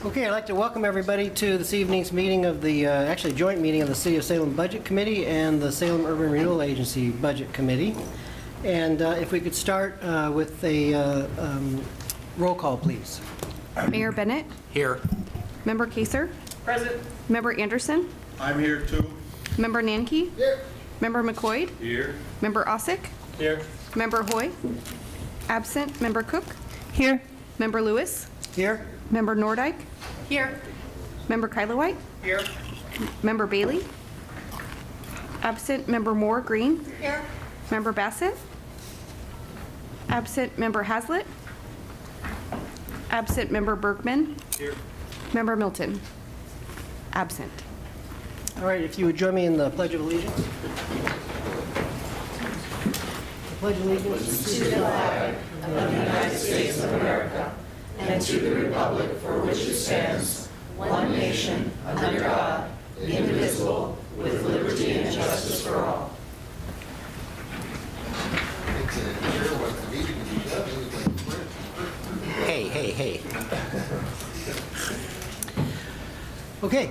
Okay, I'd like to welcome everybody to this evening's meeting of the, actually joint meeting of the City of Salem Budget Committee and the Salem Urban Renewal Agency Budget Committee. And if we could start with a roll call, please. Mayor Bennett? Here. Member Kaser? Present. Member Anderson? I'm here too. Member Nanke? Here. Member McCoy? Here. Member Osick? Here. Member Hoy? Absent. Member Cook? Here. Member Lewis? Here? Member Nordike? Here. Member Kylowite? Here. Member Bailey? Absent. Member Moore Green? Here. Member Bassett? Absent. Member Hazlitt? Absent. Member Bergman? Here. Member Milton? Absent. All right, if you would join me in the Pledge of Allegiance. The Pledge of Allegiance to the flag Hey. Okay,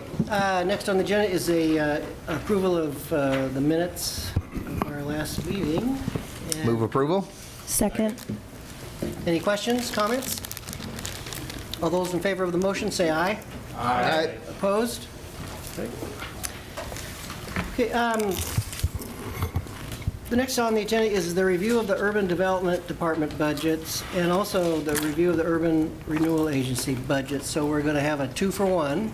next on the agenda is a approval of the minutes of our last meeting. And Move approval? Second. any questions, comments? All those in favor of the motion, say aye. Aye. Opposed? Okay, the next on the agenda is the review of the Urban Development Department budgets and also the review of the Urban Renewal Agency budget. So we're going to have a 2-for-1.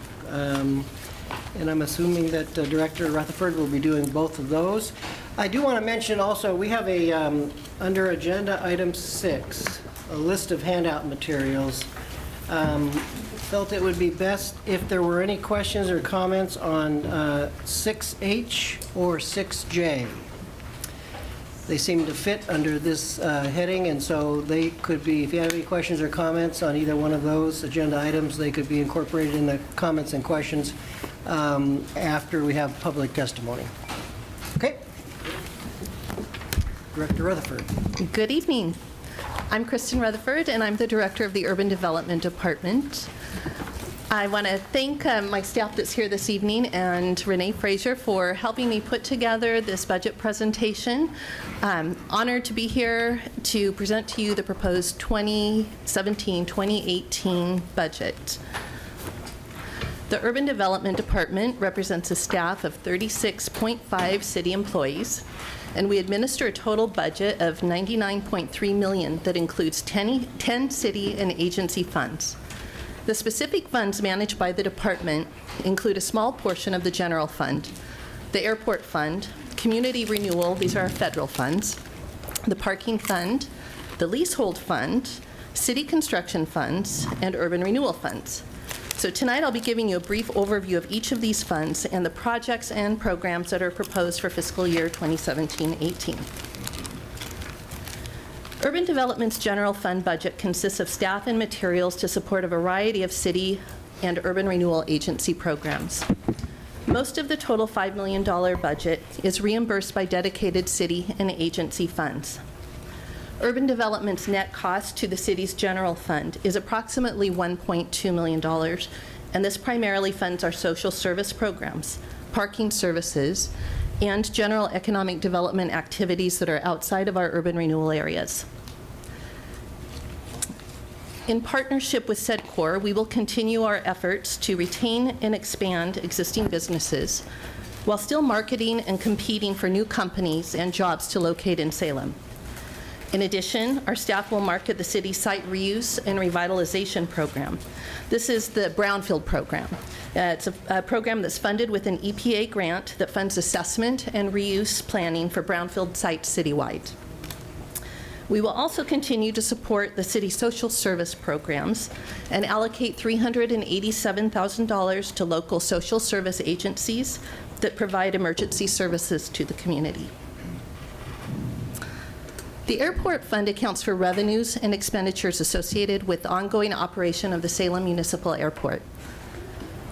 And I'm assuming that Director Rutherford will be doing both of those. I do want to mention also, we have a, under Agenda Item 6, a list of handout materials. Felt it would be best if there were any questions or comments on 6H or 6J. They seem to fit under this heading, and so they could be, if you have any questions or comments on either one of those agenda items, they could be incorporated in the comments and questions after we have public testimony. Okay. Director Rutherford. Good evening. I'm Kristen Rutherford, and I'm the Director of the Urban Development Department. I want to thank my staff that's here this evening and Renee Frazier for helping me put together this budget presentation. I'm honored to be here to present to you the proposed 2017-2018 budget. The Urban Development Department represents a staff of 36.5 city employees, and we administer a total budget of $99.3 million that includes 10 city and agency funds. The specific funds managed by the department include a small portion of the general fund, the airport fund, community renewal, these are our federal funds, the parking fund, the leasehold fund, city construction funds, and urban renewal funds. So tonight I'll be giving you a brief overview of each of these funds and the projects and programs that are proposed for fiscal year 2017-18. Urban Development's general fund budget consists of staff and materials to support a variety of city and urban renewal agency programs. Most of the total $5 million budget is reimbursed by dedicated city and agency funds. Urban Development's net cost to the city's general fund is approximately $1.2 million, and this primarily funds our social service programs, parking services, and general economic development activities that are outside of our urban renewal areas. In partnership with SEDCOR, we will continue our efforts to retain and expand existing businesses while still marketing and competing for new companies and jobs to locate in Salem. In addition, our staff will market the city's site reuse and revitalization program. This is the Brownfield program. It's a program that's funded with an EPA grant that funds assessment and reuse planning for brownfield sites citywide. We will also continue to support the city's social service programs and allocate $387,000 to local social service agencies that provide emergency services to the community. The airport fund accounts for revenues and expenditures associated with the ongoing operation of the Salem Municipal Airport.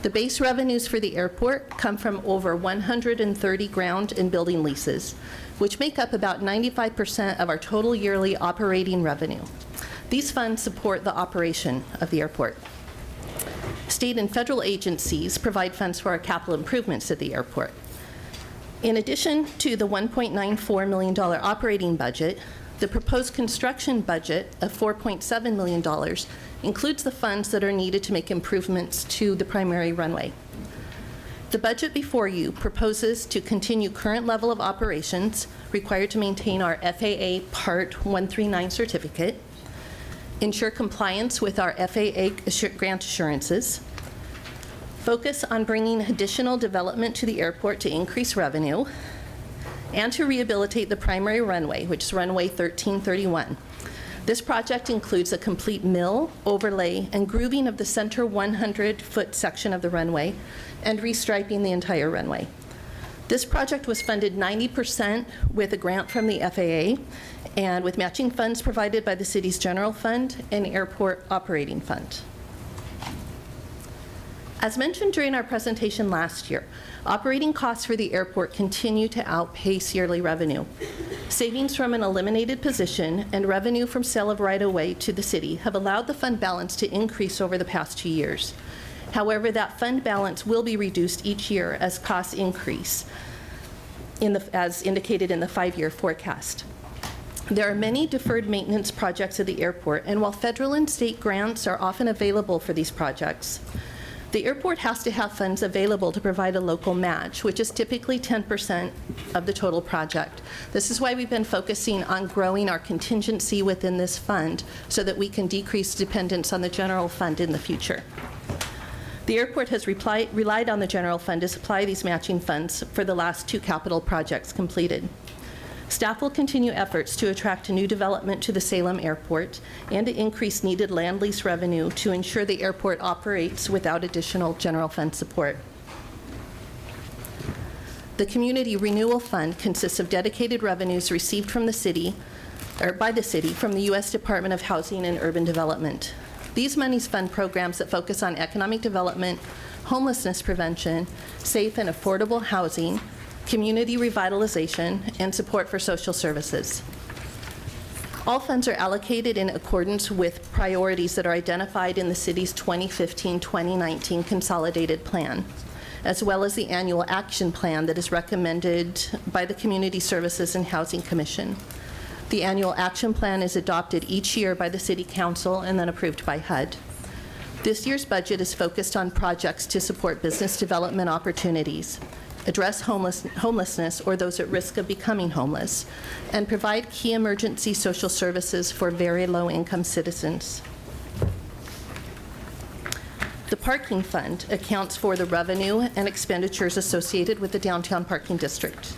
The base revenues for the airport come from over 130 ground and building leases, which make up about 95% of our total yearly operating revenue. These funds support the operation of the airport. state and federal agencies provide funds for our capital improvements at the airport. In addition to the $1.94 million operating budget, the proposed construction budget of $4.7 million includes the funds that are needed to make improvements to the primary runway. The budget before you proposes to continue current level of operations required to maintain our FAA Part 139 certificate, ensure compliance with our FAA grant assurances, focus on bringing additional development to the airport to increase revenue, and to rehabilitate the primary runway, which is runway 1331. This project includes a complete mill, overlay, and grooving of the center 100-foot section of the runway and restriping the entire runway. This project was funded 90% with a grant from the FAA and with matching funds provided by the city's general fund and airport operating fund. As mentioned during our presentation last year, operating costs for the airport continue to outpace yearly revenue. Savings from an eliminated position and revenue from sale of right-of-way to the city have allowed the fund balance to increase over the past 2 years. However, that fund balance will be reduced each year as costs increase, as indicated in the 5-year forecast. There are many deferred maintenance projects at the airport, and while federal and state grants are often available for these projects, the airport has to have funds available to provide a local match, which is typically 10% of the total project. This is why we've been focusing on growing our contingency within this fund so that we can decrease dependence on the general fund in the future. The airport has relied on the general fund to supply these matching funds for the last 2 capital projects completed. Staff will continue efforts to attract new development to the Salem Airport and to increase needed land lease revenue to ensure the airport operates without additional general fund support. The Community Renewal Fund consists of dedicated revenues received from the city, or by the city, from the U.S. Department of Housing and Urban Development. These monies fund programs that focus on economic development, homelessness prevention, safe and affordable housing, community revitalization, and support for social services. All funds are allocated in accordance with priorities that are identified in the city's 2015-2019 consolidated plan, as well as the annual action plan that is recommended by the Community Services and Housing Commission. The annual action plan is adopted each year by the City Council and then approved by HUD. This year's budget is focused on projects to support business development opportunities, address homelessness or those at risk of becoming homeless, and provide key emergency social services for very low-income citizens. The parking fund accounts for the revenue and expenditures associated with the downtown parking district.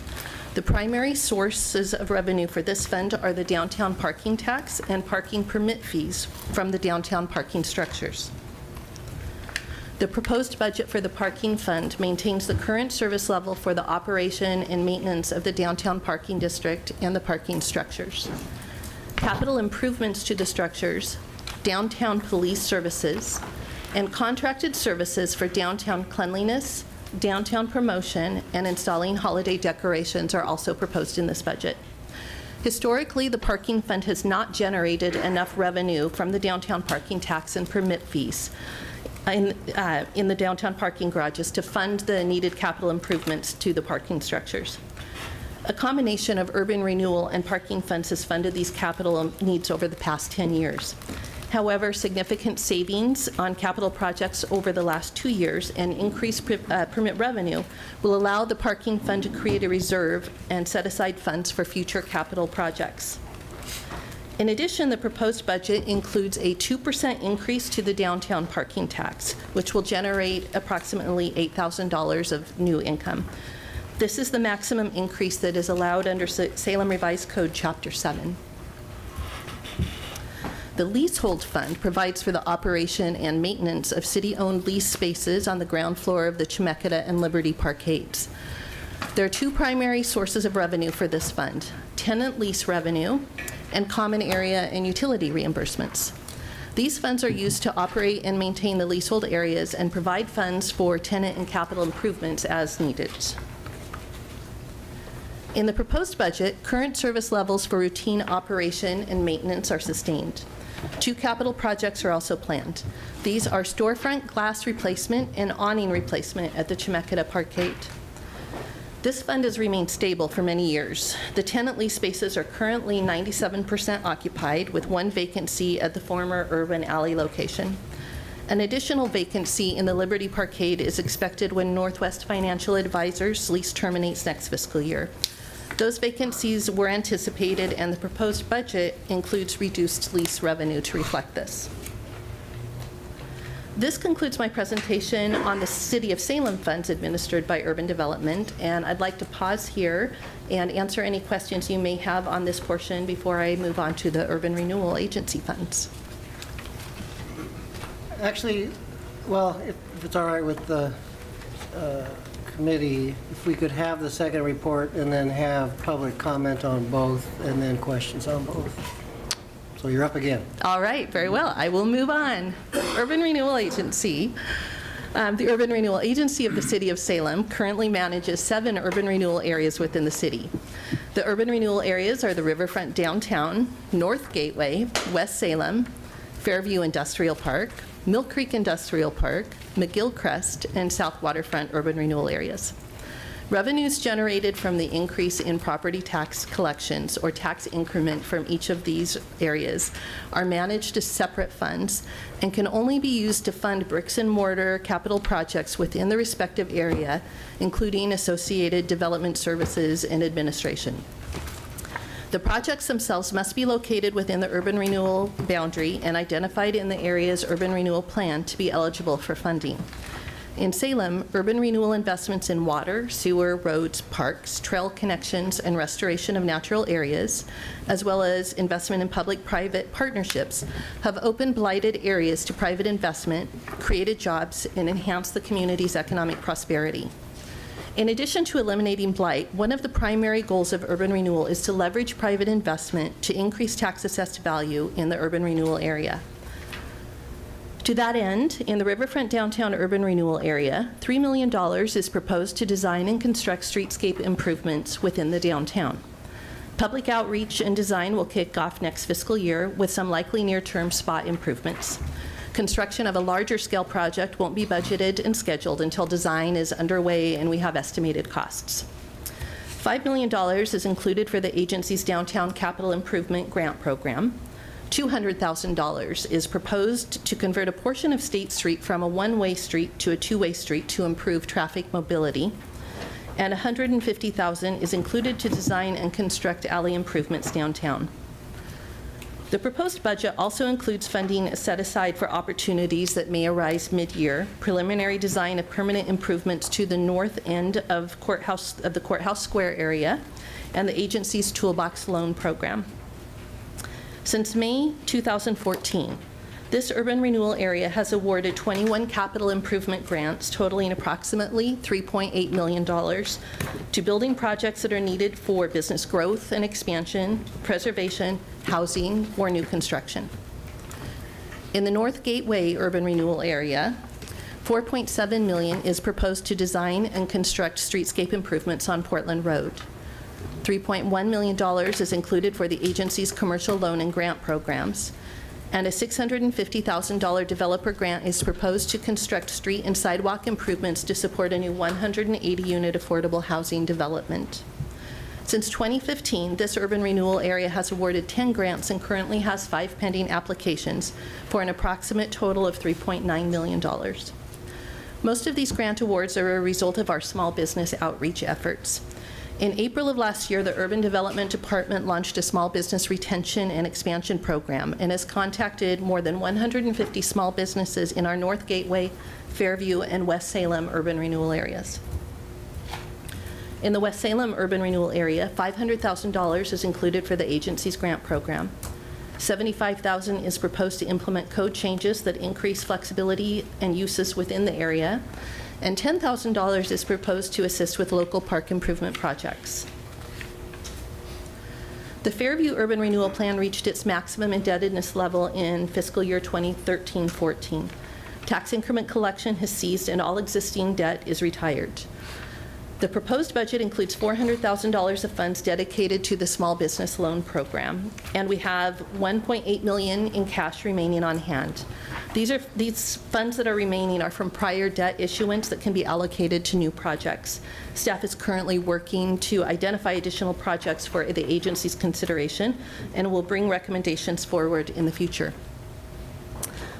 The primary sources of revenue for this fund are the downtown parking tax and parking permit fees from the downtown parking structures. The proposed budget for the parking fund maintains the current service level for the operation and maintenance of the downtown parking district and the parking structures. Capital improvements to the structures, downtown police services, and contracted services for downtown cleanliness, downtown promotion, and installing holiday decorations are also proposed in this budget. Historically, the parking fund has not generated enough revenue from the downtown parking tax and permit fees in the downtown parking garages to fund the needed capital improvements to the parking structures. A combination of urban renewal and parking funds has funded these capital needs over the past 10 years. However, significant savings on capital projects over the last 2 years and increased permit revenue will allow the parking fund to create a reserve and set aside funds for future capital projects. In addition, the proposed budget includes a 2% increase to the downtown parking tax, which will generate approximately $8,000 of new income. This is the maximum increase that is allowed under Salem Revised Code Chapter 7. The Leasehold Fund provides for the operation and maintenance of city-owned lease spaces on the ground floor of the Chemeketa and Liberty Parkades. There are 2 primary sources of revenue for this fund: tenant lease revenue and common area and utility reimbursements. These funds are used to operate and maintain the leasehold areas and provide funds for tenant and capital improvements as needed. In the proposed budget, current service levels for routine operation and maintenance are sustained. 2 capital projects are also planned. These are storefront glass replacement and awning replacement at the Chemeketa Parkade. This fund has remained stable for many years. The tenant lease spaces are currently 97% occupied, with 1 vacancy at the former Urban Alley location. An additional vacancy in the Liberty Parkade is expected when Northwest Financial Advisors' lease terminates next fiscal year. Those vacancies were anticipated, and the proposed budget includes reduced lease revenue to reflect this. This concludes my presentation on the City of Salem funds administered by Urban Development, and I'd like to pause here and answer any questions you may have on this portion before I move on to the Urban Renewal Agency funds. Actually, well, if it's all right with the committee, if we could have the second report and then have public comment on both and then questions on both. So you're up again. All right, very well. I will move on. Urban Renewal Agency. The Urban Renewal Agency of the City of Salem currently manages 7 urban renewal areas within the city. The urban renewal areas are the Riverfront Downtown, North Gateway, West Salem, Fairview Industrial Park, Mill Creek Industrial Park, McGillcrest, and South Waterfront urban renewal areas. Revenues generated from the increase in property tax collections or tax increment from each of these areas are managed as separate funds and can only be used to fund bricks and mortar capital projects within the respective area, including associated development services and administration. The projects themselves must be located within the urban renewal boundary and identified in the area's urban renewal plan to be eligible for funding. In Salem, urban renewal investments in water, sewer, roads, parks, trail connections, and restoration of natural areas, as well as investment in public-private partnerships, have opened blighted areas to private investment, created jobs, and enhanced the community's economic prosperity. In addition to eliminating blight, one of the primary goals of urban renewal is to leverage private investment to increase tax assessed value in the urban renewal area. To that end, in the Riverfront Downtown Urban Renewal Area, $3 million is proposed to design and construct streetscape improvements within the downtown. Public outreach and design will kick off next fiscal year with some likely near-term spot improvements. Construction of a larger scale project won't be budgeted and scheduled until design is underway and we have estimated costs. $5 million is included for the agency's Downtown Capital Improvement Grant Program. $200,000 is proposed to convert a portion of State Street from a one-way street to a two-way street to improve traffic mobility. And $150,000 is included to design and construct alley improvements downtown. The proposed budget also includes funding set aside for opportunities that may arise mid-year, preliminary design of permanent improvements to the north end of the Courthouse Square area, and the agency's Toolbox Loan Program. Since May 2014, this urban renewal area has awarded 21 capital improvement grants totaling approximately $3.8 million to building projects that are needed for business growth and expansion, preservation, housing, or new construction. In the North Gateway urban renewal area, $4.7 million is proposed to design and construct streetscape improvements on Portland Road. $3.1 million is included for the agency's commercial loan and grant programs, and a $650,000 developer grant is proposed to construct street and sidewalk improvements to support a new 180-unit affordable housing development. Since 2015, this urban renewal area has awarded 10 grants and currently has 5 pending applications for an approximate total of $3.9 million. Most of these grant awards are a result of our small business outreach efforts. In April of last year, the Urban Development Department launched a small business retention and expansion program and has contacted more than 150 small businesses in our North Gateway, Fairview, and West Salem urban renewal areas. In the West Salem urban renewal area, $500,000 is included for the agency's grant program. $75,000 is proposed to implement code changes that increase flexibility and uses within the area, and $10,000 is proposed to assist with local park improvement projects. The Fairview Urban Renewal Plan reached its maximum indebtedness level in fiscal year 2013-14. Tax increment collection has ceased and all existing debt is retired. The proposed budget includes $400,000 of funds dedicated to the small business loan program, and we have $1.8 million in cash remaining on hand. These funds that are remaining are from prior debt issuance that can be allocated to new projects. Staff is currently working to identify additional projects for the agency's consideration and will bring recommendations forward in the future.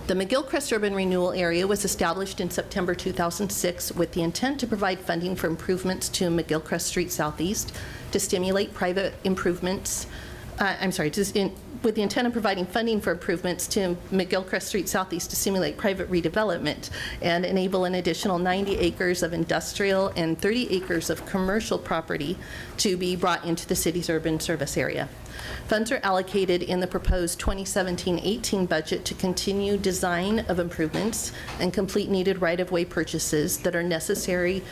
The McGillcrest Urban Renewal Area was established in September 2006 with the intent to provide funding for improvements to McGillcrest Street Southeast to stimulate private improvements, with the intent of providing funding for improvements to McGillcrest Street Southeast to stimulate private redevelopment and enable an additional 90 acres of industrial and 30 acres of commercial property to be brought into the city's urban service area. Funds are allocated in the proposed 2017-18 budget to continue design of improvements and complete needed right-of-way purchases that are necessary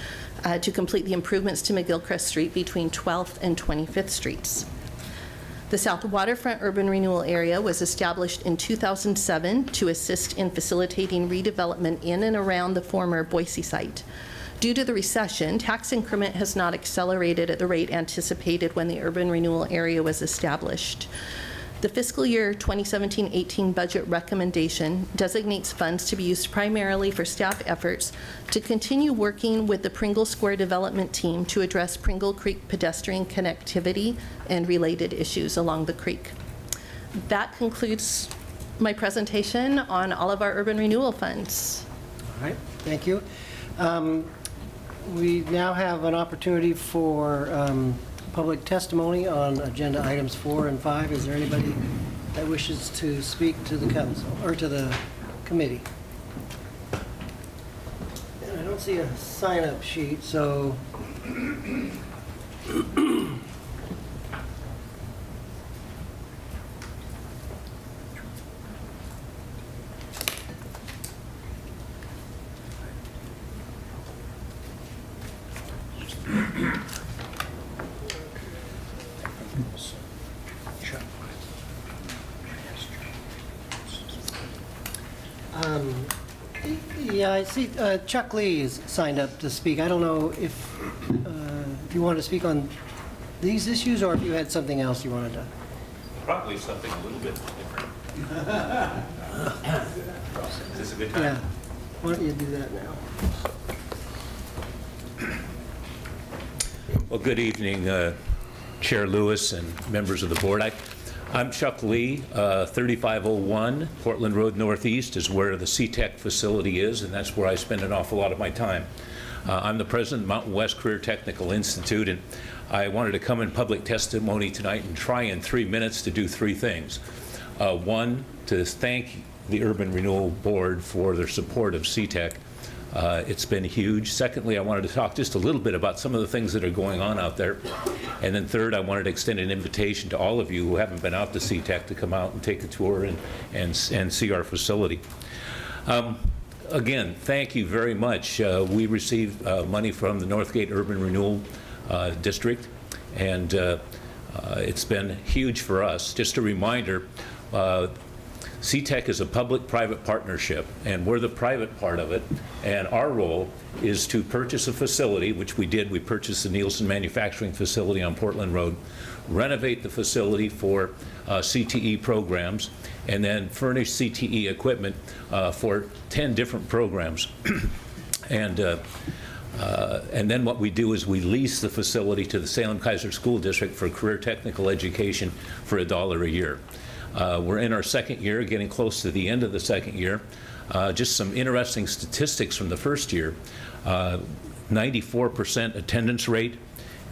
to complete the improvements to McGillcrest Street between 12th and 25th Streets. The South Waterfront Urban Renewal Area was established in 2007 to assist in facilitating redevelopment in and around the former Boise site. Due to the recession, tax increment has not accelerated at the rate anticipated when the urban renewal area was established. The fiscal year 2017-18 budget recommendation designates funds to be used primarily for staff efforts to continue working with the Pringle Square Development Team to address Pringle Creek pedestrian connectivity and related issues along the creek. That concludes my presentation on all of our urban renewal funds. All right, thank you. We now have an opportunity for public testimony on agenda items 4 and 5. Is there anybody that wishes to speak to the council or to the committee? And I don't see a sign-up sheet, so yeah, I see Chuck Lee is signed up to speak. I don't know if you want to speak on these issues or if you had something else you wanted to. Probably something a little bit different. Is this a good time? Yeah. Why don't you do that now? Well, good evening, Chair Lewis and members of the board. I'm Chuck Lee. 3501 Portland Road Northeast is where the CTEC facility is, and that's where I spend an awful lot of my time. I'm the president of Mountain West Career Technical Institute, and I wanted to come in public testimony tonight and try in 3 minutes to do 3 things. One, to thank the Urban Renewal Board for their support of CTEC. It's been huge. Secondly, I wanted to talk just a little bit about some of the things that are going on out there. And then third, I wanted to extend an invitation to all of you who haven't been out to CTEC to come out and take a tour and see our facility. Again, thank you very much. We received money from the Northgate Urban Renewal District, and it's been huge for us. Just a reminder, CTEC is a public-private partnership, and we're the private part of it, and our role is to purchase a facility, which we did. We purchased the Nielsen Manufacturing Facility on Portland Road, renovate the facility for CTE programs, and then furnish CTE equipment for 10 different programs. And then what we do is we lease the facility to the Salem Kaiser School District for career technical education for $1 a year. We're in our second year, getting close to the end of the second year. Just some interesting statistics from the first year. 94% attendance rate,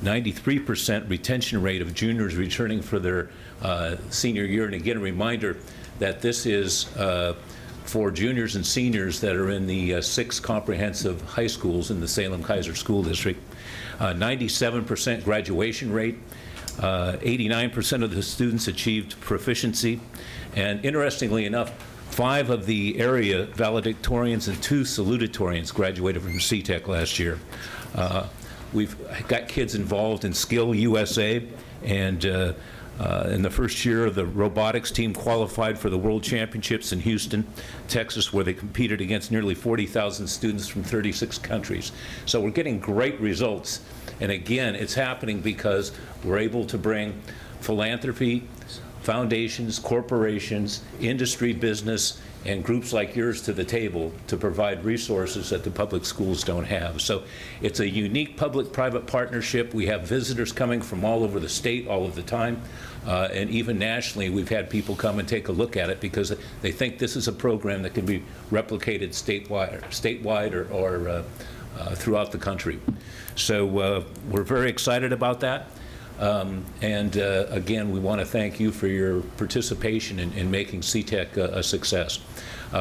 93% retention rate of juniors returning for their senior year. And again, a reminder that this is for juniors and seniors that are in the 6 comprehensive high schools in the Salem Kaiser School District. 97% graduation rate. 89% of the students achieved proficiency, and interestingly enough, 5 of the area valedictorians and 2 salutatorians graduated from CTEC last year. We've got kids involved in Skill USA, and In the first year, the robotics team qualified for the World Championships in Houston, Texas, where they competed against nearly 40,000 students from 36 countries. So we're getting great results. And again, it's happening because we're able to bring philanthropy, foundations, corporations, industry, business, and groups like yours to the table to provide resources that the public schools don't have. So it's a unique public-private partnership. We have visitors coming from all over the state all of the time. And even nationally, we've had people come and take a look at it because they think this is a program that can be replicated statewide or throughout the country. So we're very excited about that. Again, we want to thank you for your participation in making CTEC a success.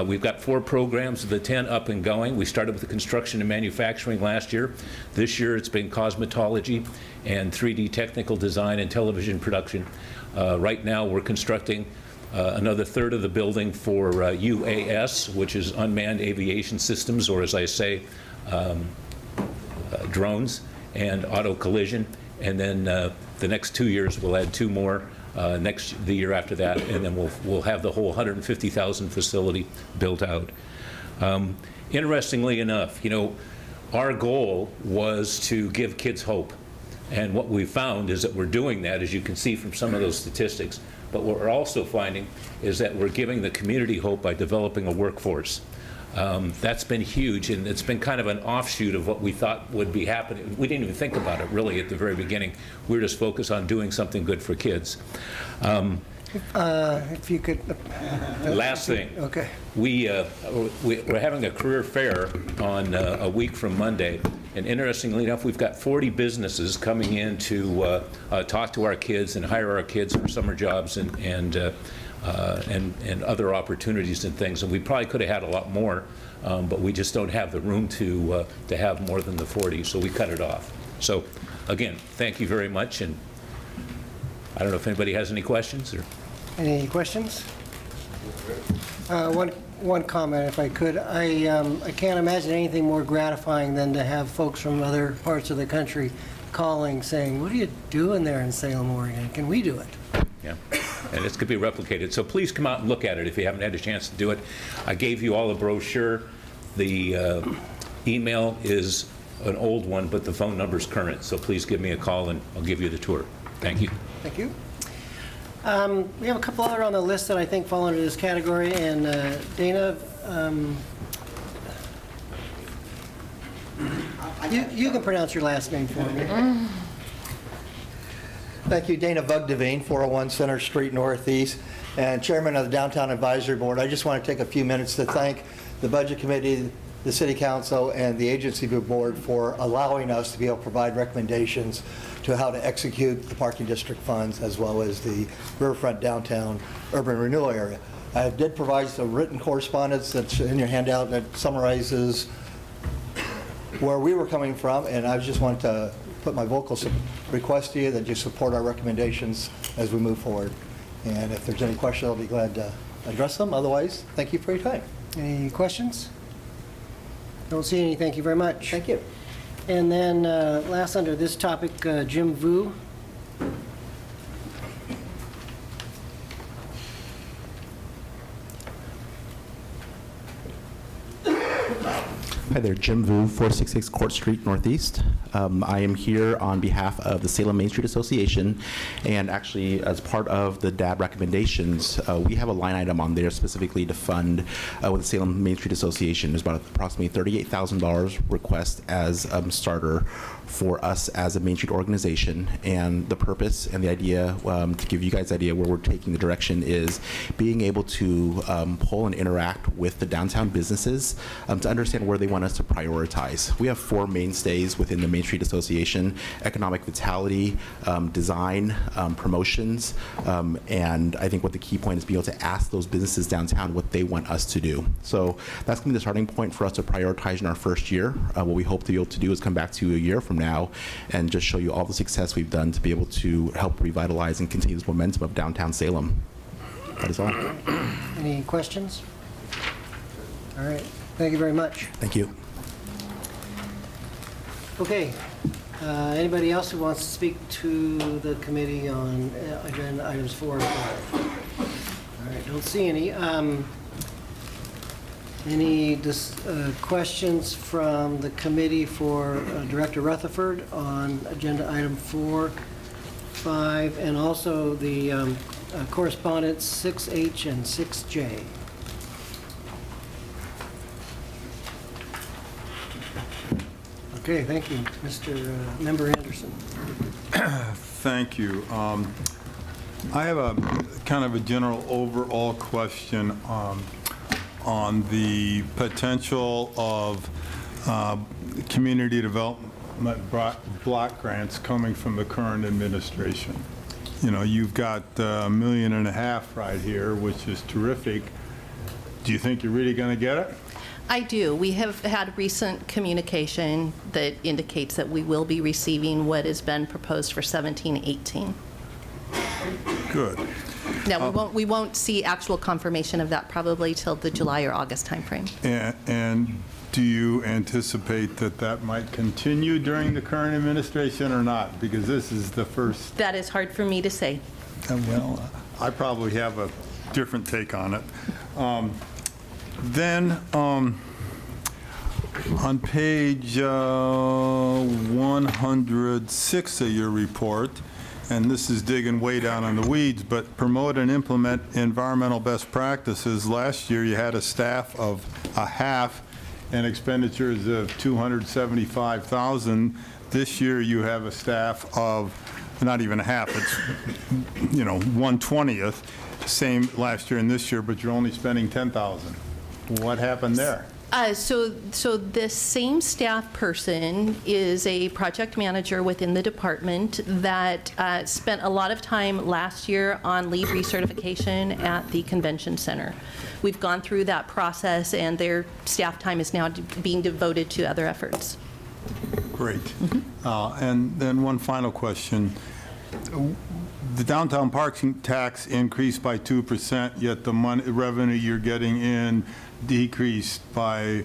We've got 4 programs of the 10 up and going. We started with the construction and manufacturing last year. This year it's been cosmetology and 3D technical design and television production. Right now we're constructing another third of the building for UAS, which is unmanned aviation systems, or as I say, drones and auto collision. And then the next 2 years we'll add 2 more, the year after that, and then we'll have the whole 150,000 facility built out. Interestingly enough, you know, our goal was to give kids hope. And what we found is that we're doing that, as you can see from some of those statistics. But what we're also finding is that we're giving the community hope by developing a workforce. That's been huge, and it's been kind of an offshoot of what we thought would be happening. We didn't even think about it really at the very beginning. We were just focused on doing something good for kids. If you could. Last thing. Okay. We're having a career fair on a week from Monday, and interestingly enough, we've got 40 businesses coming in to talk to our kids and hire our kids for summer jobs and other opportunities and things. And we probably could have had a lot more, but we just don't have the room to have more than the 40, so we cut it off. So again, thank you very much, and I don't know if anybody has any questions or. Any questions? One comment, if I could. I can't imagine anything more gratifying than to have folks from other parts of the country calling, saying, "What are you doing there in Salem, Oregon? Can we do it?" Yeah, and this could be replicated. So please come out and look at it if you haven't had a chance to do it. I gave you all a brochure. The email is an old one, but the phone number's current. So please give me a call and I'll give you the tour. Thank you. Thank you. We have a couple other on the list that I think fall under this category, and Dana, you can pronounce your last name for me. Thank you, Dana Vugdeveen, 401 Center Street Northeast, and Chairman of the Downtown Advisory Board. I just want to take a few minutes to thank the Budget Committee, the City Council, and the Agency Board for allowing us to be able to provide recommendations to how to execute the parking district funds as well as the Riverfront Downtown Urban Renewal Area. I did provide some written correspondence that's in your handout that summarizes where we were coming from, and I just want to put my vocal request to you that you support our recommendations as we move forward. And if there's any questions, I'll be glad to address them. Otherwise, thank you for your time. Any questions? Don't see any. Thank you very much. Thank you. And then last under this topic, Jim Vu. Hi there, Jim Vu, 466 Court Street Northeast. I am here on behalf of the Salem Main Street Association, and actually as part of the DAB recommendations, we have a line item on there specifically to fund with the Salem Main Street Association. There's about approximately $38,000 request as starter for us as a Main Street organization, and the purpose and the idea, to give you guys an idea where we're taking the direction, is being able to pull and interact with the downtown businesses to understand where they want us to prioritize. We have 4 mainstays within the Main Street Association: economic vitality, design, promotions, and I think what the key point is being able to ask those businesses downtown what they want us to do. So that's going to be the starting point for us to prioritize in our first year. What we hope to be able to do is come back to you a year from now and just show you all the success we've done to be able to help revitalize and continue this momentum of downtown Salem. That is all. Any questions? All right. Thank you very much. Thank you. Okay. Anybody else who wants to speak to the committee on agenda items 4 and 5? All right, don't see any. Any questions from the committee for Director Rutherford on agenda item 4, 5, and also the correspondence 6H and 6J? Okay, thank you. Mr. Member Anderson. Thank you. I have a kind of a general overall question on the potential of community development block grants coming from the current administration. You know, you've got $1.5 million right here, which is terrific. Do you think you're really going to get it? I do. We have had recent communication that indicates that we will be receiving what has been proposed for 17-18. Good. Now, we won't see actual confirmation of that probably till the July or August timeframe. And do you anticipate that that might continue during the current administration or not? Because this is the first. That is hard for me to say. Well, I probably have a different take on it. Then on page 106 of your report, and this is digging way down in the weeds, but promote and implement environmental best practices. Last year you had a staff of a half and expenditures of $275,000. This year you have a staff of not even a half, it's 1/20th, same last year and this year, but you're only spending $10,000. What happened there? So this same staff person is a project manager within the department that spent a lot of time last year on lead recertification at the convention center. We've gone through that process, and their staff time is now being devoted to other efforts. Great. And then one final question. The downtown parking tax increased by 2%, yet the revenue you're getting in decreased by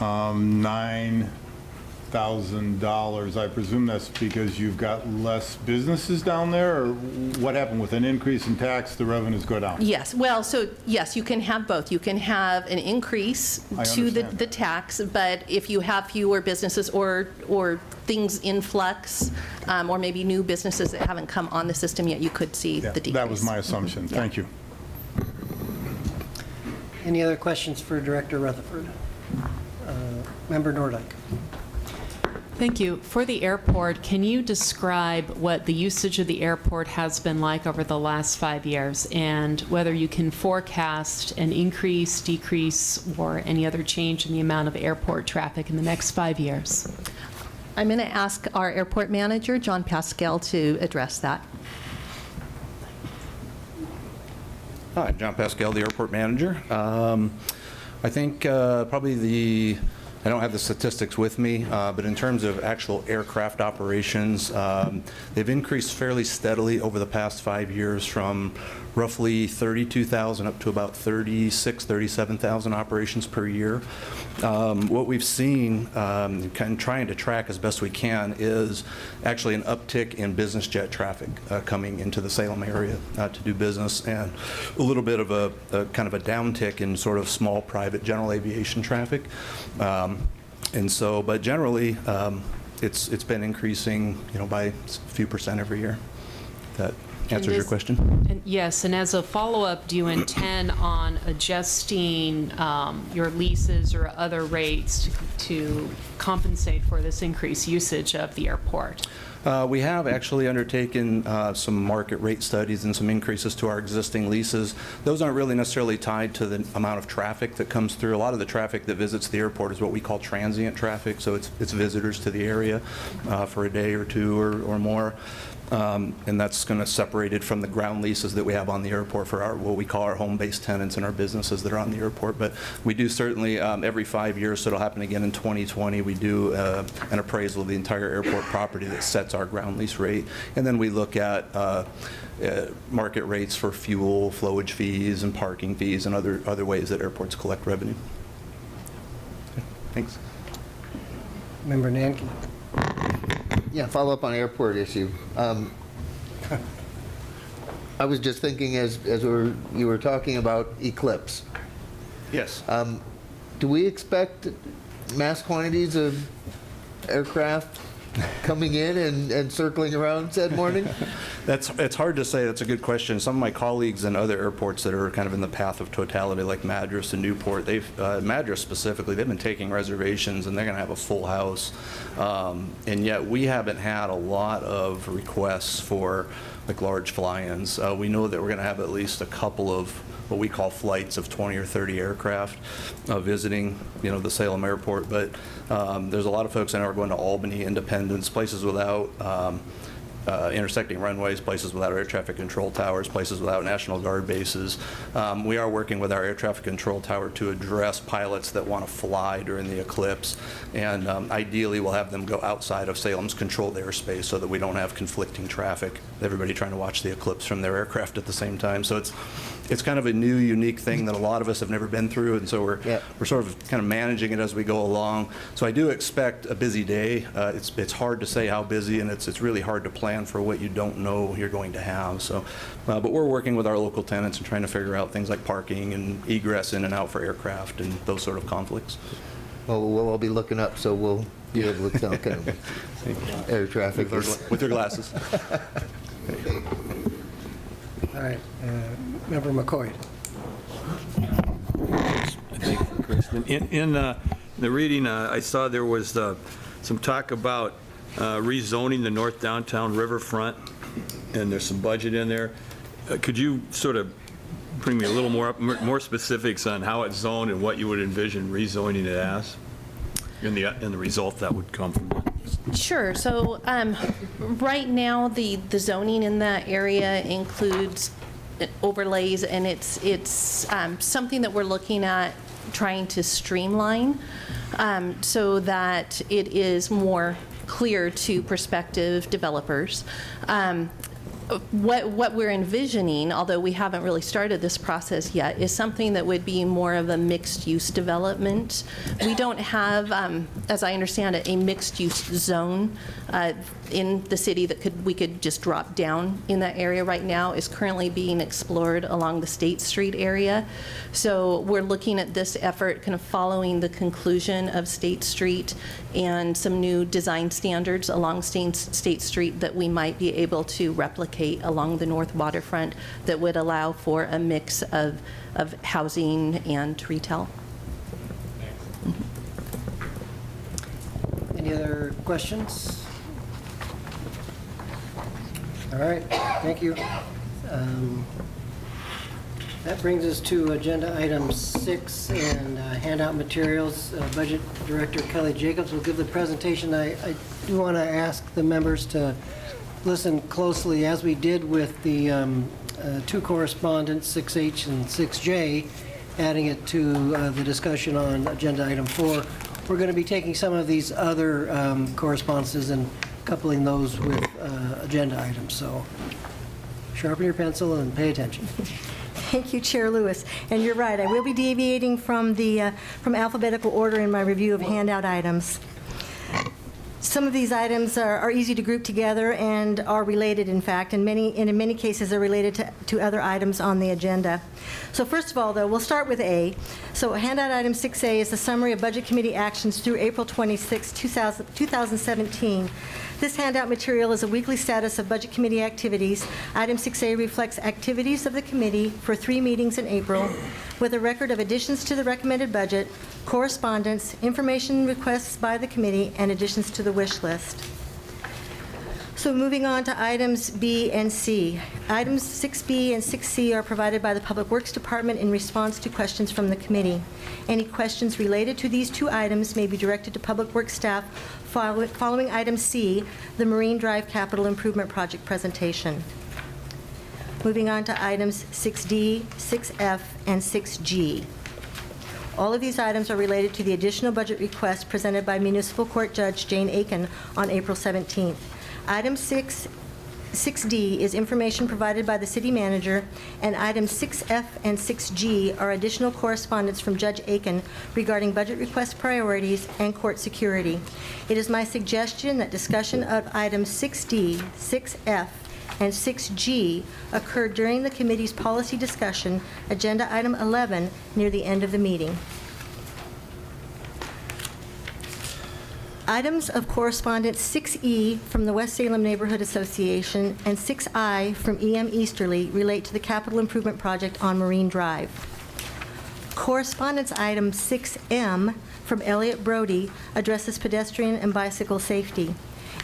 $9,000. I presume that's because you've got less businesses down there, or what happened with an increase in tax, the revenues go down? Yes, well, so yes, you can have both. You can have an increase to the tax, but if you have fewer businesses or things in flux, or maybe new businesses that haven't come on the system yet, you could see the decrease. That was my assumption. Yeah. Thank you. Any other questions for Director Rutherford? Member Nordyke. Thank you. For the airport, can you describe what the usage of the airport has been like over the last 5 years, and whether you can forecast an increase, decrease, or any other change in the amount of airport traffic in the next 5 years? I'm going to ask our airport manager, John Pascal, to address that. Hi, John Pascal, the airport manager. I think probably I don't have the statistics with me, but in terms of actual aircraft operations, they've increased fairly steadily over the past 5 years from roughly 32,000 up to about 36, 37,000 operations per year. What we've seen, kind of trying to track as best we can, is actually an uptick in business jet traffic coming into the Salem area to do business, and a little bit of a kind of a downtick in sort of small private general aviation traffic. And so, but generally, it's been increasing, by a few percent every year. That answers your question? And yes, and as a follow-up, do you intend on adjusting your leases or other rates to compensate for this increased usage of the airport? We have actually undertaken some market rate studies and some increases to our existing leases. Those aren't really necessarily tied to the amount of traffic that comes through. A lot of the traffic that visits the airport is what we call transient traffic, so it's visitors to the area for a day or two or more. And that's going to separate it from the ground leases that we have on the airport for what we call our home-based tenants and our businesses that are on the airport. But we do certainly, every 5 years, so it'll happen again in 2020, we do an appraisal of the entire airport property that sets our ground lease rate. And then we look at market rates for fuel, flowage fees, and parking fees, and other ways that airports collect revenue. Okay, thanks. Member Nanki. Yeah, follow up on airport issue. I was just thinking as you were talking about Eclipse. Yes. Do we expect mass quantities of aircraft coming in and circling around said morning? It's hard to say. That's a good question. Some of my colleagues in other airports that are kind of in the path of totality, like Madras and Newport, Madras specifically, they've been taking reservations and they're going to have a full house. And yet we haven't had a lot of requests for like large fly-ins. We know that we're going to have at least a couple of what we call flights of 20 or 30 aircraft visiting, the Salem airport. But there's a lot of folks that are going to Albany, Independence, places without intersecting runways, places without air traffic control towers, places without National Guard bases. We are working with our air traffic control tower to address pilots that want to fly during the eclipse, and ideally we'll have them go outside of Salem's controlled airspace so that we don't have conflicting traffic, everybody trying to watch the eclipse from their aircraft at the same time. So it's kind of a new, unique thing that a lot of us have never been through, and so we're sort of kind of managing it as we go along. So I do expect a busy day. It's hard to say how busy, and it's really hard to plan for what you don't know you're going to have. So, but we're working with our local tenants and trying to figure out things like parking and egress in and out for aircraft and those sort of conflicts. Well, we'll all be looking up, so we'll be able to tell kind of air traffic. With your glasses. All right, Member McCoy. Thank you, Kristen. In the reading, I saw there was some talk about rezoning the north downtown riverfront, and there's some budget in there. Could you sort of bring me a little more specifics on how it's zoned and what you would envision rezoning it as, and the result that would come from that? Sure. So right now, the zoning in that area includes overlays, and it's something that we're looking at trying to streamline so that it is more clear to prospective developers. What we're envisioning, although we haven't really started this process yet, is something that would be more of a mixed-use development. We don't have, as I understand it, a mixed-use zone in the city that we could just drop down in that area right now. Is currently being explored along the State Street area. So we're looking at this effort kind of following the conclusion of State Street and some new design standards along State Street that we might be able to replicate along the north waterfront that would allow for a mix of housing and retail. Any other questions? All right, thank you. That brings us to agenda item 6 and handout materials. Budget Director Kelly Jacobs will give the presentation. I do want to ask the members to listen closely, as we did with the two correspondents, 6H and 6J, adding it to the discussion on agenda item 4. We're going to be taking some of these other correspondences and coupling those with agenda items. So sharpen your pencil and pay attention. Thank you, Chair Lewis. And you're right, I will be deviating from from alphabetical order in my review of handout items. Some of these items are easy to group together and are related, in fact, and in many cases are related to other items on the agenda. So first of all, though, we'll start with A. So handout item 6A is a summary of Budget Committee actions through April 26, 2017. This handout material is a weekly status of Budget Committee activities. Item 6A reflects activities of the committee for 3 meetings in April, with a record of additions to the recommended budget, correspondence, information requests by the committee, and additions to the wish list. So moving on to items B and C. Items 6B and 6C are provided by the Public Works Department in response to questions from the committee. Any questions related to these 2 items may be directed to Public Works staff following item C, the Marine Drive Capital Improvement Project presentation. Moving on to items 6D, 6F, and 6G. All of these items are related to the additional budget request presented by Municipal Court Judge Jane Aiken on April 17th. Item 6 6D is information provided by the city manager, and items 6F and 6G are additional correspondence from Judge Aiken regarding budget request priorities and court security. It is my suggestion that discussion of items 6D, 6F, and 6G occur during the committee's policy discussion, agenda item 11, near the end of the meeting. Items of correspondence 6E from the West Salem Neighborhood Association and 6I from EM Easterly relate to the capital improvement project on Marine Drive. Correspondence item 6M from Elliot Brody addresses pedestrian and bicycle safety.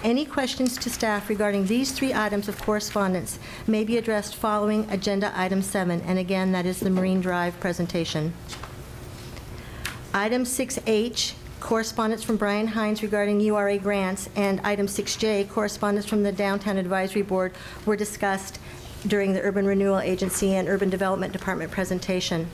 Any questions to staff regarding these 3 items of correspondence may be addressed following agenda item 7, and again, that is the Marine Drive presentation. Item 6H, correspondence from Brian Hines regarding URA grants, and item 6J, correspondence from the Downtown Advisory Board, were discussed during the Urban Renewal Agency and Urban Development Department presentation.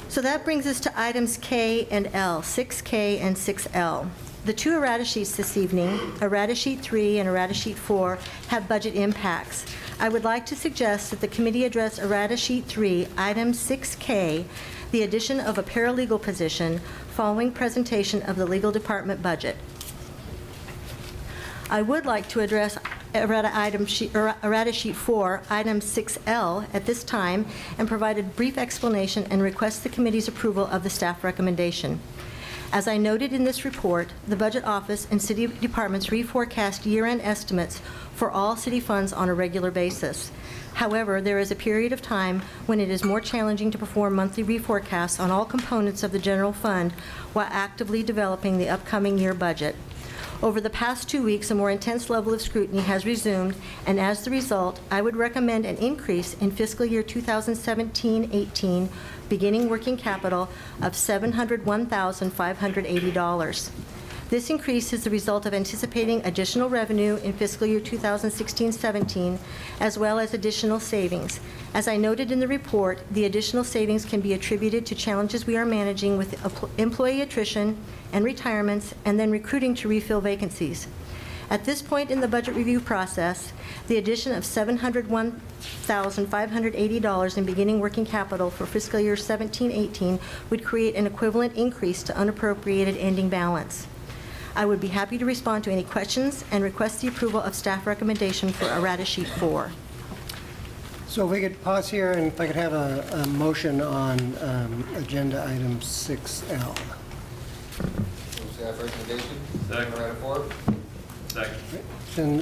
So that brings us to items K and L, 6K and 6L. The 2 errata sheets this evening, errata sheet 3 and errata sheet 4, have budget impacts. I would like to suggest that the committee address errata sheet 3, item 6K, the addition of a paralegal position, following presentation of the legal department budget. I would like to address errata sheet 4, item 6L, at this time, and provide a brief explanation and request the committee's approval of the staff recommendation. As I noted in this report, the Budget Office and city departments reforecast year-end estimates for all city funds on a regular basis. However, there is a period of time when it is more challenging to perform monthly reforecasts on all components of the general fund while actively developing the upcoming year budget. Over the past 2 weeks, a more intense level of scrutiny has resumed, and as the result, I would recommend an increase in fiscal year 2017-18 beginning working capital of $701,580. This increase is the result of anticipating additional revenue in fiscal year 2016-17, as well as additional savings. As I noted in the report, the additional savings can be attributed to challenges we are managing with employee attrition and retirements, and then recruiting to refill vacancies. At this point in the budget review process, the addition of $701,580 in beginning working capital for fiscal year 17-18 would create an equivalent increase to unappropriated ending balance. I would be happy to respond to any questions and request the approval of staff recommendation for errata sheet 4. So if we could pause here, and if I could have a motion on agenda item 6L. Staff recommendation? Errata 4? Second. Been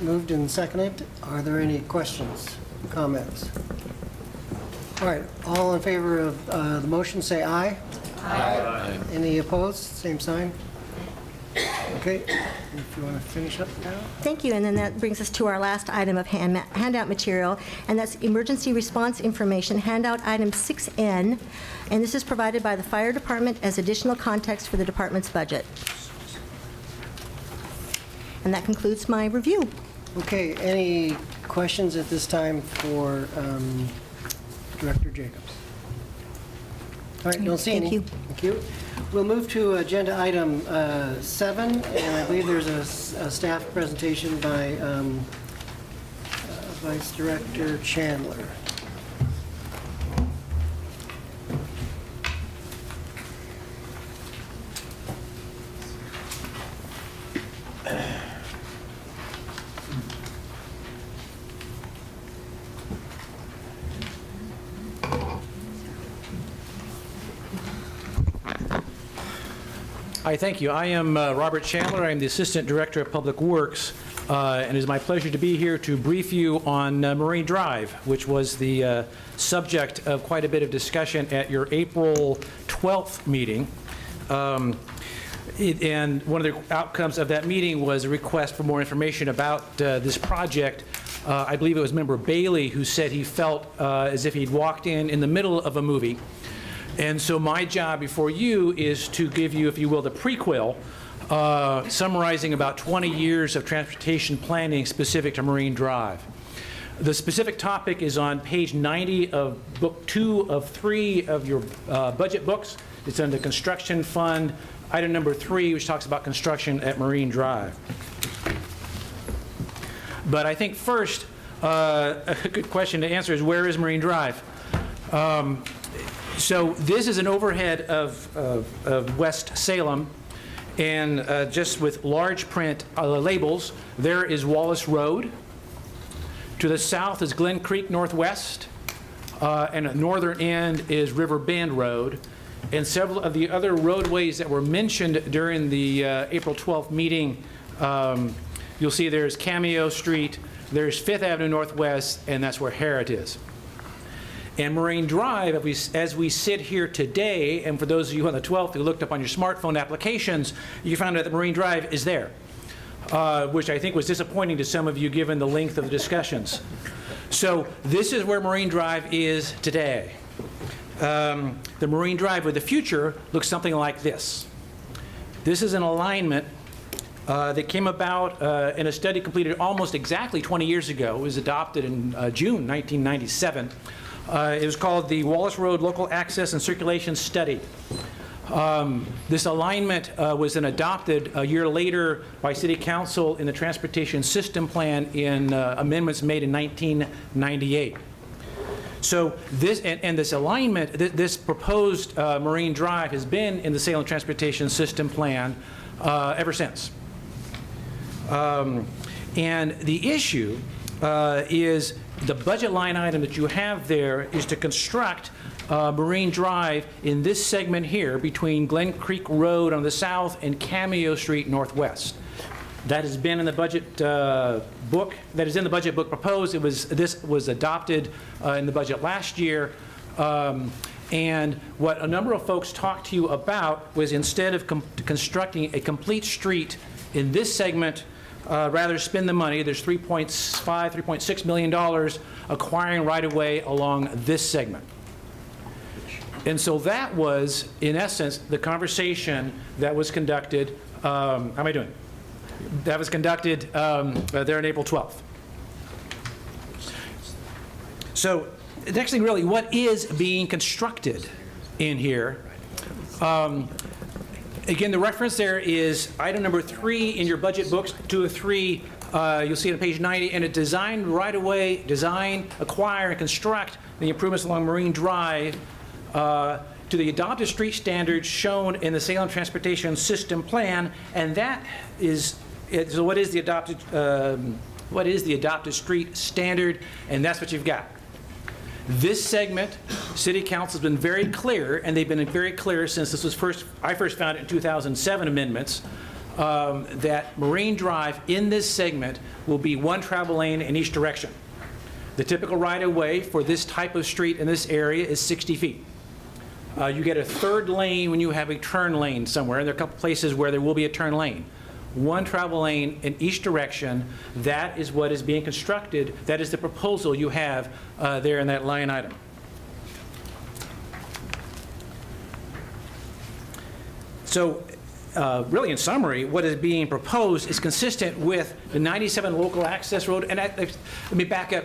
moved and seconded. Are there any questions, comments? All right, all in favor of the motion, say aye. Aye. Any opposed? Same sign. Okay, if you want to finish up now. Thank you, and then that brings us to our last item of handout material, and that's emergency response information, handout item 6N, and this is provided by the fire department as additional context for the department's budget. And that concludes my review. Okay, any questions at this time for Director Jacobs? All right, don't see any. Thank you. Thank you. We'll move to agenda item 7, and I believe there's a staff presentation by Vice Director Chandler. Hi, thank you. I am Robert Chandler. I am the Assistant Director of Public Works, and it is my pleasure to be here to brief you on Marine Drive, which was the subject of quite a bit of discussion at your April 12th meeting. And one of the outcomes of that meeting was a request for more information about this project. I believe it was Member Bailey who said he felt as if he'd walked in the middle of a movie. And so my job before you is to give you, if you will, the prequel, summarizing about 20 years of transportation planning specific to Marine Drive. The specific topic is on page 90 of book 2 of 3 of your budget books. It's under construction fund, item number 3, which talks about construction at Marine Drive. But I think first, a good question to answer is, where is Marine Drive? So this is an overhead of West Salem, and just with large print labels, there is Wallace Road. To the south is Glen Creek Northwest, and at the northern end is River Bend Road. And several of the other roadways that were mentioned during the April 12th meeting, you'll see there's Cameo Street, there's Fifth Avenue Northwest, and that's where Harrod is. And Marine Drive, as we sit here today, and for those of you on the 12th who looked up on your smartphone applications, you found out that Marine Drive is there, which I think was disappointing to some of you given the length of the discussions. So this is where Marine Drive is today. The Marine Drive of the future looks something like this. This is an alignment that came about in a study completed almost exactly 20 years ago. It was adopted in June 1997. It was called the Wallace Road Local Access and Circulation Study. This alignment was then adopted a year later by City Council in the Transportation System Plan in amendments made in 1998. So this, and this alignment, this proposed Marine Drive has been in the Salem Transportation System Plan ever since. And the issue is the budget line item that you have there is to construct Marine Drive in this segment here between Glen Creek Road on the south and Cameo Street Northwest. That has been in the budget book, that is in the budget book proposed. This was adopted in the budget last year. And what a number of folks talked to you about was, instead of constructing a complete street in this segment, rather spend the money. There's $3.6 million acquiring right-of-way along this segment. And so that was, in essence, the conversation that was conducted. How am I doing? That was conducted there on April 12th. So next thing, really, what is being constructed in here? Again, the reference there is item number 3 in your budget books, 2 of 3. You'll see it on page 90, and it designed right-of-way, design, acquire, and construct the improvements along Marine Drive to the adopted street standards shown in the Salem Transportation System Plan, and that is, so what is the adopted street standard, and that's what you've got. This segment, City Council's been very clear, and they've been very clear since this was I first found it in 2007 amendments, that Marine Drive in this segment will be one travel lane in each direction. The typical right-of-way for this type of street in this area is 60 feet. You get a third lane when you have a turn lane somewhere, and there are a couple places where there will be a turn lane. One travel lane in each direction. That is what is being constructed. That is the proposal you have there in that line item. So really, in summary, what is being proposed is consistent with the 97 local access road. And let me back up.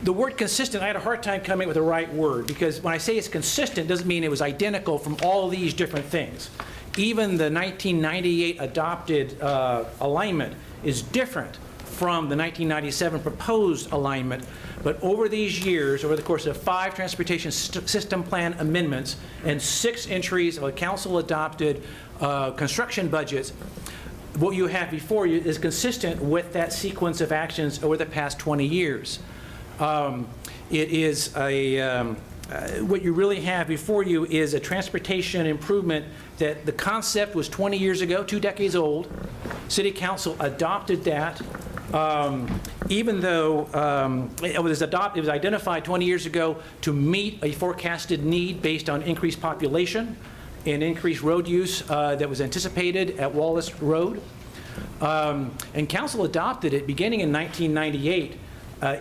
The word consistent, I had a hard time coming up with the right word, because when I say it's consistent, it doesn't mean it was identical from all these different things. Even the 1998 adopted alignment is different from the 1997 proposed alignment. But over these years, over the course of 5 transportation system plan amendments and 6 entries of council-adopted construction budgets, what you have before you is consistent with that sequence of actions over the past 20 years. It is what you really have before you is a transportation improvement that the concept was 20 years ago, 2 decades old. City Council adopted that, even though it was identified 20 years ago to meet a forecasted need based on increased population and increased road use that was anticipated at Wallace Road. And Council adopted it beginning in 1998,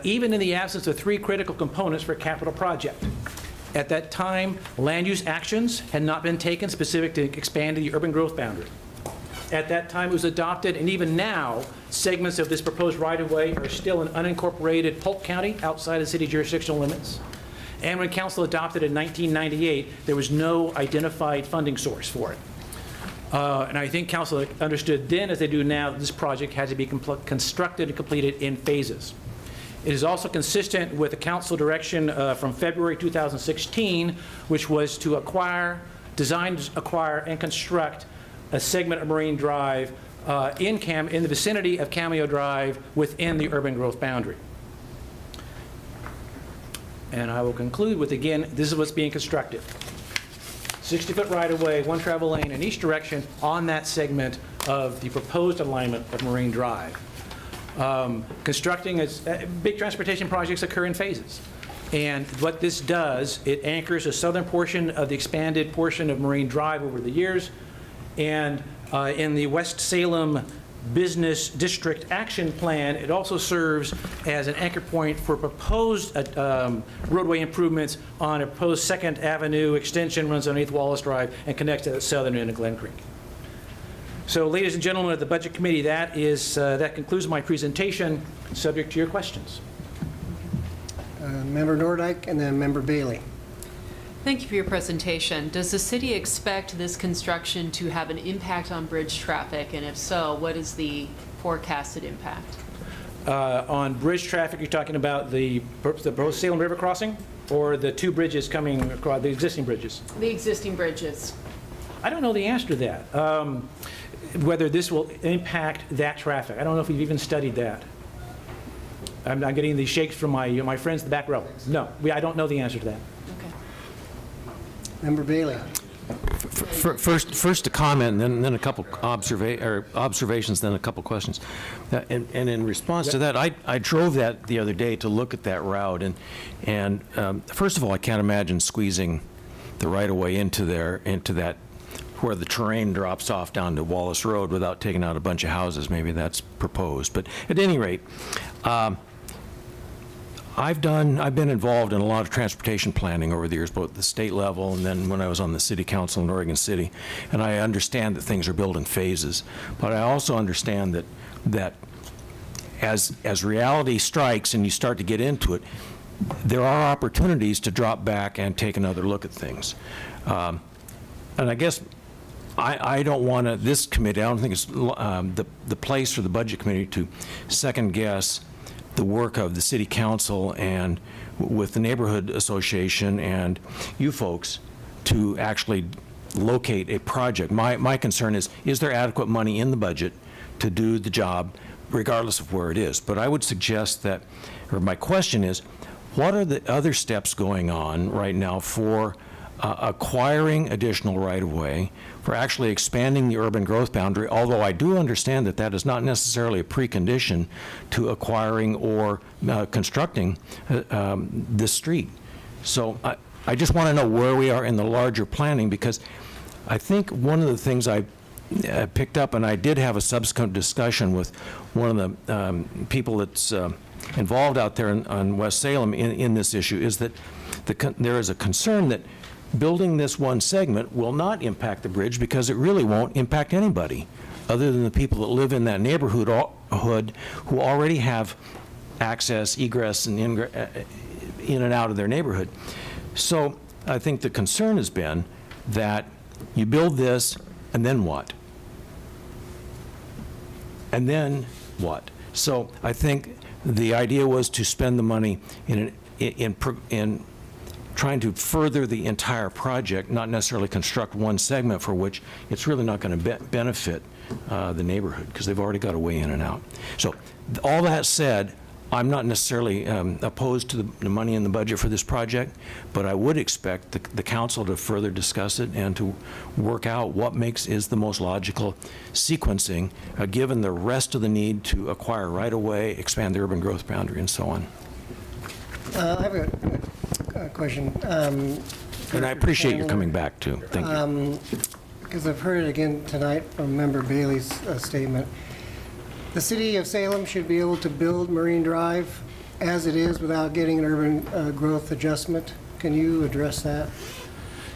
even in the absence of 3 critical components for a capital project. At that time, land use actions had not been taken specific to expanding the urban growth boundary. At that time, it was adopted, and even now, segments of this proposed right-of-way are still in unincorporated Polk County outside of city jurisdictional limits. And when Council adopted in 1998, there was no identified funding source for it. And I think council understood then, as they do now, that this project had to be constructed and completed in phases. It is also consistent with the council direction from February 2016, which was to design, acquire, and construct a segment of Marine Drive in the vicinity of Cameo Drive within the urban growth boundary. And I will conclude with, again, this is what's being constructed. 60-foot right-of-way, one travel lane in each direction on that segment of the proposed alignment of Marine Drive. Constructing big transportation projects occur in phases. And what this does, it anchors a southern portion of the expanded portion of Marine Drive over the years. And in the West Salem Business District Action Plan, it also serves as an anchor point for proposed roadway improvements on a proposed 2nd Avenue extension, runs underneath Wallace Drive, and connects to the southern end of Glen Creek. So, ladies and gentlemen of the Budget Committee, that concludes my presentation, subject to your questions. Member Nordyke and then Member Bailey. Thank you for your presentation. Does the city expect this construction to have an impact on bridge traffic? And if so, what is the forecasted impact? On bridge traffic, you're talking about the Salem River crossing, or the two bridges coming across, the existing bridges? The existing bridges. I don't know the answer to that. Whether this will impact that traffic. I don't know if we've even studied that. I'm not getting these shakes from my friends in the back row. No, I don't know the answer to that. Okay. Member Bailey. First a comment, and then a couple observations, then a couple questions. And in response to that, I drove that the other day to look at that route, and first of all, I can't imagine squeezing the right-of-way into that where the terrain drops off down to Wallace Road without taking out a bunch of houses. Maybe that's proposed. But at any rate, I've been involved in a lot of transportation planning over the years, both at the state level and then when I was on the city council in Oregon City. And I understand that things are built in phases. But I also understand that as reality strikes and you start to get into it, there are opportunities to drop back and take another look at things. And I guess I don't want to, this committee, I don't think it's the place for the Budget Committee to second guess the work of the City Council and with the Neighborhood Association and you folks to actually locate a project. My concern is there adequate money in the budget to do the job regardless of where it is? But I would suggest that, or my question is, what are the other steps going on right now for acquiring additional right-of-way, for actually expanding the urban growth boundary, although I do understand that that is not necessarily a precondition to acquiring or constructing this street. So I just want to know where we are in the larger planning, because I think one of the things I picked up, and I did have a subsequent discussion with one of the people that's involved out there on West Salem in this issue, is that there is a concern that building this one segment will not impact the bridge because it really won't impact anybody other than the people that live in that neighborhood who already have access, egress, and in and out of their neighborhood. So I think the concern has been that you build this, and then what? And then what? So I think the idea was to spend the money in trying to further the entire project, not necessarily construct one segment for which it's really not going to benefit the neighborhood because they've already got a way in and out. So all that said, I'm not necessarily opposed to the money in the budget for this project, but I would expect the council to further discuss it and to work out what is the most logical sequencing given the rest of the need to acquire right-of-way, expand the urban growth boundary, and so on. I have a question. And I appreciate your coming back, too. Thank you. Because I've heard it again tonight from Member Bailey's statement. The city of Salem should be able to build Marine Drive as it is without getting an urban growth adjustment. Can you address that?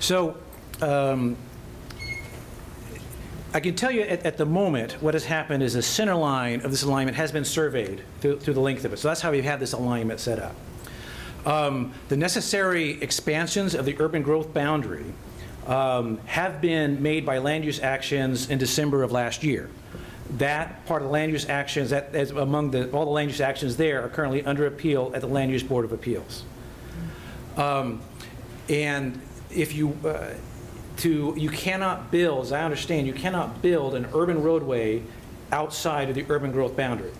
So I can tell you at the moment what has happened is the center line of this alignment has been surveyed through the length of it. So that's how we've had this alignment set up. The necessary expansions of the urban growth boundary have been made by land use actions in December of last year. That part of the land use actions, that is among all the land use actions there, are currently under appeal at the Land Use Board of Appeals. And if you, you cannot build, as I understand, you cannot build an urban roadway outside of the urban growth boundary.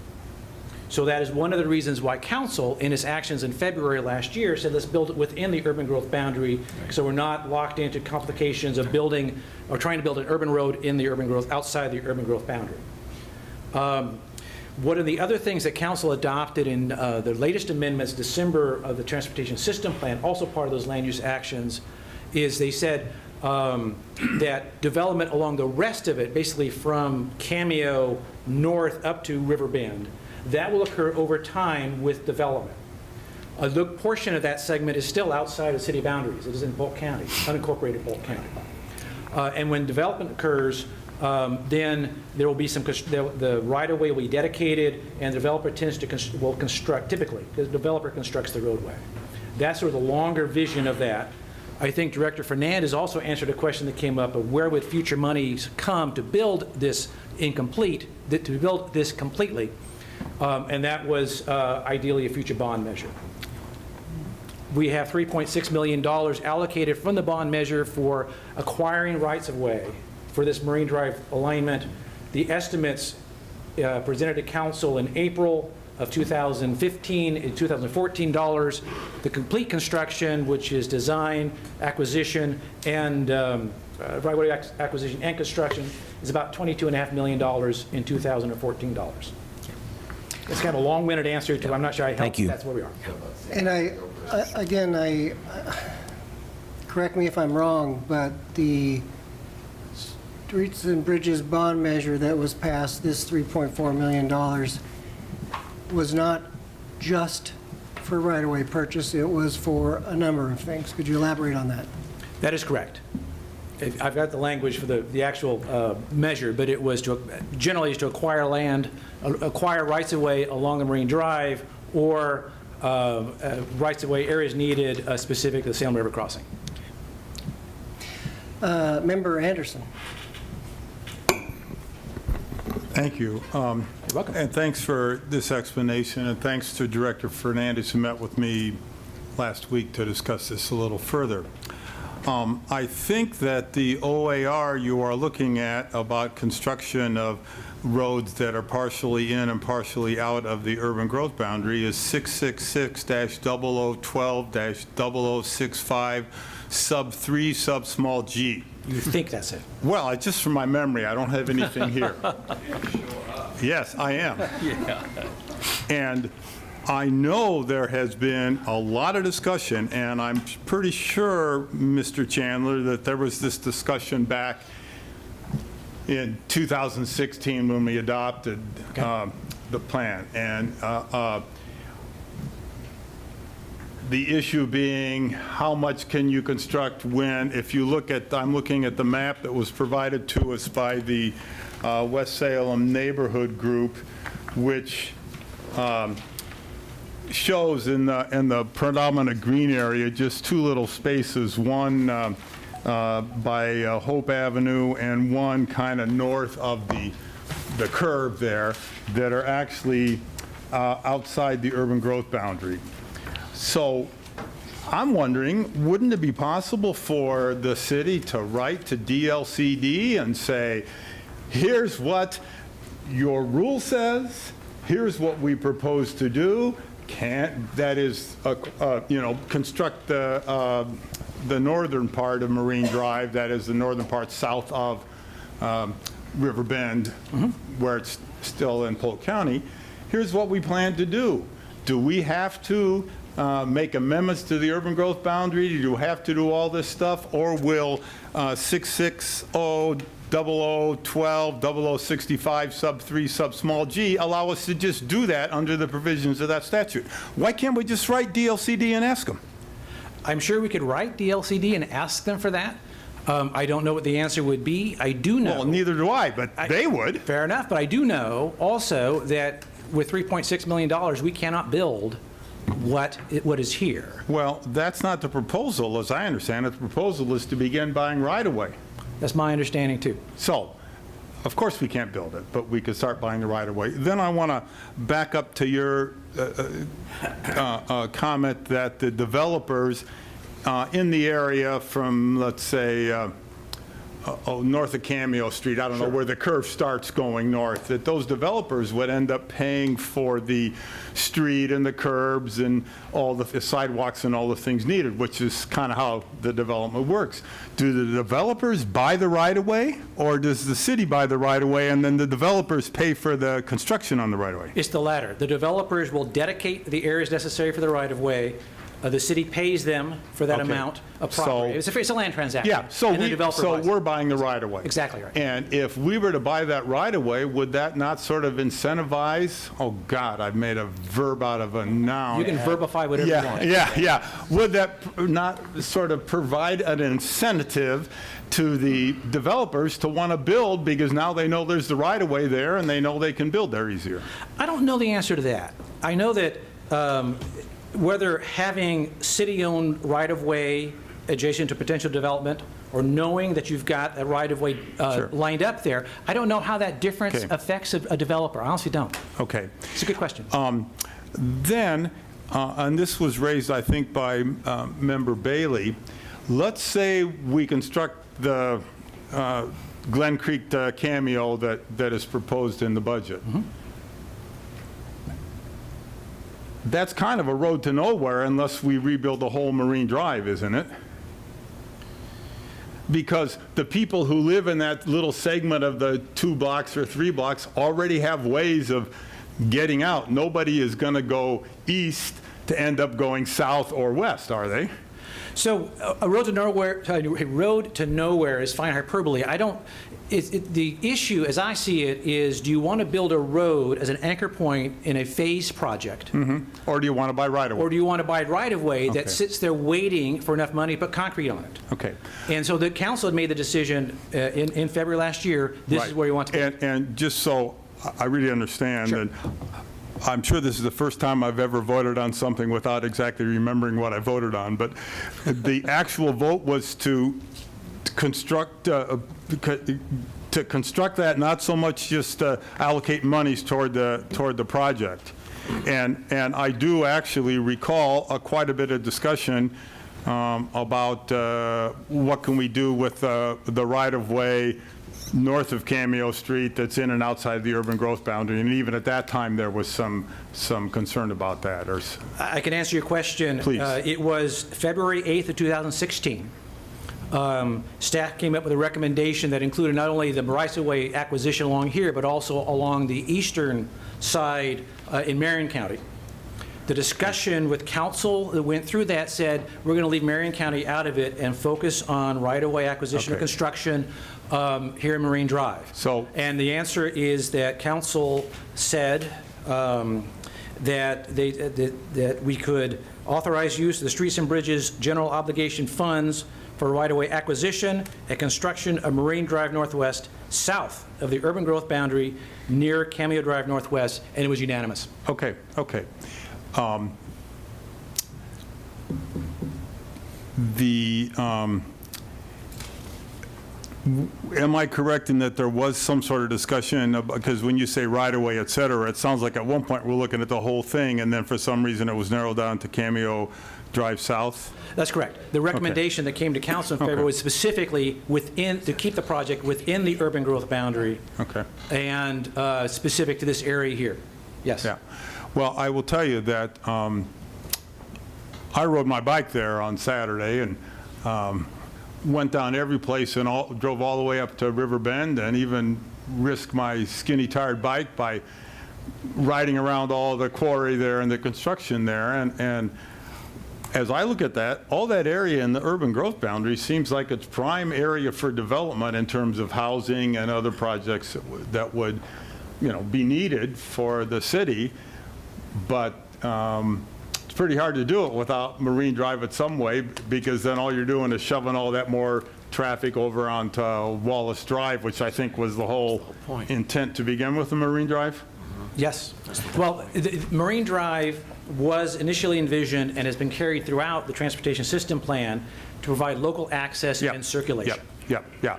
So that is one of the reasons why council, in its actions in February last year, said let's build it within the urban growth boundary, so we're not locked into complications of building or trying to build an urban road in the urban growth, outside the urban growth boundary. One of the other things that council adopted in the latest amendments, December, of the Transportation System Plan, also part of those land use actions, is they said that development along the rest of it, basically from Cameo north up to River Bend, that will occur over time with development. A good portion of that segment is still outside of city boundaries. It is in Polk County, unincorporated Polk County. And when development occurs, then there will be some, the right-of-way will be dedicated, and the developer tends to, will construct, typically, the developer constructs the roadway. That's sort of the longer vision of that. I think Director Fernandez also answered a question that came up of where would future monies come to build this incomplete, to build this completely, and that was ideally a future bond measure. We have $3.6 million allocated from the bond measure for acquiring rights-of-way for this Marine Drive alignment. The estimates presented to council in April of 2015 and 2014 dollars. The complete construction, which is design, acquisition, and right-of-way acquisition and construction, is about $22.5 million in 2014 dollars. It's kind of a long-winded answer to, I'm not sure I helped. Thank you. That's where we are. And again, correct me if I'm wrong, but the Streets and Bridges bond measure that was passed, this $3.4 million, was not just for right-of-way purchase, it was for a number of things. Could you elaborate on that? That is correct. I've got the language for the actual measure, but it was to, generally is to acquire land, acquire rights-of-way along the Marine Drive, or rights-of-way areas needed specific to the Salem River crossing. Member Anderson. Thank you. You're welcome. And thanks for this explanation, and thanks to Director Fernandez, who met with me last week to discuss this a little further. I think that the OAR you are looking at about construction of roads that are partially in and partially out of the urban growth boundary is 666-0012-0065 sub 3 sub small g. You think that's it? Well, just from my memory, I don't have anything here. Yes, I am. Yeah. And I know there has been a lot of discussion, and I'm pretty sure, Mr. Chandler, that there was this discussion back in 2016 when we adopted the plan. And the issue being how much can you construct when, if you look at, I'm looking at the map that was provided to us by the West Salem Neighborhood Group, which shows in the predominant green area just two little spaces, one by Hope Avenue and one kind of north of the curve there, that are actually outside the urban growth boundary. So I'm wondering, wouldn't it be possible for the city to write to DLCD and say, here's what your rule says, here's what we propose to do, that is, construct the northern part of Marine Drive, that is the northern part south of River Bend, where it's still in Polk County. Here's what we plan to do. Do we have to make amendments to the urban growth boundary? Do we have to do all this stuff? Or will 660-0012-0065 sub 3 sub small g allow us to just do that under the provisions of that statute? Why can't we just write DLCD and ask them? I'm sure we could write DLCD and ask them for that. I don't know what the answer would be. I do know. Well, neither do I, but they would. Fair enough, but I do know also that with $3.6 million, we cannot build what is here. Well, that's not the proposal, as I understand it. The proposal is to begin buying right-of-way. That's my understanding, too. So, of course, we can't build it, but we could start buying the right-of-way. Then I want to back up to your comment that the developers in the area from, let's say, north of Cameo Street, I don't know where the curve starts going north, that those developers would end up paying for the street and the curbs and all the sidewalks and all the things needed, which is kind of how the development works. Do the developers buy the right-of-way, or does the city buy the right-of-way and then the developers pay for the construction on the right-of-way? It's the latter. The developers will dedicate the areas necessary for the right-of-way. The city pays them for that Okay. amount of property. So- It's a land transaction. Yeah, so and the developer buys it. we're buying the right-of-way. Exactly right. And if we were to buy that right-of-way, would that not sort of incentivize, oh, God, I've made a verb out of a noun. You can verbify whatever you want. Yeah. Would that not sort of provide an incentive to the developers to want to build, because now they know there's the right-of-way there and they know they can build there easier? I don't know the answer to that. I know that whether having city-owned right-of-way adjacent to potential development or knowing that you've got a right-of-way Sure. lined up there, I don't know how that difference Okay. affects a developer. I honestly don't. Okay. It's a good question. Then, and this was raised, I think, by Member Bailey, let's say we construct the Glen Creek Cameo that is proposed in the budget. That's kind of a road to nowhere unless we rebuild the whole Marine Drive, isn't it? Because the people who live in that little segment of the 2 blocks or 3 blocks already have ways of getting out. Nobody is going to go east to end up going south or west, are they? So a road to nowhere is fine hyperbole. I don't. The issue, as I see it, is: do you want to build a road as an anchor point in a phased project, Or do you want to buy right-of-way? or do you want to buy right-of-way Okay. that sits there waiting for enough money to put concrete on it? Okay. And so the council had made the decision in February last year. This is Right. where you want to. And just so I really understand, and I'm sure this is the first time I've ever voted on something without exactly remembering what I voted on, but the actual vote was to construct that, not so much just allocate monies toward the project. And I do actually recall quite a bit of discussion about what can we do with the right-of-way north of Cameo Street that's in and outside the urban growth boundary, and even at that time there was some concern about that. Or I can answer your question. Please. It was February 8th of 2016. Staff came up with a recommendation that included not only the right-of-way acquisition along here, but also along the eastern side in Marion County. The discussion with council that went through that said, we're going to leave Marion County out of it and focus on right-of-way acquisition or Okay. construction here in Marine Drive. So- And the answer is that council said that we could authorize use of the Streets and Bridges General Obligation Funds for right-of-way acquisition and construction of Marine Drive Northwest, south of the urban growth boundary near Cameo Drive Northwest, and it was unanimous. Okay. Am I correct in that there was some sort of discussion, because when you say right-of-way, et cetera, it sounds like at one point we're looking at the whole thing, and then for some reason it was narrowed down to Cameo Drive South? That's correct. The recommendation that came to council in February was specifically to keep the project within the urban growth boundary Okay. and specific to this area here. Yes. Yeah. Well, I will tell you that I rode my bike there on Saturday and went down every place and drove all the way up to River Bend, and even risked my skinny, tired bike by riding around all the quarry there and the construction there. And as I look at that, all that area in the urban growth boundary seems like it's prime area for development in terms of housing and other projects that would, be needed for the city. But it's pretty hard to do it without Marine Drive in some way, because then all you're doing is shoving all that more traffic over onto Wallace Drive, which I think was the whole intent to begin with the Marine Drive. Yes. Well, Marine Drive was initially envisioned and has been carried throughout the transportation system plan to provide local access and circulation. Yeah.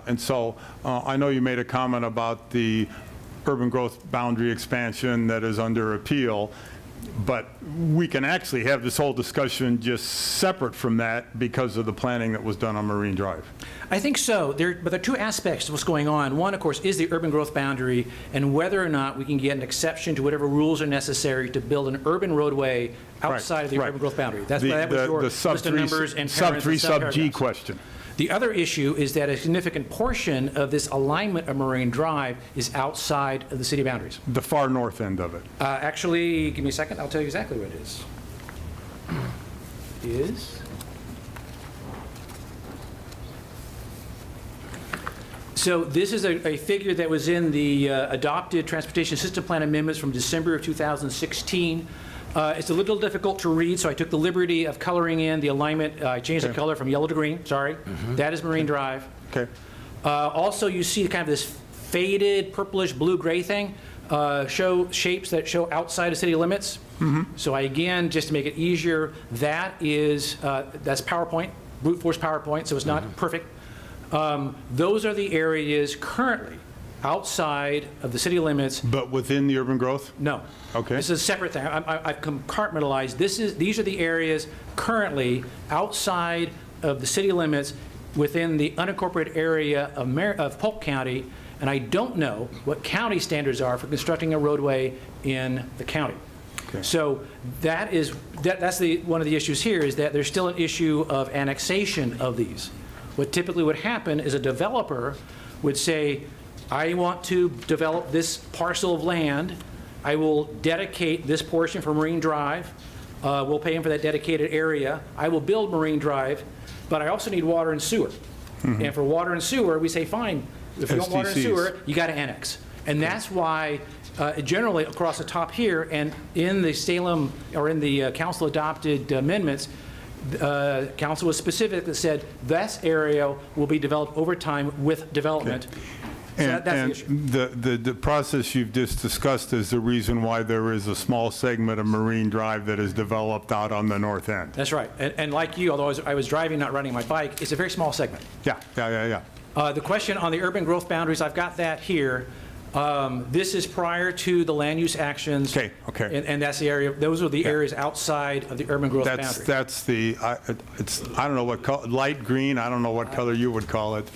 And so I know you made a comment about the urban growth boundary expansion that is under appeal, but we can actually have this whole discussion just separate from that because of the planning that was done on Marine Drive. I think so, but there are two aspects to what's going on. One, of course, is the urban growth boundary and whether or not we can get an exception to whatever rules are necessary to build an urban roadway outside of the urban growth boundary. That was your list of numbers and sub 3 sub G subparagraphs. question. The other issue is that a significant portion of this alignment of Marine Drive is outside of the city boundaries. The far north end of it. Actually, give me a second, I'll tell you exactly what it is. So this is a figure that was in the adopted transportation system plan amendments from December of 2016. It's a little difficult to read, so I took the liberty of coloring in the alignment. I changed the color from yellow to green, sorry. That is Marine Drive. Okay. Also, you see kind of this faded purplish blue-gray thing, show shapes that show outside of city limits. So again, just to make it easier, that's PowerPoint, brute force PowerPoint, so it's not perfect. Those are the areas currently outside of the city limits. But within the urban growth? No. Okay. This is a separate thing. I've compartmentalized. These are the areas currently outside of the city limits within the unincorporated area of Polk County, and I don't know what county standards are for constructing a roadway in the county. Okay. So that's one of the issues here is that there's still an issue of annexation of these. What typically would happen is a developer would say, I want to develop this parcel of land. I will dedicate this portion for Marine Drive. We'll pay him for that dedicated area. I will build Marine Drive, but I also need water and sewer. And for water and sewer, we say, fine, if you want water and sewer, you got to annex. And that's why generally across the top here and in the Salem, or in the council adopted amendments, council was specific that said this area will be developed over time with development. Okay. So And, that's the issue. the process you've just discussed is the reason why there is a small segment of Marine Drive that is developed out on the north end. That's right. And like you, although I was driving, not riding my bike, it's a very small segment. Yeah. The question on the urban growth boundaries, I've got that here. This is prior to the land use actions. Okay. And that's the area, those are the areas outside of the urban growth boundary. That's the, I don't know what color, light green, I don't know what color you would call it.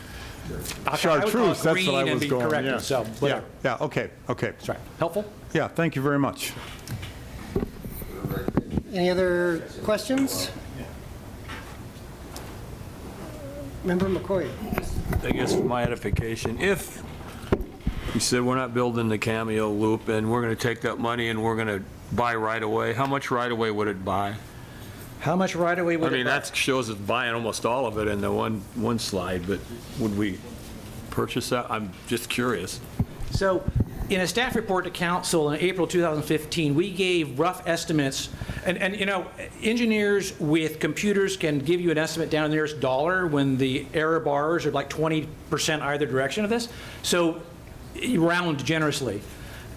Chartreuse, that's what I was going, yeah. So, whatever. Yeah, okay. That's right. Helpful? Yeah, thank you very much. Any other questions? Member McCoy. I guess for my edification, if you said we're not building the Cameo Loop and we're going to take that money and we're going to buy right-of-way, how much right-of-way would it buy? How much right-of-way would I mean, it buy? that shows us buying almost all of it in the one slide, but would we purchase that? I'm just curious. So, in a staff report to council in April 2015, we gave rough estimates, and you know, engineers with computers can give you an estimate down there dollar when the error bars are like 20% either direction of this. So, round generously.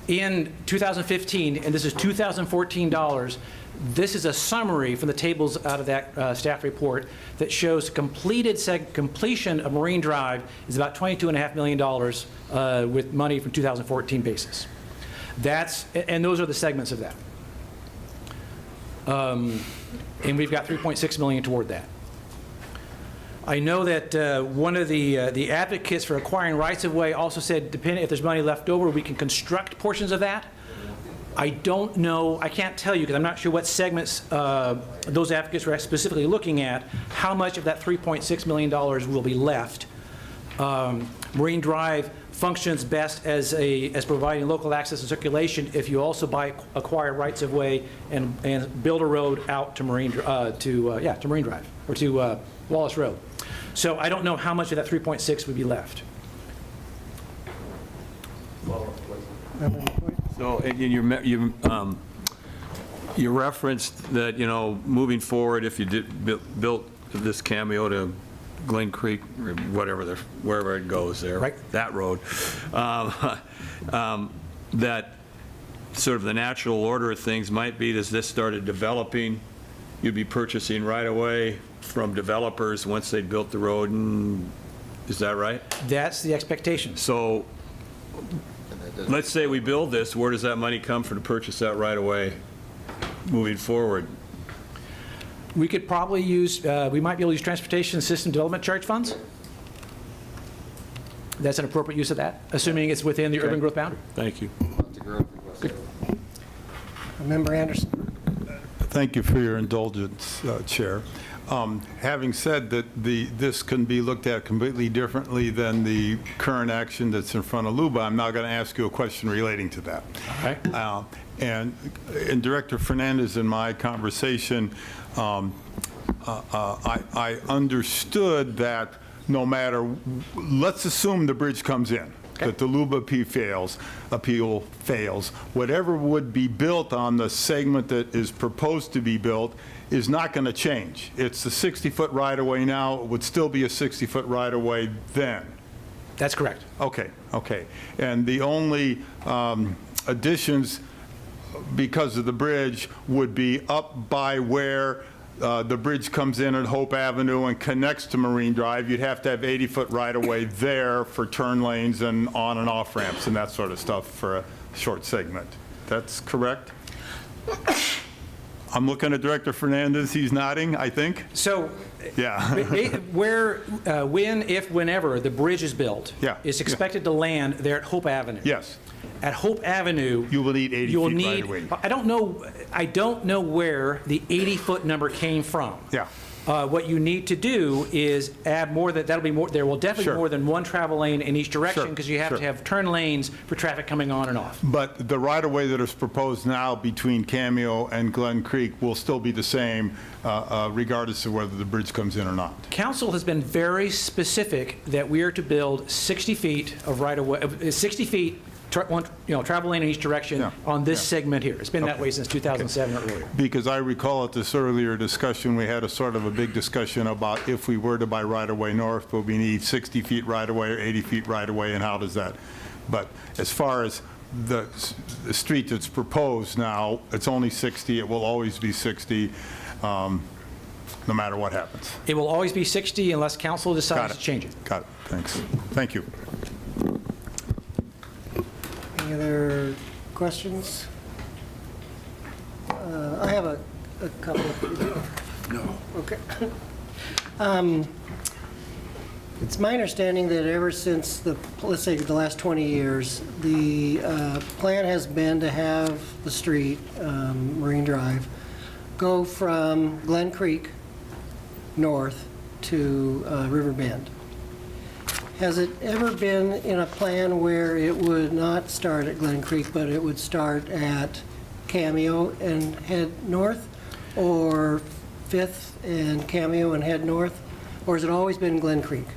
In 2015, and this is 2014 dollars, this is a summary from the tables out of that staff report that shows completion of Marine Drive is about $22.5 million with money from 2014 basis. And those are the segments of that. And we've got $3.6 million toward that. I know that one of the advocates for acquiring rights-of-way also said, depending if there's money left over, we can construct portions of that. I don't know, I can't tell you because I'm not sure what segments those advocates were specifically looking at, how much of that $3.6 million will be left. Marine Drive functions best as providing local access and circulation if you also acquire rights of way and build a road out to Marine Drive or to Wallace Road. So I don't know how much of that 3.6 would be left. So, and you referenced that, you know, moving forward, if you built this Cameo to Glen Creek, or whatever, wherever it goes there, right. That road, that sort of the natural order of things might be, as this started developing, you'd be purchasing right away from developers once they'd built the road, and is that right? That's the expectation. So let's say we build this, where does that money come from to purchase that right away moving forward? We could probably use, we might be able to use transportation system development charge funds. That's an appropriate use of that, assuming it's within the urban growth boundary. Thank you. Member Anderson. Thank you for your indulgence, Chair. Having said that this can be looked at completely differently than the current action that's in front of LUBA, I'm now going to ask you a question relating to that. Okay. And Director Fernandez and my conversation, I understood that no matter, let's assume the bridge comes in, that the LUBA appeal fails, whatever would be built on the segment that is proposed to be built is not going to change. It's a 60-foot right-of-way now. It would still be a 60-foot right-of-way then. That's correct. Okay, okay. And the only additions because of the bridge would be up by where the bridge comes in at Hope Avenue and connects to Marine Drive. You'd have to have 80-foot right-of-way there for turn lanes and on and off ramps and that sort of stuff for a short segment. That's correct? I'm looking at Director Fernandez. He's nodding, I think. So, yeah. whenever the bridge is built, yeah. it's expected to land there at Hope Avenue. Yes. At Hope Avenue, you will need 80 feet right away. I don't know where the 80-foot number came from. Yeah. What you need to do is add more. That'll be more. There will definitely be more than one travel lane in each direction because you have to have turn lanes for traffic coming on and off. But the right-of-way that is proposed now between Cameo and Glen Creek will still be the same, regardless of whether the bridge comes in or not. Council has been very specific that we are to build 60 feet of right-of-way, 60 feet. Travel lane in each direction on this segment here. It's been that way since 2007 or earlier. Because I recall at this earlier discussion, we had a sort of a big discussion about if we were to buy right-of-way north, will we need 60 feet right-of-way or 80 feet right-of-way, and how does that? But as far as the street that's proposed now, it's only 60. It will always be 60, no matter what happens. It will always be 60 unless council decides to change it. Got it. Thanks. Thank you. Any other questions? I have a couple. No. Okay. It's my understanding that ever since let's say the last 20 years, the plan has been to have the street, Marine Drive, go from Glen Creek north to River Bend. Has it ever been in a plan where it would not start at Glen Creek, but it would start at Cameo and head north, or 5th and Cameo and head north, or has it always been Glen Creek?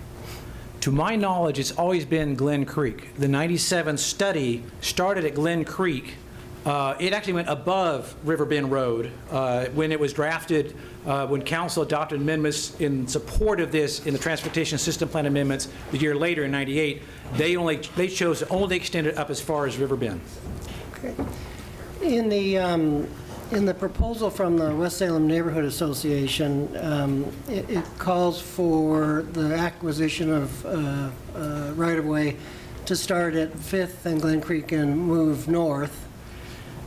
To my knowledge, it's always been Glen Creek. The 97 study started at Glen Creek. It actually went above River Bend Road when it was drafted. When council adopted amendments in support of this in the transportation system plan amendments the year later in '98, they chose to only extend it up as far as River Bend. Okay. In the proposal from the West Salem Neighborhood Association, it calls for the acquisition of right-of-way to start at 5th and Glen Creek and move north.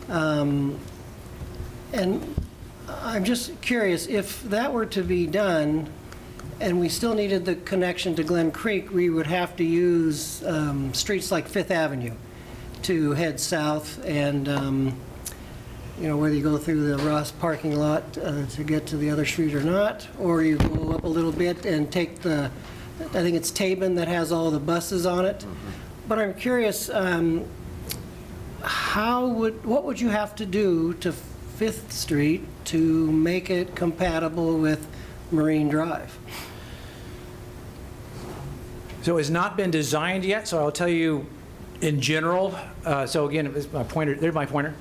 And I'm just curious, if that were to be done and we still needed the connection to Glen Creek, we would have to use streets like 5th Avenue to head south and, whether you go through the Ross parking lot to get to the other street or not, or you go up a little bit and take I think it's Tabin that has all the buses on it. But I'm curious, what would you have to do to 5th Street to make it compatible with Marine Drive? So it's not been designed yet, so I'll tell you in general. So again, there's my pointer.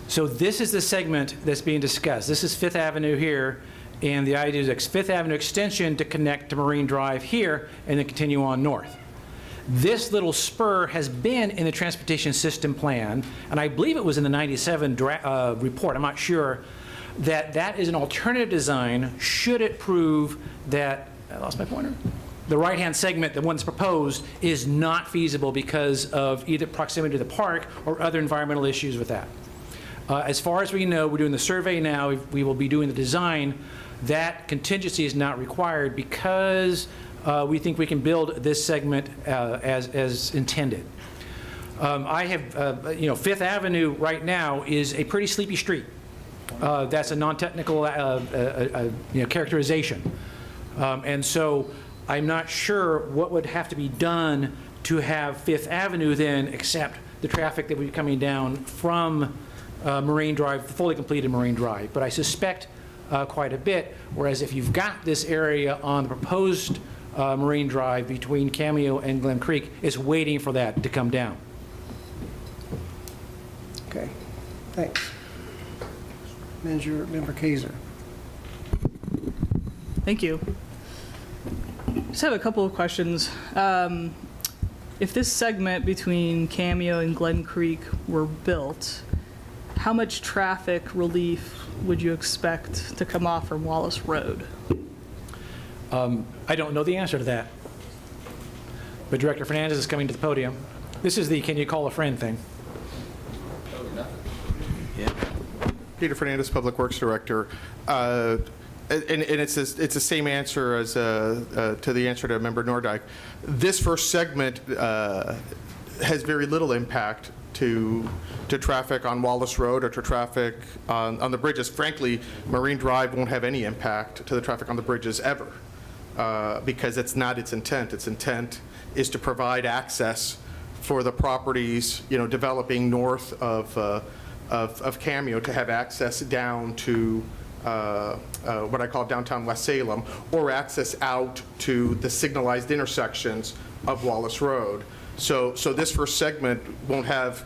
So this is the segment that's being discussed. This is 5th Avenue here, and the idea is 5th Avenue extension to connect to Marine Drive here and then continue on north. This little spur has been in the transportation system plan, and I believe it was in the 97 report, I'm not sure, that is an alternative design should it prove that, I lost my pointer, the right-hand segment, the one that's proposed, is not feasible because of either proximity to the park or other environmental issues with that. As far as we know, we're doing the survey now, we will be doing the design. That contingency is not required because we think we can build this segment as intended. I have, Fifth Avenue right now is a pretty sleepy street. That's a non-technical characterization. And so I'm not sure what would have to be done to have Fifth Avenue then accept the traffic that would be coming down from Marine Drive, fully completed Marine Drive. But I suspect quite a bit, whereas if you've got this area on the proposed Marine Drive between Cameo and Glen Creek, it's waiting for that to come down. Okay, thanks. Member Kaiser. Thank you. Just have a couple of questions. If this segment between Cameo and Glen Creek were built, how much traffic relief would you expect to come off from Wallace Road? I don't know the answer to that. But Director Fernandez is coming to the podium. This is the can you call a friend thing. Peter Fernandez, Public Works Director. And it's the same answer as to the answer to Member Nordyke. This first segment has very little impact to traffic on Wallace Road or to traffic on the bridges. Frankly, Marine Drive won't have any impact to the traffic on the bridges ever because it's not its intent. Its intent is to provide access for the properties, developing north of Cameo to have access down to what I call downtown West Salem, or access out to the signalized intersections of Wallace Road. So this first segment won't have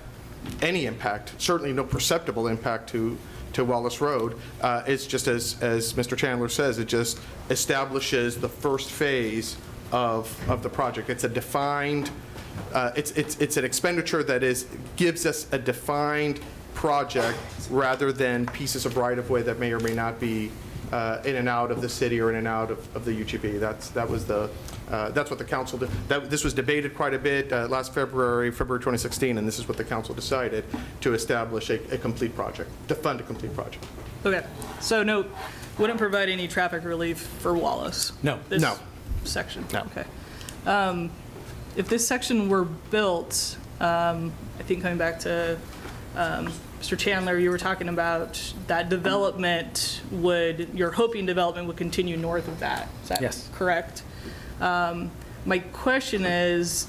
any impact, certainly no perceptible impact to Wallace Road. It's just as Mr. Chandler says, it just establishes the first phase of the project. It's a defined, it's an expenditure that gives us a defined project rather than pieces of right-of-way that may or may not be in and out of the city or in and out of the UGB. That's what the council did. This was debated quite a bit last February 2016, and this is what the council decided, to establish a complete project, to fund a complete project. Okay, so no, wouldn't provide any traffic relief for Wallace? No. This section? No. Okay. If this section were built, I think coming back to Mr. Chandler, you were talking about that you're hoping development would continue north of that. Is that Yes. correct? My question is,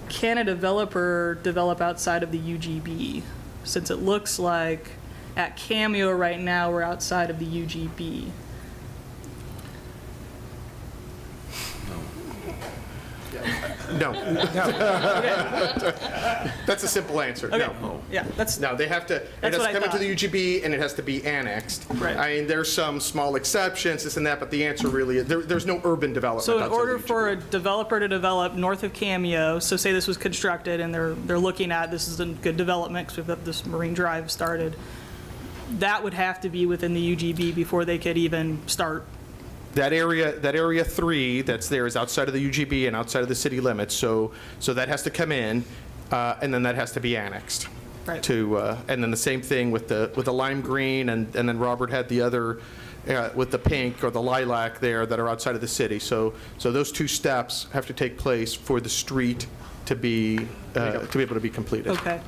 can a developer develop outside of the UGB? Since it looks like at Cameo right now, we're outside of the UGB. No. That's a simple answer. Okay. No. Yeah, No, they have to, it has to come into the UGB and it has to be annexed. Right. I mean, there's some small exceptions, this and that, but the answer really is, there's no urban development So in outside order the UGB. for a developer to develop north of Cameo, so say this was constructed and they're looking at, this is a good development because we've got this Marine Drive started, that would have to be within the UGB before they could even start. That area 3 that's there is outside of the UGB and outside of the city limits, so that has to come in, and then that has to be annexed. Right. And then the same thing with the lime green, and then Robert had the other with the pink or the lilac there that are outside of the city. So those two steps have to take place for the street to be able to be completed. Okay.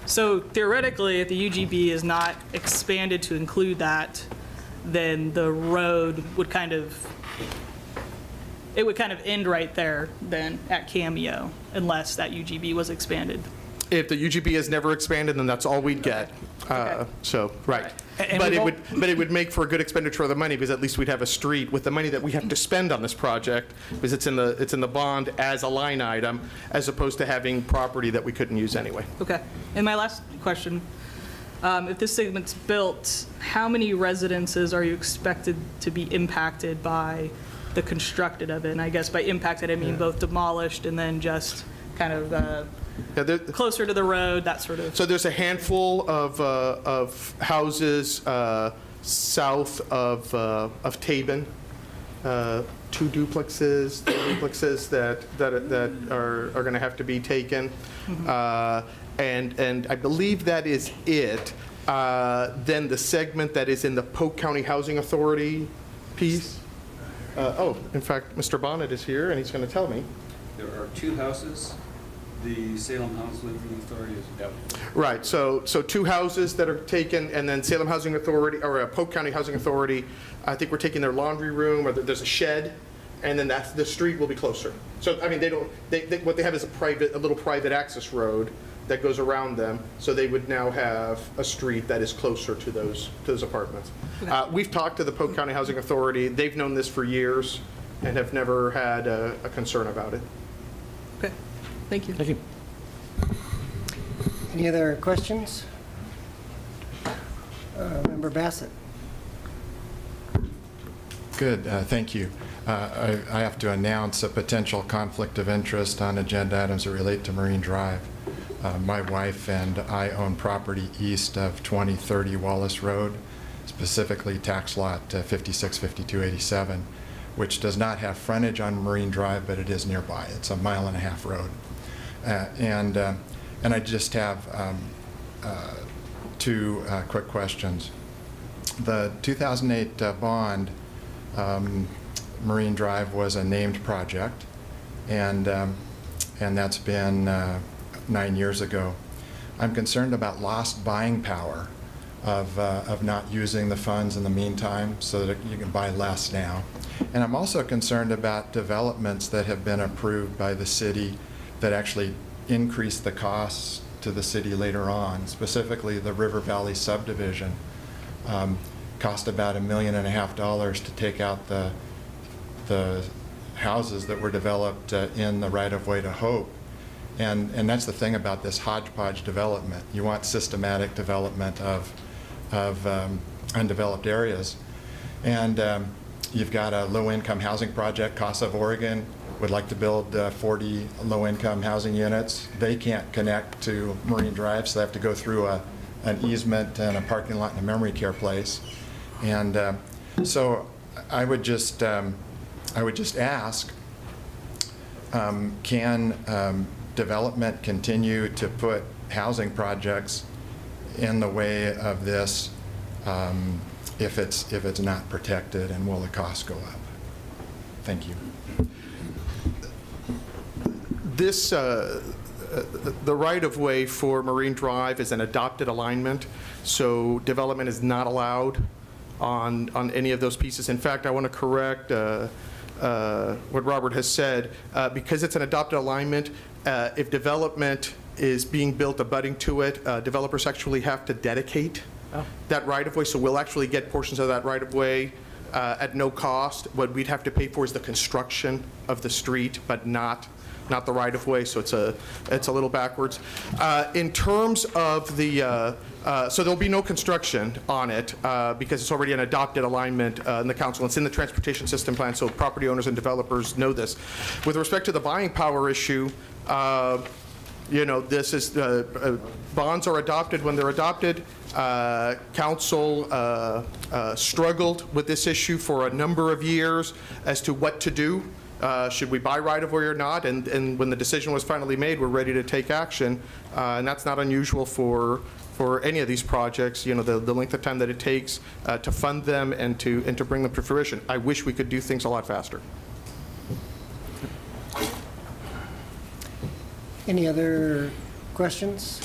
So theoretically, if the UGB is not expanded to include that, then the road would kind of end right there then at Cameo, unless that UGB was expanded. If the UGB is never expanded, then that's all we'd get. So, right. And But it would make for a good expenditure of the money, because at least we'd have a street with the money that we have to spend on this project, because it's in the bond as a line item, as opposed to having property that we couldn't use anyway. Okay. And my last question, if this segment's built, how many residences are you expected to be impacted by the constructed of it? And I guess by impacted, I mean both demolished and then just kind of Yeah, closer to the road, that sort of? So there's a handful of houses south of Taban, 2 duplexes, 3 duplexes that are going to have to be taken. And I believe that is it. Then the segment that is in the Polk County Housing Authority piece. In fact, Mr. Bonnet is here, and he's going to tell me. There are 2 houses. The Salem Housing Authority is, yep. Right, so 2 houses that are taken, and then Salem Housing Authority, or Polk County Housing Authority, I think we're taking their laundry room, or there's a shed, and then the street will be closer. So, I mean, what they have is a little private access road that goes around them, so they would now have a street that is closer to those apartments. We've talked to the Polk County Housing Authority. They've known this for years and have never had a concern about it. Okay, thank you. Thank you. Any other questions? Member Bassett. Good, thank you. I have to announce a potential conflict of interest on agenda items that relate to Marine Drive. My wife and I own property east of 2030 Wallace Road, specifically tax lot 565287, which does not have frontage on Marine Drive, but it is nearby. It's a 1.5 mile road. And I just have 2 quick questions. The 2008 bond, Marine Drive, was a named project, and that's been 9 years ago. I'm concerned about lost buying power of not using the funds in the meantime, so that you can buy less now. And I'm also concerned about developments that have been approved by the city that actually increase the costs to the city later on. Specifically, the River Valley subdivision cost about $1.5 million to take out the houses that were developed in the right-of-way to Hope. And that's the thing about this hodgepodge development. You want systematic development of undeveloped areas. And you've got a low-income housing project. CASA of Oregon would like to build 40 low-income housing units. They can't connect to Marine Drive, so they have to go through an easement and a parking lot and a memory care place. And so I would just ask, can development continue to put housing projects in the way of this if it's not protected, and will the cost go up? Thank you. This, the right-of-way for Marine Drive is an adopted alignment, so development is not allowed on any of those pieces. In fact, I want to correct what Robert has said. Because it's an adopted alignment, if development is being built abutting to it, developers actually have to dedicate that right-of-way, so we'll actually get portions of that right-of-way at no cost. What we'd have to pay for is the construction of the street, but not the right-of-way, so it's a little backwards. In terms of the, so there'll be no construction on it because it's already an adopted alignment in the council. It's in the transportation system plan, so property owners and developers know this. With respect to the buying power issue, this is, bonds are adopted when they're adopted. Council struggled with this issue for a number of years as to what to do. Should we buy right-of-way or not? And when the decision was finally made, we're ready to take action. And that's not unusual for any of these projects, the length of time that it takes to fund them and to bring them to fruition. I wish we could do things a lot faster. Any other questions?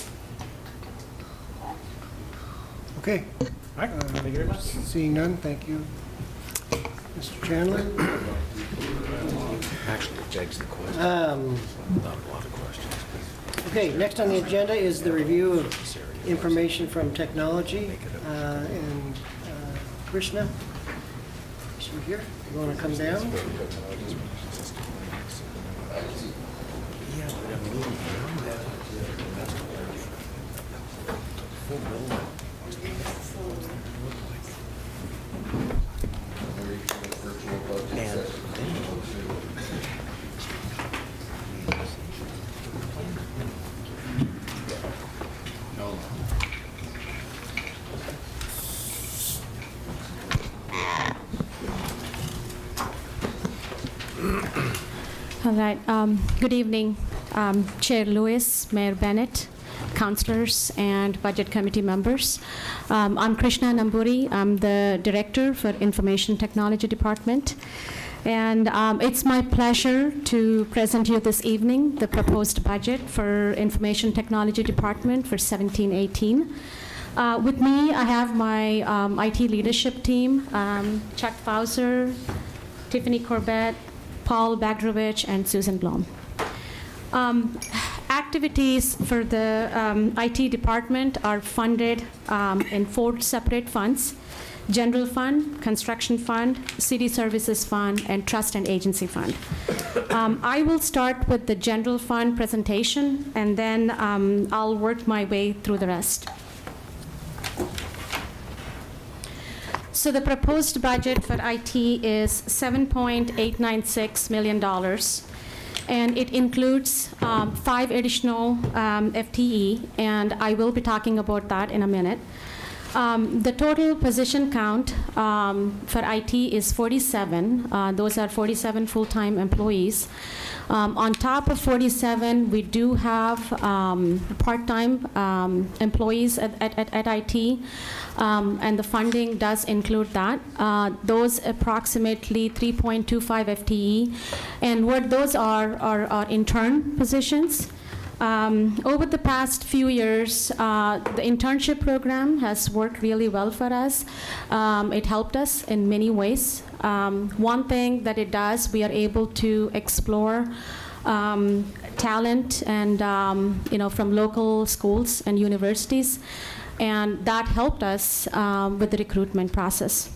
Okay. All right. Thank you very much. Seeing none, thank you. Mr. Chandler? Actually, it begs the question. Not a lot of questions. Okay, next on the agenda is the review of information from technology. And Krishna, is you here? You want to come down? All right. Good evening, Chair Lewis, Mayor Bennett, councilors, and budget committee members. I'm Krishna Namburi. I'm the director for Information Technology Department. And it's my pleasure to present you this evening the proposed budget for Information Technology Department for 17-18. With me, I have my IT leadership team, Chuck Fauser, Tiffany Corbett, Paul Bagrovich, and Susan Blom. Activities for the IT department are funded in 4 separate funds: General Fund, Construction Fund, City Services Fund, and Trust and Agency Fund. I will start with the General Fund presentation, and then I'll work my way through the rest. So the proposed budget for IT is $7.896 million, and it includes 5 additional FTE, and I will be talking about that in a minute. The total position count for IT is 47. Those are 47 full-time employees. On top of 47, we do have part-time employees at IT, and the funding does include that. Those approximately 3.25 FTE, and what those are intern positions. Over the past few years, the internship program has worked really well for us. It helped us in many ways. One thing that it does, we are able to explore talent and from local schools and universities, and that helped us with the recruitment process.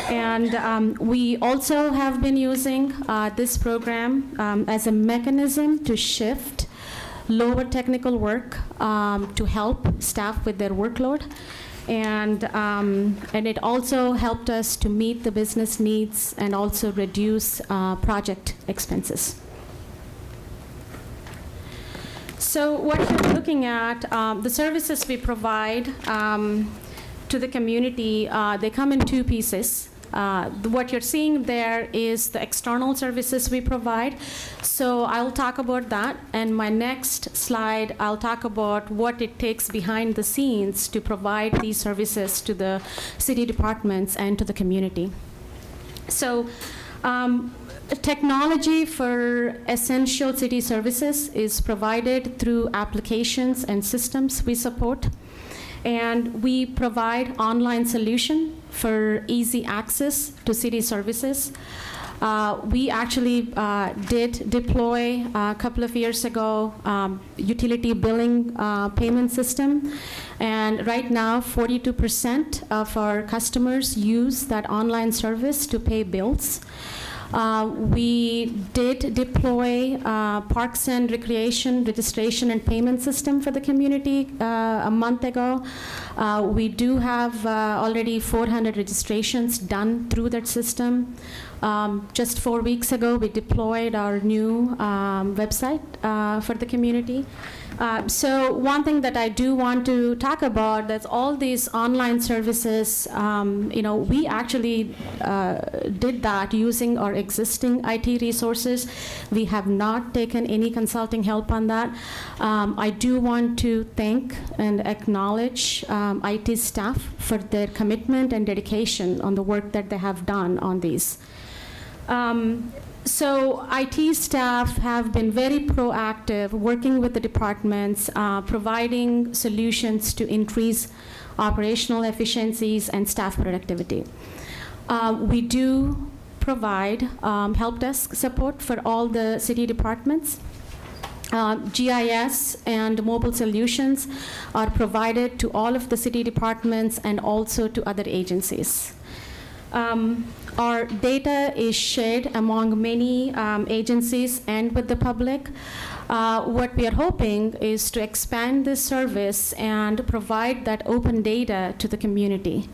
And we also have been using this program as a mechanism to shift lower technical work to help staff with their workload. And it also helped us to meet the business needs and also reduce project expenses. So what you're looking at, the services we provide to the community, they come in 2 pieces. What you're seeing there is the external services we provide. So I'll talk about that. And my next slide, I'll talk about what it takes behind the scenes to provide these services to the city departments and to the community. So technology for essential city services is provided through applications and systems we support. And we provide online solution for easy access to city services. We actually did deploy a couple of years ago utility billing payment system. And right now, 42% of our customers use that online service to pay bills. We did deploy Parks and Recreation registration and payment system for the community a month ago. We do have already 400 registrations done through that system. Just 4 weeks ago, we deployed our new website for the community. So one thing that I do want to talk about, that's all these online services, we actually did that using our existing IT resources. We have not taken any consulting help on that. I do want to thank and acknowledge IT staff for their commitment and dedication on the work that they have done on these. So IT staff have been very proactive, working with the departments, providing solutions to increase operational efficiencies and staff productivity. We do provide help desk support for all the city departments. GIS and mobile solutions are provided to all of the city departments and also to other agencies. Our data is shared among many agencies and with the public. What we are hoping is to expand this service and provide that open data to the community.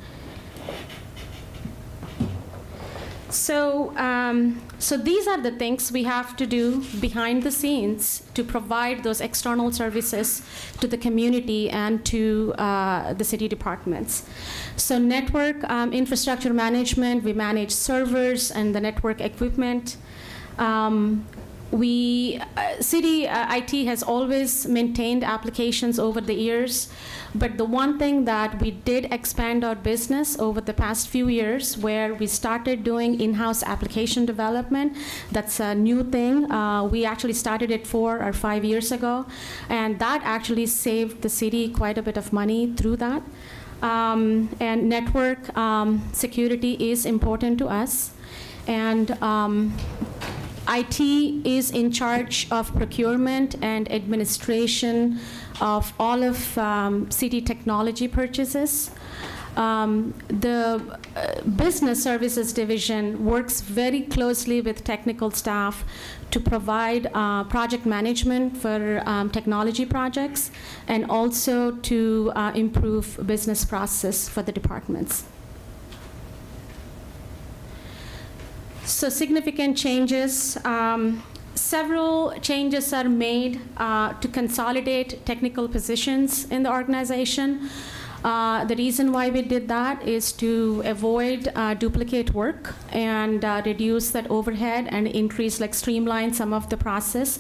So, so these are the things we have to do behind the scenes to provide those external services to the community and to the city departments. So network infrastructure management, we manage servers and the network equipment. City IT has always maintained applications over the years, but the one thing that we did expand our business over the past few years, where we started doing in-house application development. That's a new thing. We actually started it 4 or 5 years ago, and that actually saved the city quite a bit of money through that. And network security is important to us, and IT is in charge of procurement and administration of all of city technology purchases. The Business Services Division works very closely with technical staff to provide project management for technology projects, and also to improve business process for the departments. So significant changes. Several changes are made to consolidate technical positions in the organization. The reason why we did that is to avoid duplicate work and reduce that overhead and streamline some of the process.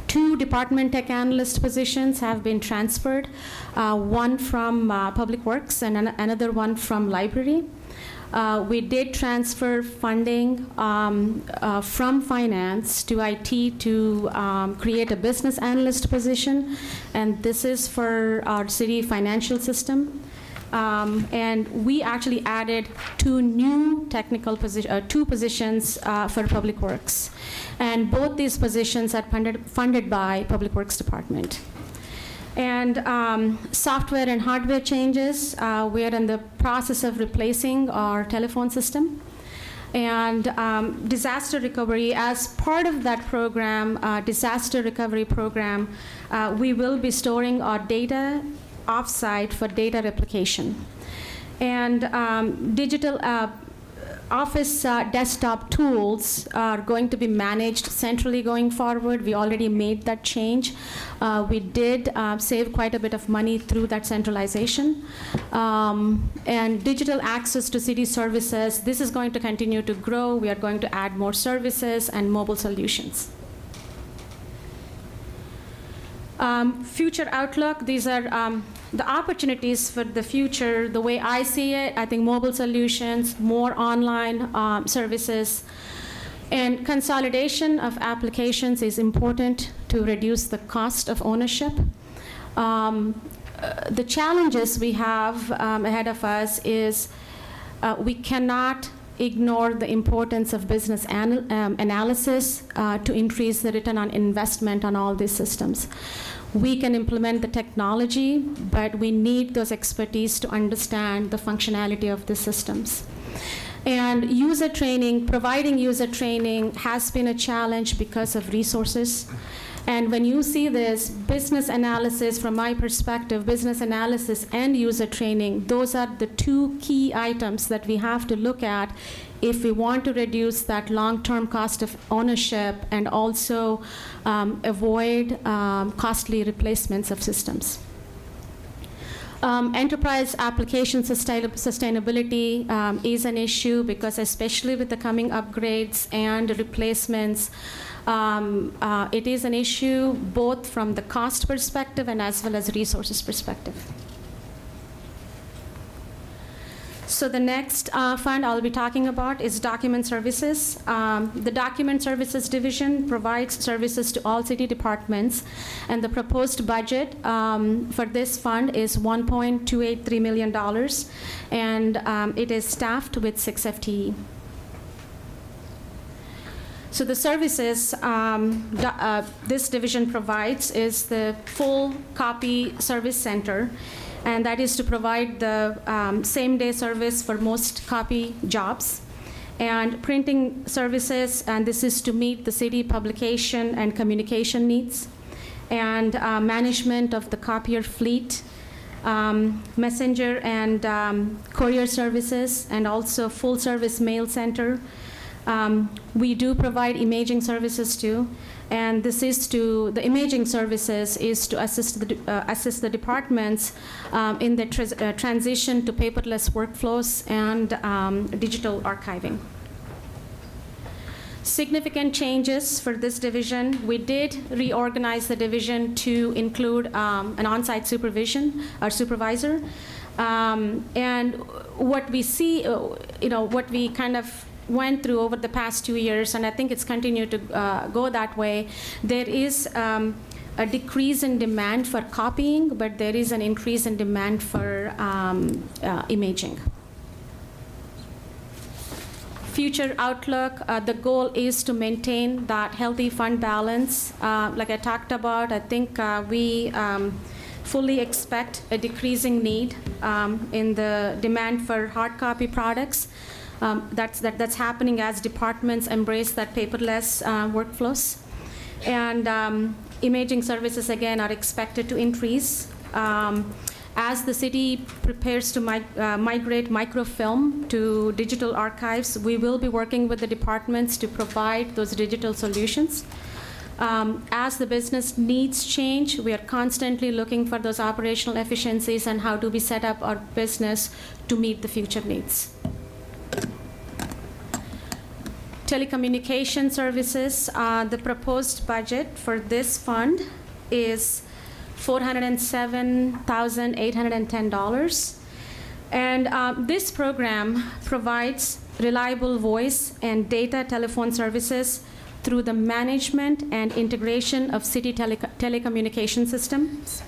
Two department tech analyst positions have been transferred, one from Public Works and another one from Library. We did transfer funding from finance to IT to create a business analyst position, and this is for our city financial system. And we actually added two new technical two positions for Public Works, and both these positions are funded by Public Works Department. And software and hardware changes. We are in the process of replacing our telephone system. And disaster recovery, as part of that program, disaster recovery program, we will be storing our data offsite for data replication. And digital Office desktop tools are going to be managed centrally going forward. We already made that change. We did save quite a bit of money through that centralization. And digital access to city services, this is going to continue to grow. We are going to add more services and mobile solutions. Future outlook, these are the opportunities for the future. The way I see it, I think mobile solutions, more online services, and consolidation of applications is important to reduce the cost of ownership. The challenges we have ahead of us is we cannot ignore the importance of business analysis to increase the return on investment on all these systems. We can implement the technology, but we need those expertise to understand the functionality of the systems. And user training, providing user training has been a challenge because of resources. And when you see this business analysis, from my perspective, business analysis and user training, those are the two key items that we have to look at if we want to reduce that long-term cost of ownership and also avoid costly replacements of systems. Enterprise application sustainability is an issue because, especially with the coming upgrades and replacements, it is an issue both from the cost perspective and as well as resources perspective. So the next fund I'll be talking about is document services. The Document Services Division provides services to all city departments, and the proposed budget for this fund is $1.283 million, and it is staffed with 6 FTE. So the services this division provides is the full copy service center, and that is to provide the same-day service for most copy jobs, and printing services, and this is to meet the city publication and communication needs, and management of the copier fleet, messenger and courier services, and also full-service mail center. We do provide imaging services too, and this is to, the imaging services is to assist the departments in the transition to paperless workflows and digital archiving. Significant changes for this division. We did reorganize the division to include an on-site supervisor. And what we see, what we kind of went through over the past 2 years, and I think it's continued to go that way, there is a decrease in demand for copying, but there is an increase in demand for imaging. Future outlook, the goal is to maintain that healthy fund balance. Like I talked about, I think we fully expect a decreasing need in the demand for hard copy products. That's happening as departments embrace that paperless workflows. And imaging services, again, are expected to increase. As the city prepares to migrate microfilm to digital archives, we will be working with the departments to provide those digital solutions. As the business needs change, we are constantly looking for those operational efficiencies and how do we set up our business to meet the future needs. Telecommunication services, the proposed budget for this fund is $407,810. And this program provides reliable voice and data telephone services through the management and integration of city telecommunication systems.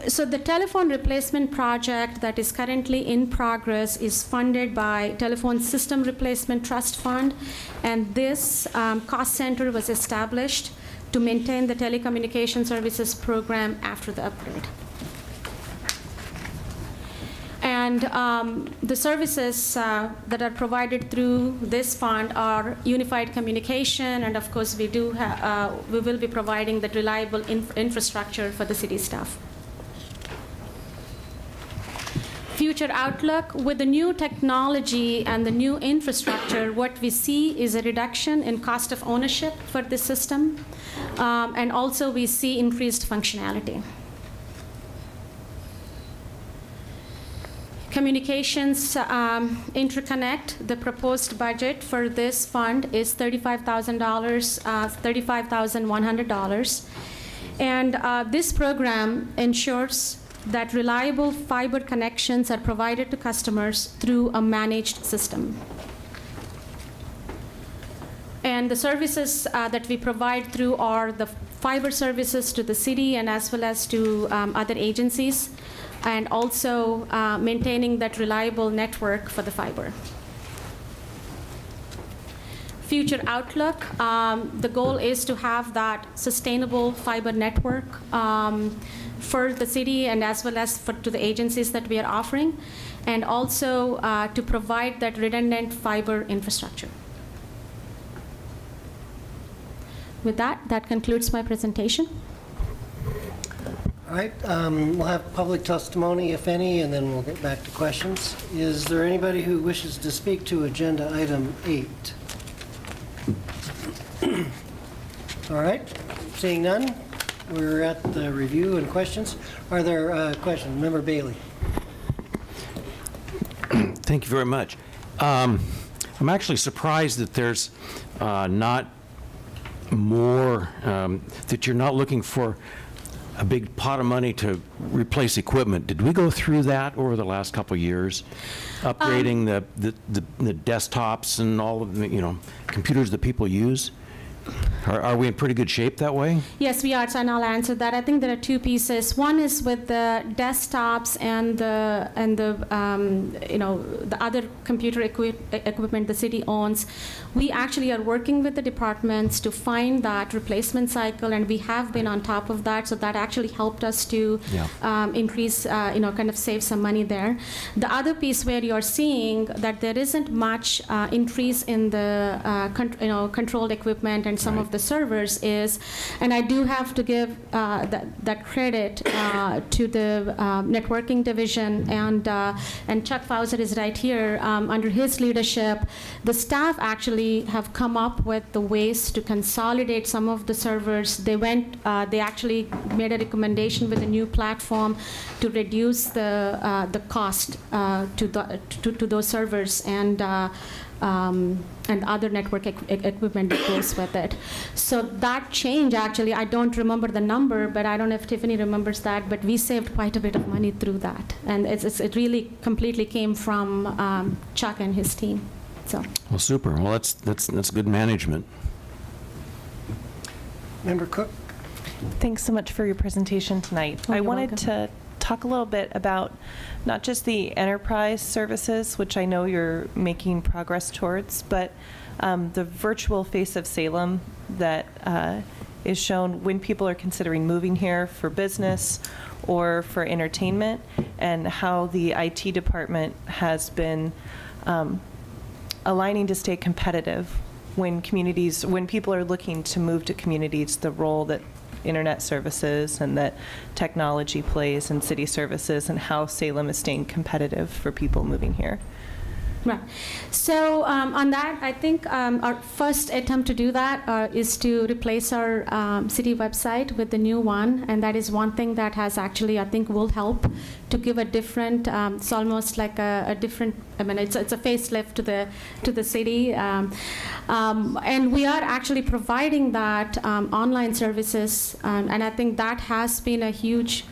So the telephone replacement project that is currently in progress is funded by Telephone System Replacement Trust Fund, and this cost center was established to maintain the telecommunication services program after the upgrade. And the services that are provided through this fund are unified communication, and of course we will be providing that reliable infrastructure for the city staff. Future outlook, with the new technology and the new infrastructure, what we see is a reduction in cost of ownership for this system, and also we see increased functionality. Communications interconnect, the proposed budget for this fund is $35,100. And this program ensures that reliable fiber connections are provided to customers through a managed system. And the services that we provide through are the fiber services to the city and as well as to other agencies, and also maintaining that reliable network for the fiber. Future outlook, the goal is to have that sustainable fiber network for the city and as well as to the agencies that we are offering, and also to provide that redundant fiber infrastructure. With that concludes my presentation. All right, we'll have public testimony, if any, and then we'll get back to questions. Is there anybody who wishes to speak to agenda item 8? All right, seeing none, we're at the review and questions. Are there questions? Member Bailey. Thank you very much. I'm actually surprised that there's not more, that you're not looking for a big pot of money to replace equipment. Did we go through that over the last couple of years? Upgrading the desktops and all of the computers that people use? Are we in pretty good shape that way? Yes, we are, and I'll answer that. I think there are two pieces. One is with the desktops and the other computer equipment the city owns. We actually are working with the departments to find that replacement cycle, and we have been on top of that. So that actually helped us to increase, kind of save some money there. The other piece where you're seeing that there isn't much increase in the controlled equipment and some of the servers is, and I do have to give that credit to the networking division, and Chuck Fauser is right here. Under his leadership, the staff actually have come up with the ways to consolidate some of the servers. They actually made a recommendation with a new platform to reduce the cost to those servers, and and other network equipment that goes with it. So that change, actually, I don't remember the number, but I don't know if Tiffany remembers that, but we saved quite a bit of money through that. And it really completely came from Chuck and his team. So. Well, super. Well, that's good management. Member Cook? Thanks so much for your presentation tonight. Oh, I you're wanted welcome. to talk a little bit about not just the enterprise services, which I know you're making progress towards, but the virtual face of Salem that is shown when people are considering moving here for business or for entertainment, and how the IT department has been aligning to stay competitive when people are looking to move to communities, the role that internet services and that technology plays in city services, and how Salem is staying competitive for people moving here. Right. So on that, I think our first attempt to do that is to replace our city website with the new one, and that is one thing that has actually, I think, will help to give a different. It's almost like a different. I mean, it's a facelift to the city, and we are actually providing that online services, and I think that has been a huge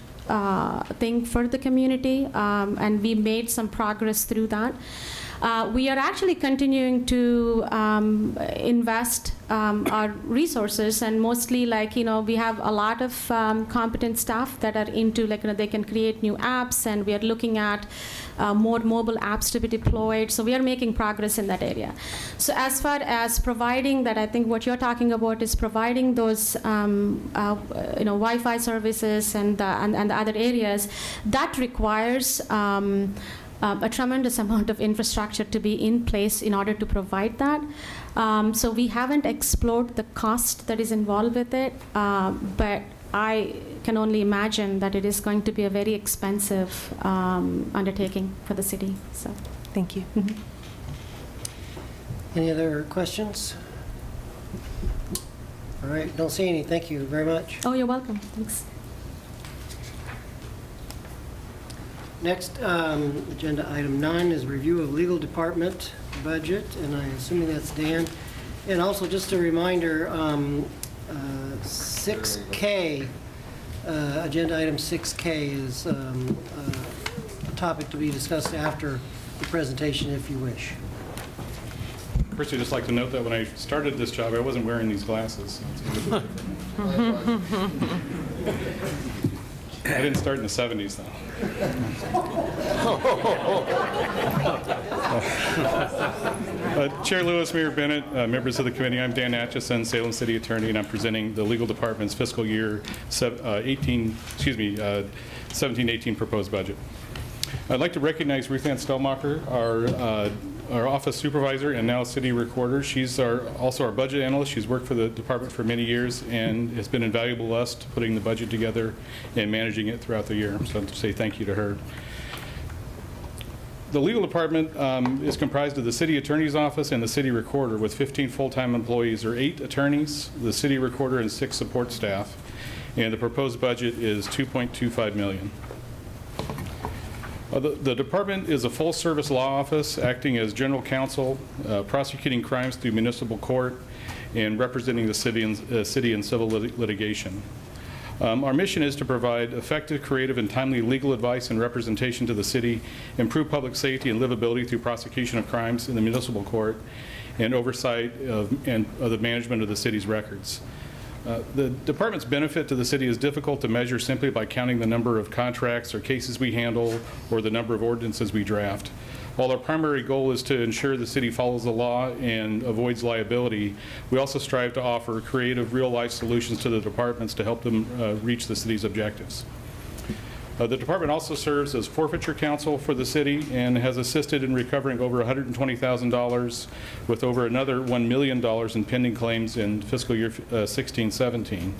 thing for the community, and we made some progress through that. We are actually continuing to invest our resources, and mostly, we have a lot of competent staff that are into, they can create new apps, and we are looking at more mobile apps to be deployed. So we are making progress in that area. So as far as providing that, I think what you're talking about is providing those Wi-Fi services and the other areas. That requires a tremendous amount of infrastructure to be in place in order to provide that. So we haven't explored the cost that is involved with it, but I can only imagine that it is going to be a very expensive undertaking for the city. So, thank you. Mm-hmm. Any other questions? All right, don't see any. Thank you very much. Oh, you're welcome. Thanks. Next, agenda item 9 is review of legal department budget, and I'm assuming that's Dan. And also, just a reminder, 6K, agenda item 6K is a topic to be discussed after the presentation, if you wish. First, I'd just like to note that when I started this job, I wasn't wearing these glasses. I didn't start in the 70s, though. Chair Lewis, Mayor Bennett, members of the committee, I'm Dan Atchison, Salem City Attorney, and I'm presenting the legal department's fiscal year 17-18 proposed budget. I'd like to recognize Ruth Ann Stellmacher, our office supervisor and now city recorder. She's also our budget analyst. She's worked for the department for many years and has been invaluable to us to putting the budget together and managing it throughout the year. So I'd like to say thank you to her. The legal department is comprised of the city attorney's office and the city recorder with 15 full-time employees. There are 8 attorneys, the city recorder, and 6 support staff. And the proposed budget is $2.25 million. The department is a full-service law office acting as general counsel, prosecuting crimes through municipal court, and representing the city in civil litigation. Our mission is to provide effective, creative, and timely legal advice and representation to the city, improve public safety and livability through prosecution of crimes in the municipal court, and oversight of the management of the city's records. The department's benefit to the city is difficult to measure simply by counting the number of contracts or cases we handle or the number of ordinances we draft. While our primary goal is to ensure the city follows the law and avoids liability, we also strive to offer creative, real-life solutions to the departments to help them reach the city's objectives. The department also serves as forfeiture counsel for the city and has assisted in recovering over $120,000 with over another $1 million in pending claims in fiscal year 16-17.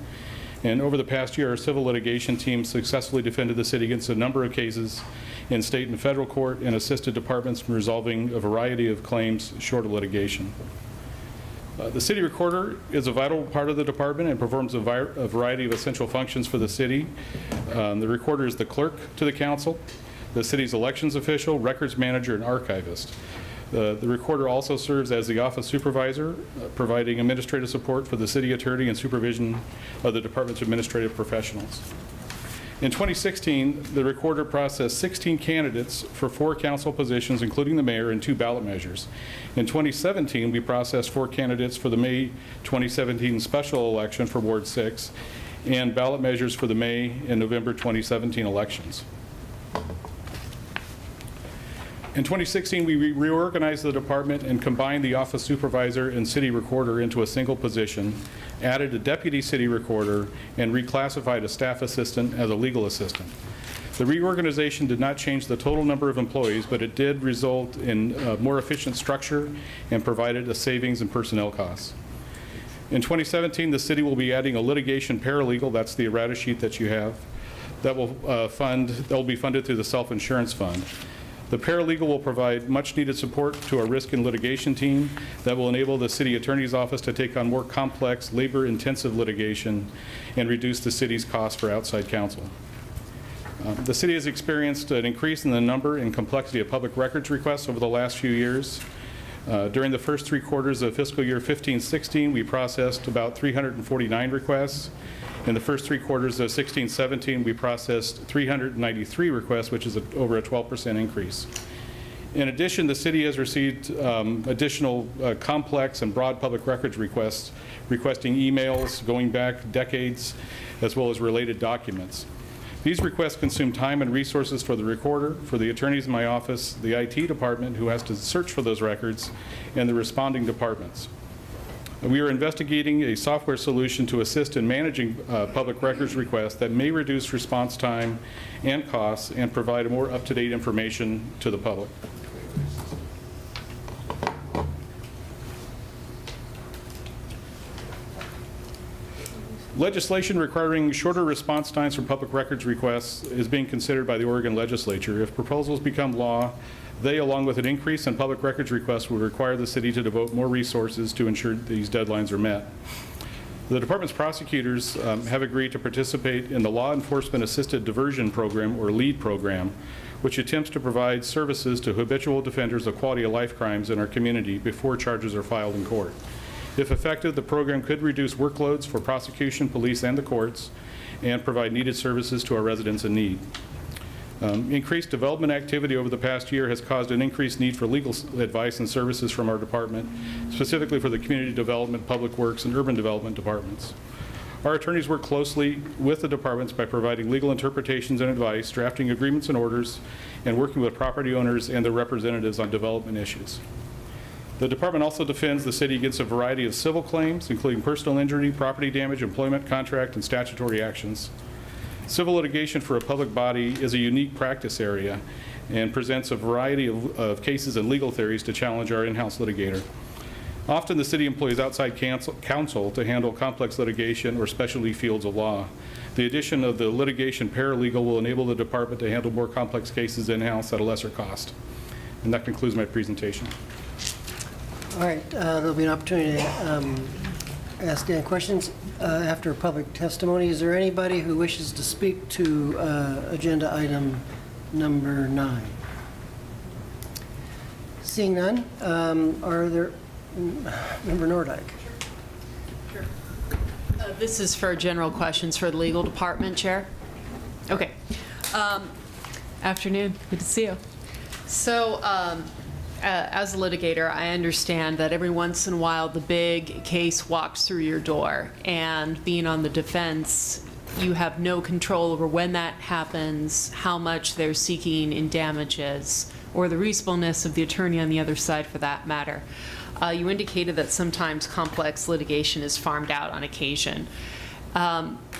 And over the past year, our civil litigation team successfully defended the city against a number of cases in state and federal court and assisted departments in resolving a variety of claims short of litigation. The city recorder is a vital part of the department and performs a variety of essential functions for the city. The recorder is the clerk to the council, the city's elections official, records manager, and archivist. The recorder also serves as the office supervisor, providing administrative support for the city attorney and supervision of the department's administrative professionals. In 2016, the recorder processed 16 candidates for 4 council positions, including the mayor, and 2 ballot measures. In 2017, we processed 4 candidates for the May 2017 special election for Ward 6 and ballot measures for the May and November 2017 elections. In 2016, we reorganized the department and combined the office supervisor and city recorder into a single position, added a deputy city recorder, and reclassified a staff assistant as a legal assistant. The reorganization did not change the total number of employees, but it did result in a more efficient structure and provided a savings in personnel costs. In 2017, the city will be adding a litigation paralegal, that's the errata sheet that you have, that will be funded through the self-insurance fund. The paralegal will provide much-needed support to our risk and litigation team that will enable the city attorney's office to take on more complex, labor-intensive litigation and reduce the city's costs for outside counsel. The city has experienced an increase in the number and complexity of public records requests over the last few years. During the first 3 quarters of fiscal year 15-16, we processed about 349 requests. In the first 3 quarters of 16-17, we processed 393 requests, which is over a 12% increase. In addition, the city has received additional complex and broad public records requests, requesting emails going back decades, as well as related documents. These requests consume time and resources for the recorder, for the attorneys in my office, the IT department, who has to search for those records, and the responding departments. We are investigating a software solution to assist in managing public records requests that may reduce response time and costs and provide a more up-to-date information to the public. Legislation requiring shorter response times for public records requests is being considered by the Oregon legislature. If proposals become law, they, along with an increase in public records requests, would require the city to devote more resources to ensure these deadlines are met. The department's prosecutors have agreed to participate in the Law Enforcement Assisted Diversion Program, or LEAD program, which attempts to provide services to habitual defenders of quality of life crimes in our community before charges are filed in court. If effective, the program could reduce workloads for prosecution, police, and the courts, and provide needed services to our residents in need. Increased development activity over the past year has caused an increased need for legal advice and services from our department, specifically for the community development, public works, and urban development departments. Our attorneys work closely with the departments by providing legal interpretations and advice, drafting agreements and orders, and working with property owners and their representatives on development issues. The department also defends the city against a variety of civil claims, including personal injury, property damage, employment, contract, and statutory actions. Civil litigation for a public body is a unique practice area and presents a variety of cases and legal theories to challenge our in-house litigator. Often the city employs outside counsel to handle complex litigation or specialty fields of law. The addition of the litigation paralegal will enable the department to handle more complex cases in-house at a lesser cost. And that concludes my presentation. All right, there'll be an opportunity to ask Dan questions after public testimony. Is there anybody who wishes to speak to agenda item number 9? Seeing none, are there, Member Nordyke? Sure. This is for general questions for the legal department, Chair. Okay. Afternoon, good to see you. So, as a litigator, I understand that every once in a while the big case walks through your door, and being on the defense, you have no control over when that happens, how much they're seeking in damages, or the reasonableness of the attorney on the other side for that matter. You indicated that sometimes complex litigation is farmed out on occasion.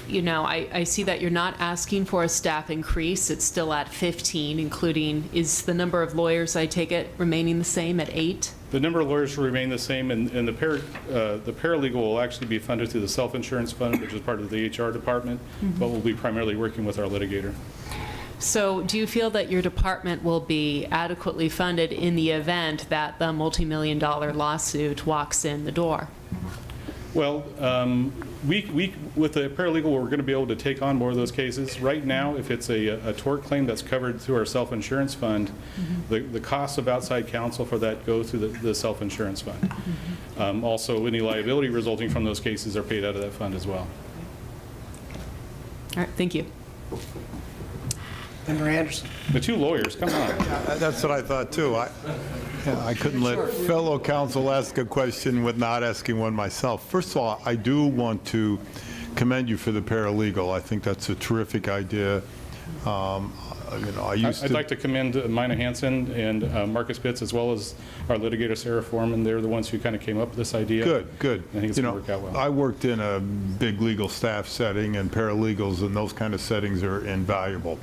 You know, I see that you're not asking for a staff increase. It's still at 15, including, is the number of lawyers, I take it, remaining the same at 8? The number of lawyers will remain the same, and the paralegal will actually be funded through the self-insurance fund, which is part of the HR department, but will be primarily working with our litigator. So do you feel that your department will be adequately funded in the event that the multi-million-dollar lawsuit walks in the door? Well, with the paralegal, we're going to be able to take on more of those cases. Right now, if it's a tort claim that's covered through our self-insurance fund, the costs of outside counsel for that go through the self-insurance fund. Also, any liability resulting from those cases are paid out of that fund as well. All right, thank you. Member Anderson. The two lawyers, come on. That's what I thought, too. I couldn't let fellow counsel ask a question with not asking one myself. First of all, I do want to commend you for the paralegal. I think that's a terrific idea. I'd like to commend Mina Hansen and Marcus Pitts, as well as our litigator, Sarah Foreman. They're the ones who kind of came up with this idea. Good. I think it's going to work out well. I worked in a big legal staff setting, and paralegals in those kind of settings are invaluable.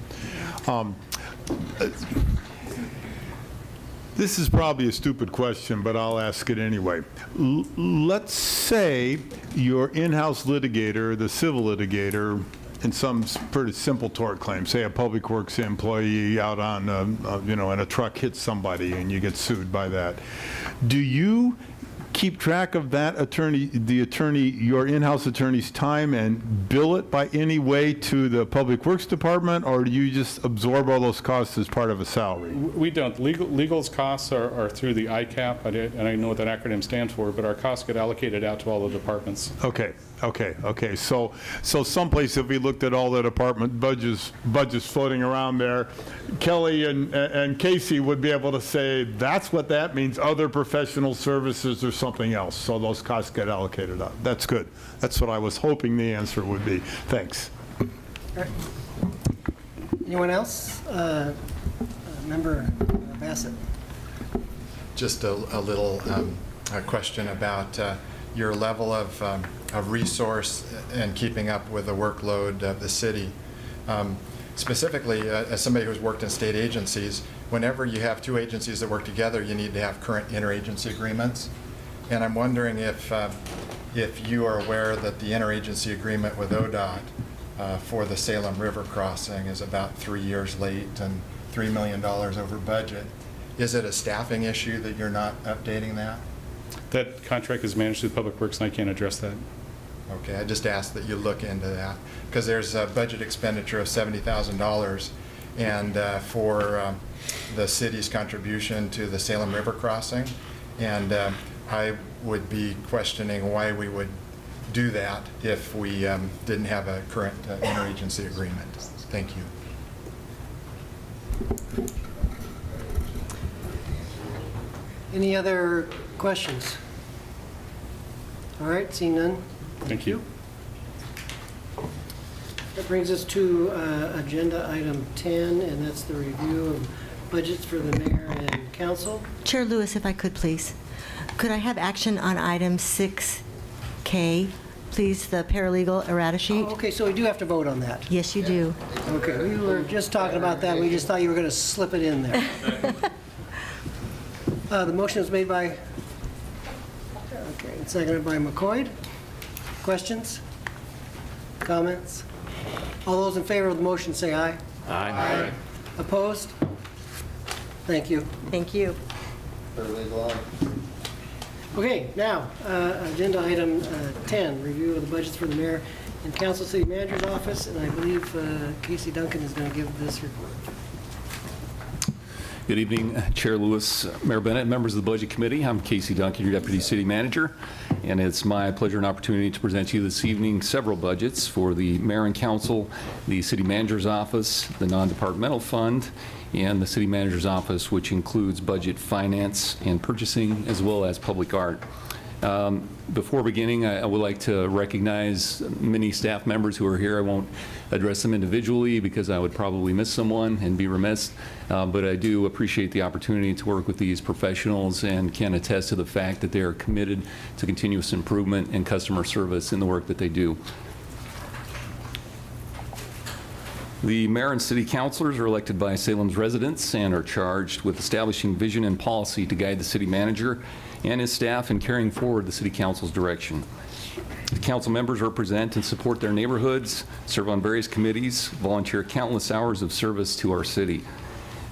This is probably a stupid question, but I'll ask it anyway. Let's say your in-house litigator, the civil litigator, in some pretty simple tort claim, say a public works employee out on, in a truck hits somebody and you get sued by that. Do you keep track of that attorney, your in-house attorney's time, and bill it by any way to the Public Works Department, or do you just absorb all those costs as part of a salary? We don't. Legal's costs are through the ICAP, and I know what that acronym stands for, but our costs get allocated out to all the departments. Okay. So someplace, if we looked at all the department budgets floating around there, Kelly and Casey would be able to say, that's what that means, other professional services or something else. So those costs get allocated out. That's good. That's what I was hoping the answer would be. Thanks. All right. Anyone else? Member Bassett. Just a little a question about your level of resource and keeping up with the workload of the city. Specifically, as somebody who's worked in state agencies, whenever you have two agencies that work together, you need to have current interagency agreements. And I'm wondering if you are aware that the interagency agreement with ODOT for the Salem River crossing is about 3 years late and $3 million over budget. Is it a staffing issue that you're not updating that? That contract is managed through Public Works, and I can't address that. Okay, I just asked that you look into that, because there's a budget expenditure of $70,000, and for the city's contribution to the Salem River crossing, and I would be questioning why we would do that if we didn't have a current interagency agreement. Thank you. Any other questions? All right, seeing none. Thank you. That brings us to agenda item 10, and that's the review of budgets for the mayor and council. Chair Lewis, if I could, please. Could I have action on item 6K, please, the paralegal errata sheet? Oh, okay, so we do have to vote on that. Yes, you do. Okay, we were just talking about that. We just thought you were going to slip it in there. The motion is made by, okay, and seconded by McCoy. Questions? Comments? All those in favor of the motion say aye. Aye. Opposed? Thank you. Thank you. Okay, now, agenda item 10, review of the budgets for the mayor and council city manager's office, and I believe Casey Duncan is going to give this report. Good evening, Chair Lewis, Mayor Bennett, members of the Budget Committee. I'm Casey Duncan, your Deputy City Manager, and it's my pleasure and opportunity to present to you this evening several budgets for the Mayor and Council, the City Manager's Office, the Non-Departmental Fund, and the City Manager's Office, which includes budget, finance, and purchasing, as well as public art. Before beginning, I would like to recognize many staff members who are here. I won't address them individually because I would probably miss someone and be remiss, but I do appreciate the opportunity to work with these professionals and can attest to the fact that they are committed to continuous improvement and customer service in the work that they do. The mayor and city councilors are elected by Salem's residents and are charged with establishing vision and policy to guide the city manager and his staff in carrying forward the city council's direction. The council members represent and support their neighborhoods, serve on various committees, volunteer countless hours of service to our city.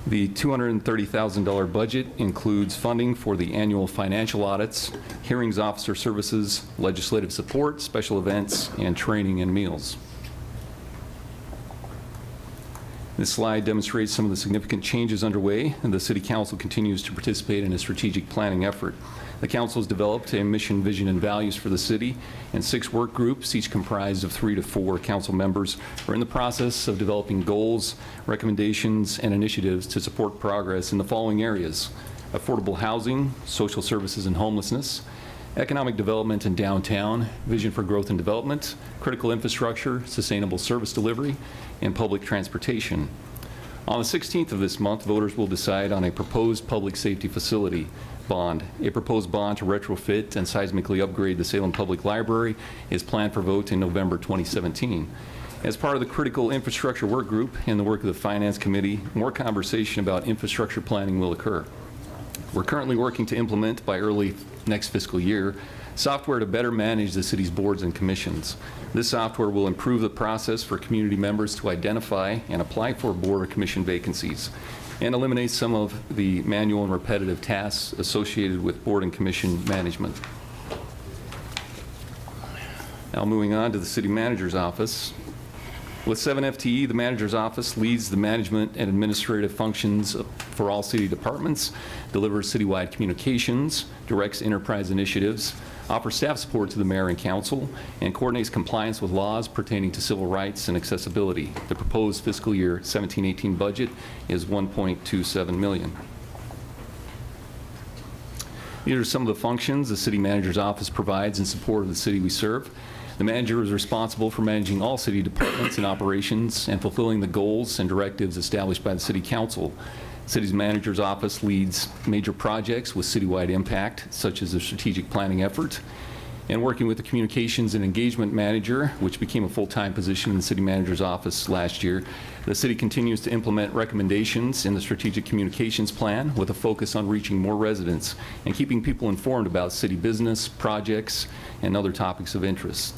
The $230,000 budget includes funding for the annual financial audits, hearings officer services, legislative support, special events, and training and meals. This slide demonstrates some of the significant changes underway, and the City Council continues to participate in a strategic planning effort. The Council has developed a mission, vision, and values for the city, and 6 work groups, each comprised of 3 to 4 council members, are in the process of developing goals, recommendations, and initiatives to support progress in the following areas: affordable housing, social services and homelessness, economic development in downtown, vision for growth and development, critical infrastructure, sustainable service delivery, and public transportation. On the 16th of this month, voters will decide on a proposed public safety facility bond. A proposed bond to retrofit and seismically upgrade the Salem Public Library is planned for vote in November 2017. As part of the critical infrastructure work group and the work of the Finance Committee, more conversation about infrastructure planning will occur. We're currently working to implement by early next fiscal year software to better manage the city's boards and commissions. This software will improve the process for community members to identify and apply for board or commission vacancies, and eliminate some of the manual and repetitive tasks associated with board and commission management. Now moving on to the city manager's office. With 7 FTE, the manager's office leads the management and administrative functions for all city departments, delivers citywide communications, directs enterprise initiatives, offers staff support to the mayor and council, and coordinates compliance with laws pertaining to civil rights and accessibility. The proposed fiscal year 17-18 budget is $1.27 million. These are some of the functions the city manager's office provides in support of the city we serve. The manager is responsible for managing all city departments and operations and fulfilling the goals and directives established by the city council. The city's manager's office leads major projects with citywide impact, such as the strategic planning effort, and working with the communications and engagement manager, which became a full-time position in the city manager's office last year. The city continues to implement recommendations in the strategic communications plan with a focus on reaching more residents and keeping people informed about city business, projects, and other topics of interest.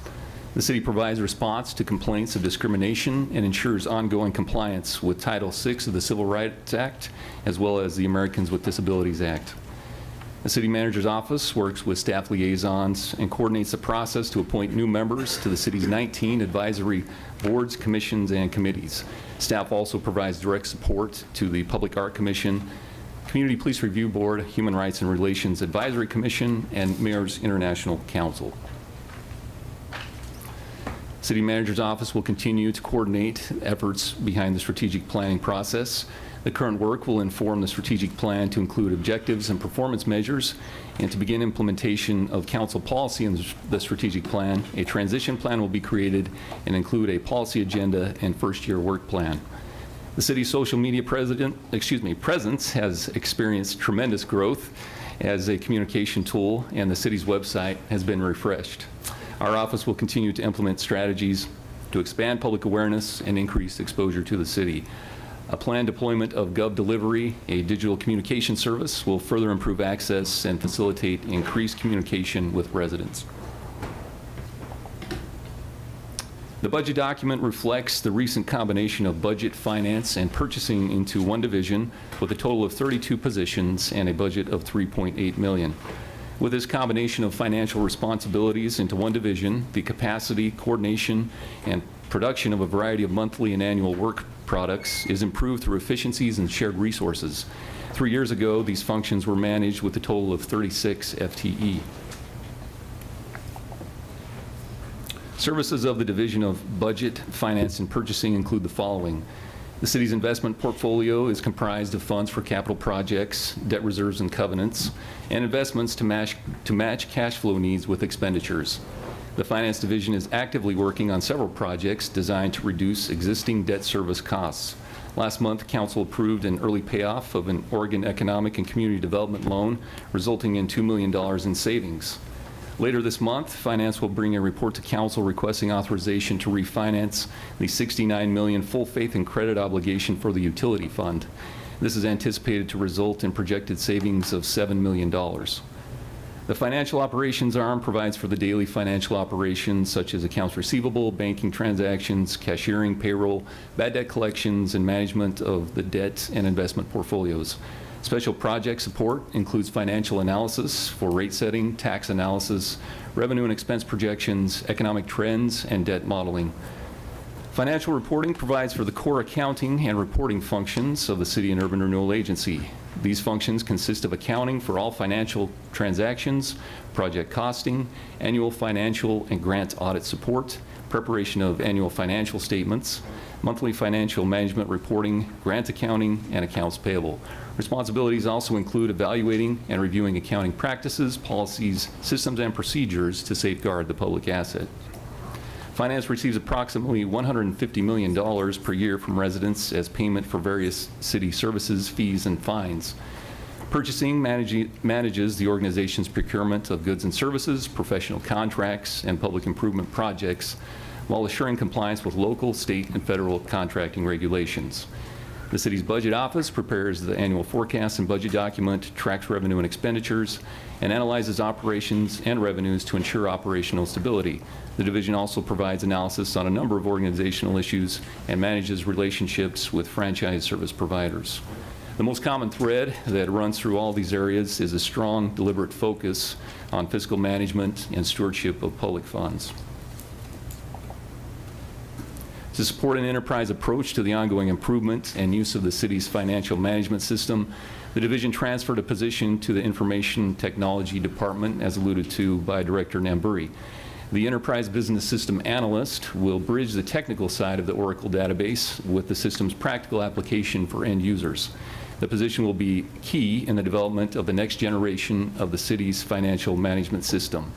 The city provides response to complaints of discrimination and ensures ongoing compliance with Title VI of the Civil Rights Act, as well as the Americans with Disabilities Act. The city manager's office works with staff liaisons and coordinates the process to appoint new members to the city's 19 advisory boards, commissions, and committees. Staff also provides direct support to the Public Art Commission, Community Police Review Board, Human Rights and Relations Advisory Commission, and Mayor's International Council. City manager's office will continue to coordinate efforts behind the strategic planning process. The current work will inform the strategic plan to include objectives and performance measures, and to begin implementation of council policy in the strategic plan. A transition plan will be created and include a policy agenda and first-year work plan. The city's social media presence has experienced tremendous growth as a communication tool, and the city's website has been refreshed. Our office will continue to implement strategies to expand public awareness and increase exposure to the city. A planned deployment of Gov Delivery, a digital communication service, will further improve access and facilitate increased communication with residents. The budget document reflects the recent combination of budget, finance, and purchasing into one division with a total of 32 positions and a budget of $3.8 million. With this combination of financial responsibilities into one division, the capacity, coordination, and production of a variety of monthly and annual work products is improved through efficiencies and shared resources. 3 years ago, these functions were managed with a total of 36 FTE. Services of the Division of Budget, Finance, and Purchasing include the following. The city's investment portfolio is comprised of funds for capital projects, debt reserves and covenants, and investments to match cash flow needs with expenditures. The Finance Division is actively working on several projects designed to reduce existing debt service costs. Last month, Council approved an early payoff of an Oregon Economic and Community Development loan, resulting in $2 million in savings. Later this month, Finance will bring a report to Council requesting authorization to refinance the $69 million full faith and credit obligation for the utility fund. This is anticipated to result in projected savings of $7 million. The financial operations arm provides for the daily financial operations such as accounts receivable, banking transactions, cashiering, payroll, bad debt collections, and management of the debt and investment portfolios. Special project support includes financial analysis for rate setting, tax analysis, revenue and expense projections, economic trends, and debt modeling. Financial reporting provides for the core accounting and reporting functions of the City and Urban Renewal Agency. These functions consist of accounting for all financial transactions, project costing, annual financial and grant audit support, preparation of annual financial statements, monthly financial management reporting, grant accounting, and accounts payable. Responsibilities also include evaluating and reviewing accounting practices, policies, systems, and procedures to safeguard the public asset. Finance receives approximately $150 million per year from residents as payment for various city services, fees, and fines. Purchasing manages the organization's procurement of goods and services, professional contracts, and public improvement projects, while assuring compliance with local, state, and federal contracting regulations. The city's budget office prepares the annual forecast and budget document, tracks revenue and expenditures, and analyzes operations and revenues to ensure operational stability. The division also provides analysis on a number of organizational issues and manages relationships with franchise service providers. The most common thread that runs through all these areas is a strong, deliberate focus on fiscal management and stewardship of public funds. To support an enterprise approach to the ongoing improvement and use of the city's financial management system, the division transferred a position to the Information Technology Department, as alluded to by Director Namburi. The Enterprise Business System Analyst will bridge the technical side of the Oracle database with the system's practical application for end users. The position will be key in the development of the next generation of the city's financial management system.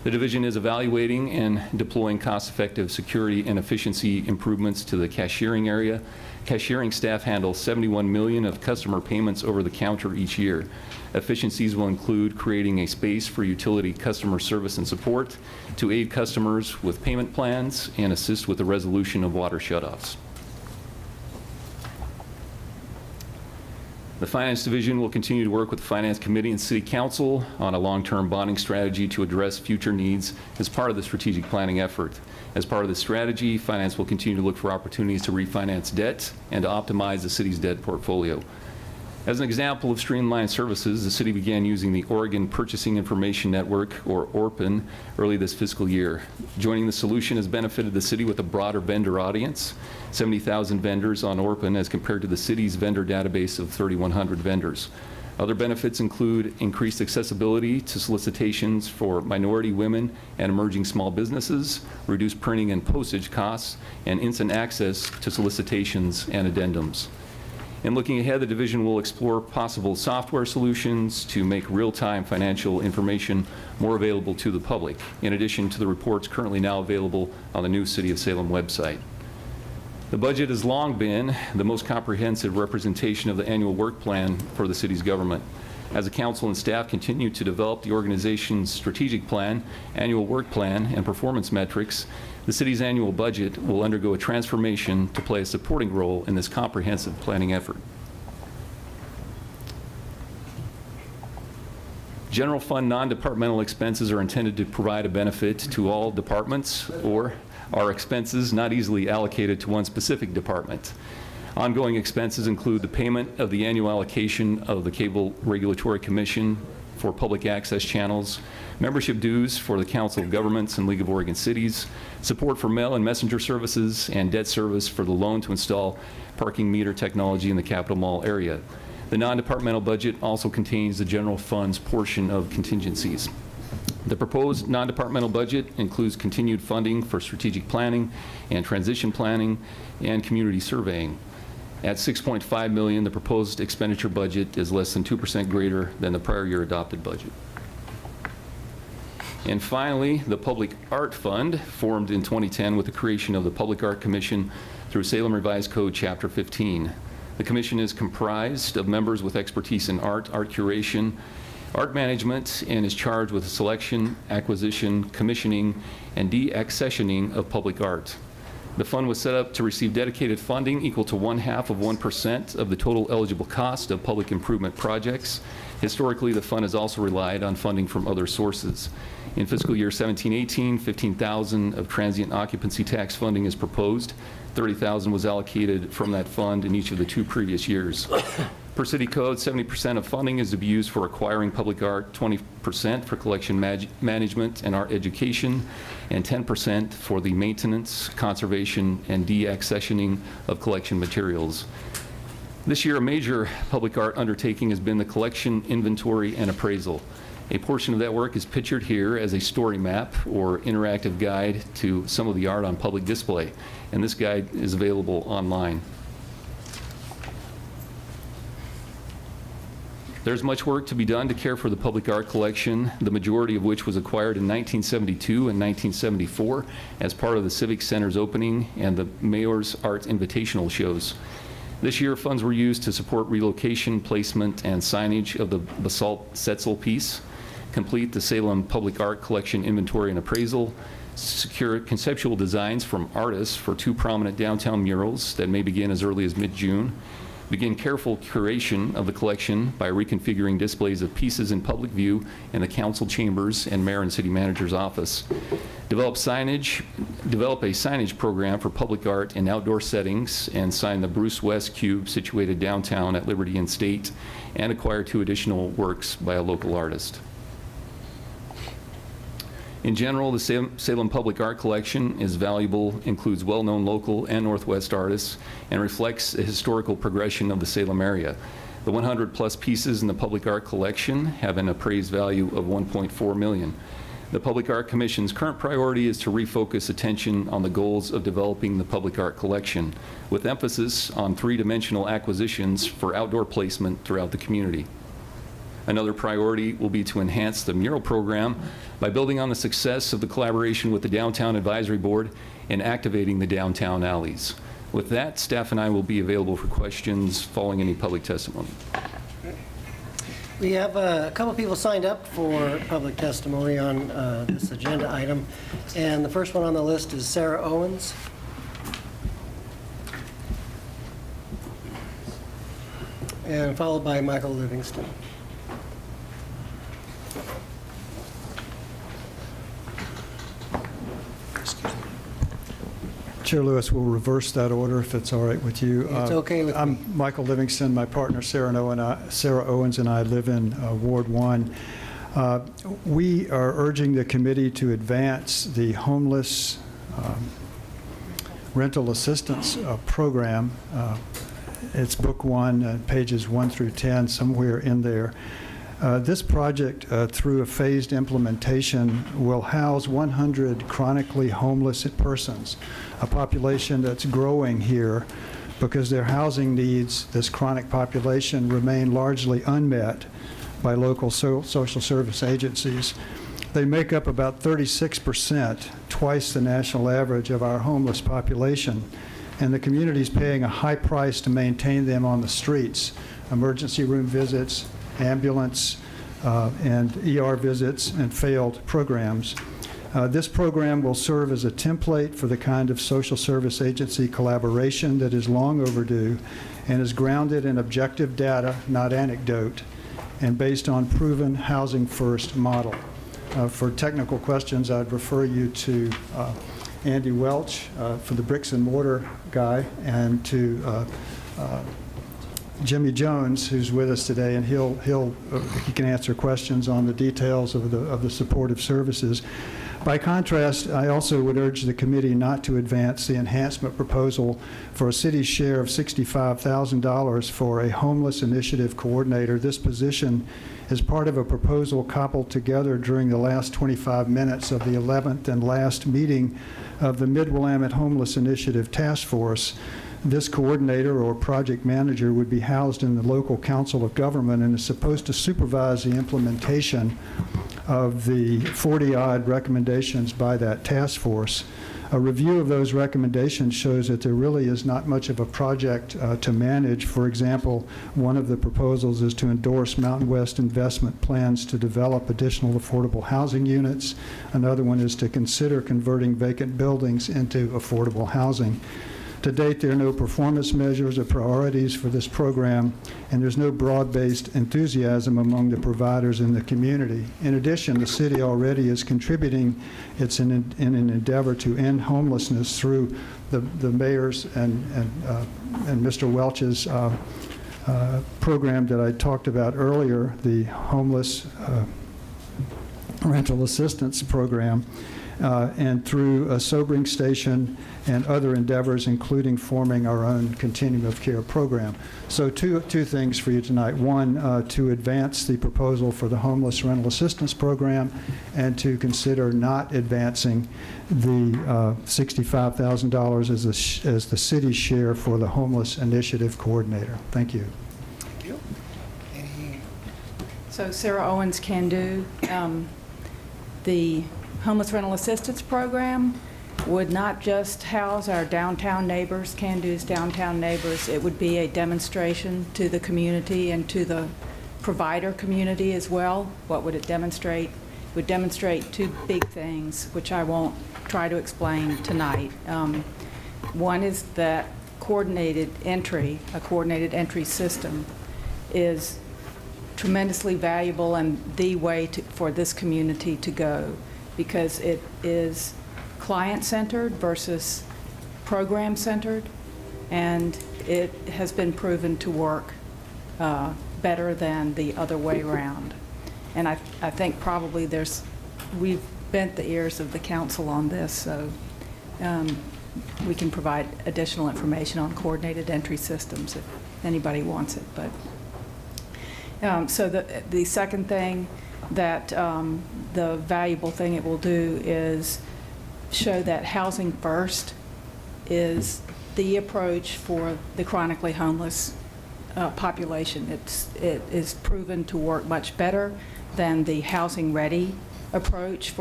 The division is evaluating and deploying cost-effective security and efficiency improvements to the cashiering area. Cashiering staff handle 71 million of customer payments over the counter each year. Efficiencies will include creating a space for utility customer service and support to aid customers with payment plans and assist with the resolution of water shutoffs. The Finance Division will continue to work with the Finance Committee and City Council on a long-term bonding strategy to address future needs as part of the strategic planning effort. As part of the strategy, Finance will continue to look for opportunities to refinance debt and to optimize the city's debt portfolio. As an example of streamlined services, the city began using the Oregon Purchasing Information Network, or ORPN, early this fiscal year. Joining the solution has benefited the city with a broader vendor audience, 70,000 vendors on ORPN as compared to the city's vendor database of 3,100 vendors. Other benefits include increased accessibility to solicitations for minority women and emerging small businesses, reduced printing and postage costs, and instant access to solicitations and addendums. In looking ahead, the division will explore possible software solutions to make real-time financial information more available to the public, in addition to the reports currently now available on the new City of Salem website. The budget has long been the most comprehensive representation of the annual work plan for the city's government. As the council and staff continue to develop the organization's strategic plan, annual work plan, and performance metrics, the city's annual budget will undergo a transformation to play a supporting role in this comprehensive planning effort. General fund non-departmental expenses are intended to provide a benefit to all departments or are expenses not easily allocated to one specific department. Ongoing expenses include the payment of the annual allocation of the Cable Regulatory Commission for public access channels, membership dues for the Council of Governments and League of Oregon Cities, support for mail and messenger services, and debt service for the loan to install parking meter technology in the Capitol Mall area. The non-departmental budget also contains the general fund's portion of contingencies. The proposed non-departmental budget includes continued funding for strategic planning and transition planning and community surveying. At $6.5 million, the proposed expenditure budget is less than 2% greater than the prior year adopted budget. And finally, the Public Art Fund, formed in 2010 with the creation of the Public Art Commission through Salem Revised Code Chapter 15. The commission is comprised of members with expertise in art curation, art management, and is charged with the selection, acquisition, commissioning, and deaccessioning of public art. The fund was set up to receive dedicated funding equal to 0.5% of the total eligible cost of public improvement projects. Historically, the fund has also relied on funding from other sources. In fiscal year 17-18, $15,000 of transient occupancy tax funding is proposed. $30,000 was allocated from that fund in each of the 2 previous years. Per city code, 70% of funding is to be used for acquiring public art, 20% for collection management and art education, and 10% for the maintenance, conservation, and deaccessioning of collection materials. This year, a major public art undertaking has been the collection, inventory, and appraisal. A portion of that work is pictured here as a story map or interactive guide to some of the art on public display, and this guide is available online. There's much work to be done to care for the public art collection, the majority of which was acquired in 1972 and 1974 as part of the Civic Center's opening and the Mayor's Art Invitational shows. This year, funds were used to support relocation, placement, and signage of the basalt Setzel piece, complete the Salem Public Art Collection inventory and appraisal, secure conceptual designs from artists for 2 prominent downtown murals that may begin as early as mid-June, begin careful curation of the collection by reconfiguring displays of pieces in public view in the council chambers and mayor and city manager's office, develop a signage program for public art in outdoor settings, and sign the Bruce West Cube situated downtown at Liberty and State, and acquire 2 additional works by a local artist. In general, the Salem Public Art Collection is valuable, includes well-known local and Northwest artists, and reflects a historical progression of the Salem area. The 100-plus pieces in the Public Art Collection have an appraised value of $1.4 million. The Public Art Commission's current priority is to refocus attention on the goals of developing the Public Art Collection, with emphasis on 3-dimensional acquisitions for outdoor placement throughout the community. Another priority will be to enhance the mural program by building on the success of the collaboration with the Downtown Advisory Board and activating the downtown alleys. With that, staff and I will be available for questions following any public testimony. We have a couple people signed up for public testimony on this agenda item, and the first one on the list is Sarah Owens. And followed by Michael Livingston. Chair Lewis will reverse that order if it's all right with you. It's okay with me. I'm Michael Livingston. My partner Sarah Owens and I live in Ward 1. We are urging the committee to advance the homeless rental assistance program. It's book 1, pages 1 through 10, somewhere in there. This project, through a phased implementation, will house 100 chronically homeless persons, a population that's growing here because their housing needs, this chronic population, remain largely unmet by local social service agencies. They make up about 36%, twice the national average of our homeless population, and the community is paying a high price to maintain them on the streets, emergency room visits, ambulance, and ER visits, and failed programs. This program will serve as a template for the kind of social service agency collaboration that is long overdue and is grounded in objective data, not anecdote, and based on proven housing first model. For technical questions, I'd refer you to Andy Welch for the bricks and mortar guy, and to Jimmy Jones, who's with us today, and he can answer questions on the details of the supportive services. By contrast, I also would urge the committee not to advance the enhancement proposal for a city's share of $65,000 for a homeless initiative coordinator. This position is part of a proposal cobbled together during the last 25 minutes of the 11th and last meeting of the Mid-Willamette Homeless Initiative Task Force. This coordinator or project manager would be housed in the local council of government and is supposed to supervise the implementation of the 40-odd recommendations by that task force. A review of those recommendations shows that there really is not much of a project to manage. For example, one of the proposals is to endorse Mountain West investment plans to develop additional affordable housing units. Another one is to consider converting vacant buildings into affordable housing. To date, there are no performance measures or priorities for this program, and there's no broad-based enthusiasm among the providers in the community. In addition, the city already is contributing in an endeavor to end homelessness through the mayor's and Mr. Welch's program that I talked about earlier, the homeless rental assistance program, and through a sobering station and other endeavors, including forming our own continuum of care program. So two things for you tonight. One, to advance the proposal for the homeless rental assistance program, and to consider not advancing the $65,000 as the city's share for the homeless initiative coordinator. Thank you. Thank you. So Sarah Owens, Can Do. The Homeless Rental Assistance Program would not just house our downtown neighbors, Can Do's downtown neighbors. It would be a demonstration to the community and to the provider community as well. What would it demonstrate? It would demonstrate two big things, which I won't try to explain tonight. One is that a coordinated entry system is tremendously valuable and the way for this community to go, because it is client-centered versus program-centered, and it has been proven to work better than the other way around. And I think probably we've bent the ears of the council on this, so we can provide additional information on coordinated entry systems if anybody wants it. But so the second thing that the valuable thing it will do is show that housing first is the approach for the chronically homeless population. It is proven to work much better than the housing ready approach,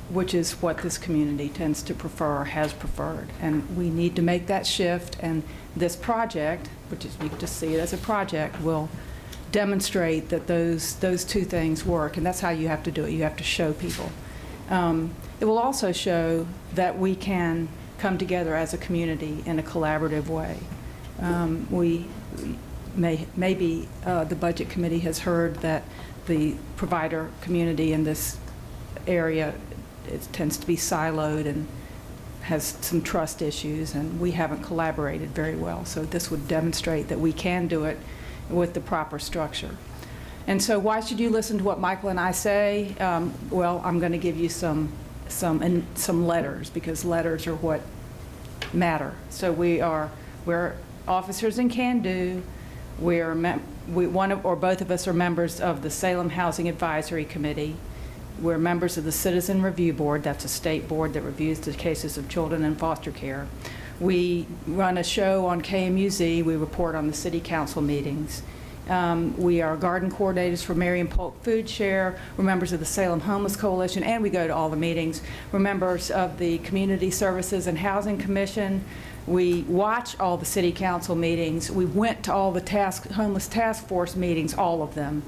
which is what this community tends to prefer or has preferred. And we need to make that shift, and this project, which is, you can just see it as a project, will demonstrate that those two things work, and that's how you have to do it. You have to show people. It will also show that we can come together as a community in a collaborative way. Maybe the Budget Committee has heard that the provider community in this area, it tends to be siloed and has some trust issues, and we haven't collaborated very well. So this would demonstrate that we can do it with the proper structure. And so why should you listen to what Michael and I say? Well, I'm going to give you some letters, because letters are what matter. So we're officers in Can Do. One or both of us are members of the Salem Housing Advisory Committee. We're members of the Citizen Review Board. That's a state board that reviews the cases of children in foster care. We run a show on KMUZ. We report on the city council meetings. We are garden coordinators for Marion Polk Food Share. We're members of the Salem Homeless Coalition, and we go to all the meetings. We're members of the Community Services and Housing Commission. We watch all the city council meetings. We went to all the homeless task force meetings, all of them.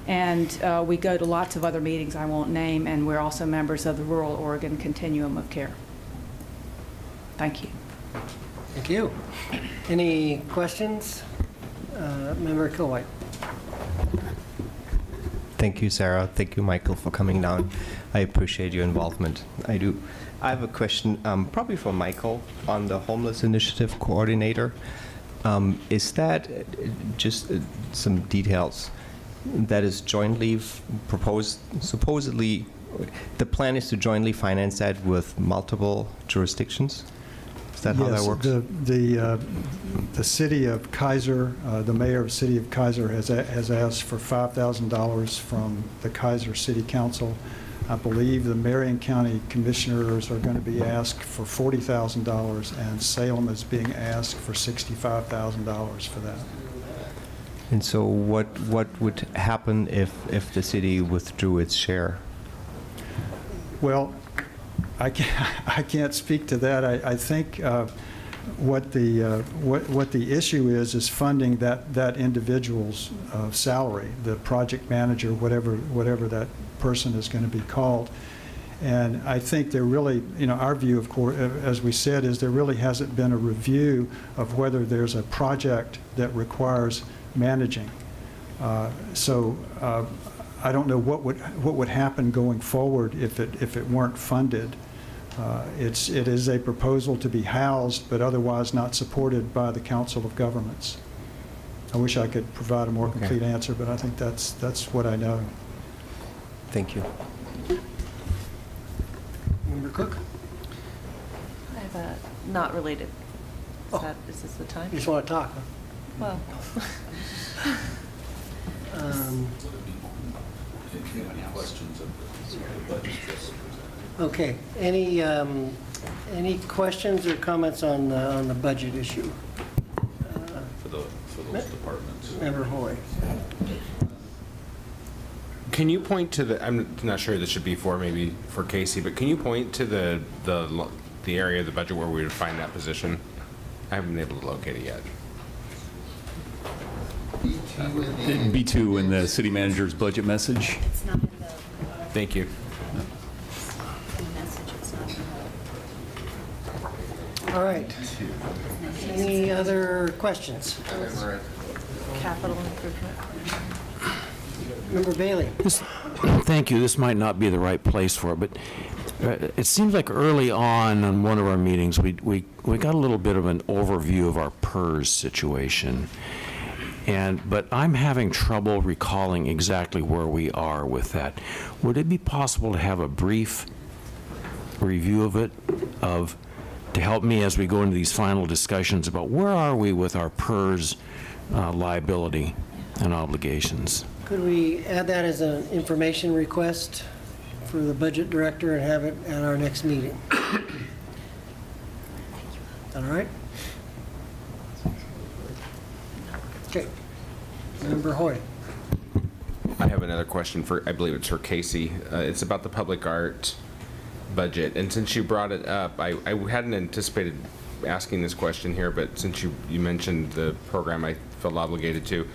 And we go to lots of other meetings I won't name, and we're also members of the Rural Oregon Continuum of Care. Thank you. Thank you. Any questions? Member Kilwhite. Thank you, Sarah. Thank you, Michael, for coming down. I appreciate your involvement. I do. I have a question, probably for Michael, on the Homeless Initiative Coordinator. Is that just some details that is jointly proposed? Supposedly, the plan is to jointly finance that with multiple jurisdictions? Is that how that works? The city of Kaiser, the mayor of the city of Kaiser has asked for $5,000 from the Kaiser City Council. I believe the Marion County Commissioners are going to be asked for $40,000, and Salem is being asked for $65,000 for that. And so what would happen if the city withdrew its share? Well, I can't speak to that. I think what the issue is funding that individual's salary, the project manager, whatever that person is going to be called. And I think there really, our view, of course, as we said, is there really hasn't been a review of whether there's a project that requires managing. So I don't know what would happen going forward if it weren't funded. It is a proposal to be housed, but otherwise not supported by the Council of Governments. I wish I could provide a more complete answer, but I think that's what I know. Thank you. Member Cook? I have a not related. Is this the time? You just want to talk, huh? Well. Okay. Any questions or comments on the budget issue? For those departments. Member Hoy. Can you point to the? I'm not sure this should be maybe for Casey, but can you point to the area of the budget where we would find that position? I haven't been able to locate it yet. B2 in the city manager's budget message. It's not in the Thank you. message, it's not in All right. Any other questions? Capital improvement. Member Bailey. Thank you. This might not be the right place for it, but it seems like early on one of our meetings, we got a little bit of an overview of our PERS situation. But I'm having trouble recalling exactly where we are with that. Would it be possible to have a brief review of it, to help me as we go into these final discussions about where are we with our PERS liability and obligations? Could we add that as an information request for the budget director and have it at our next meeting? All right? Okay. Member Hoy. I have another question I believe it's for Casey. It's about the public art budget. And since you brought it up, I hadn't anticipated asking this question here, but since you mentioned the program, I felt obligated to.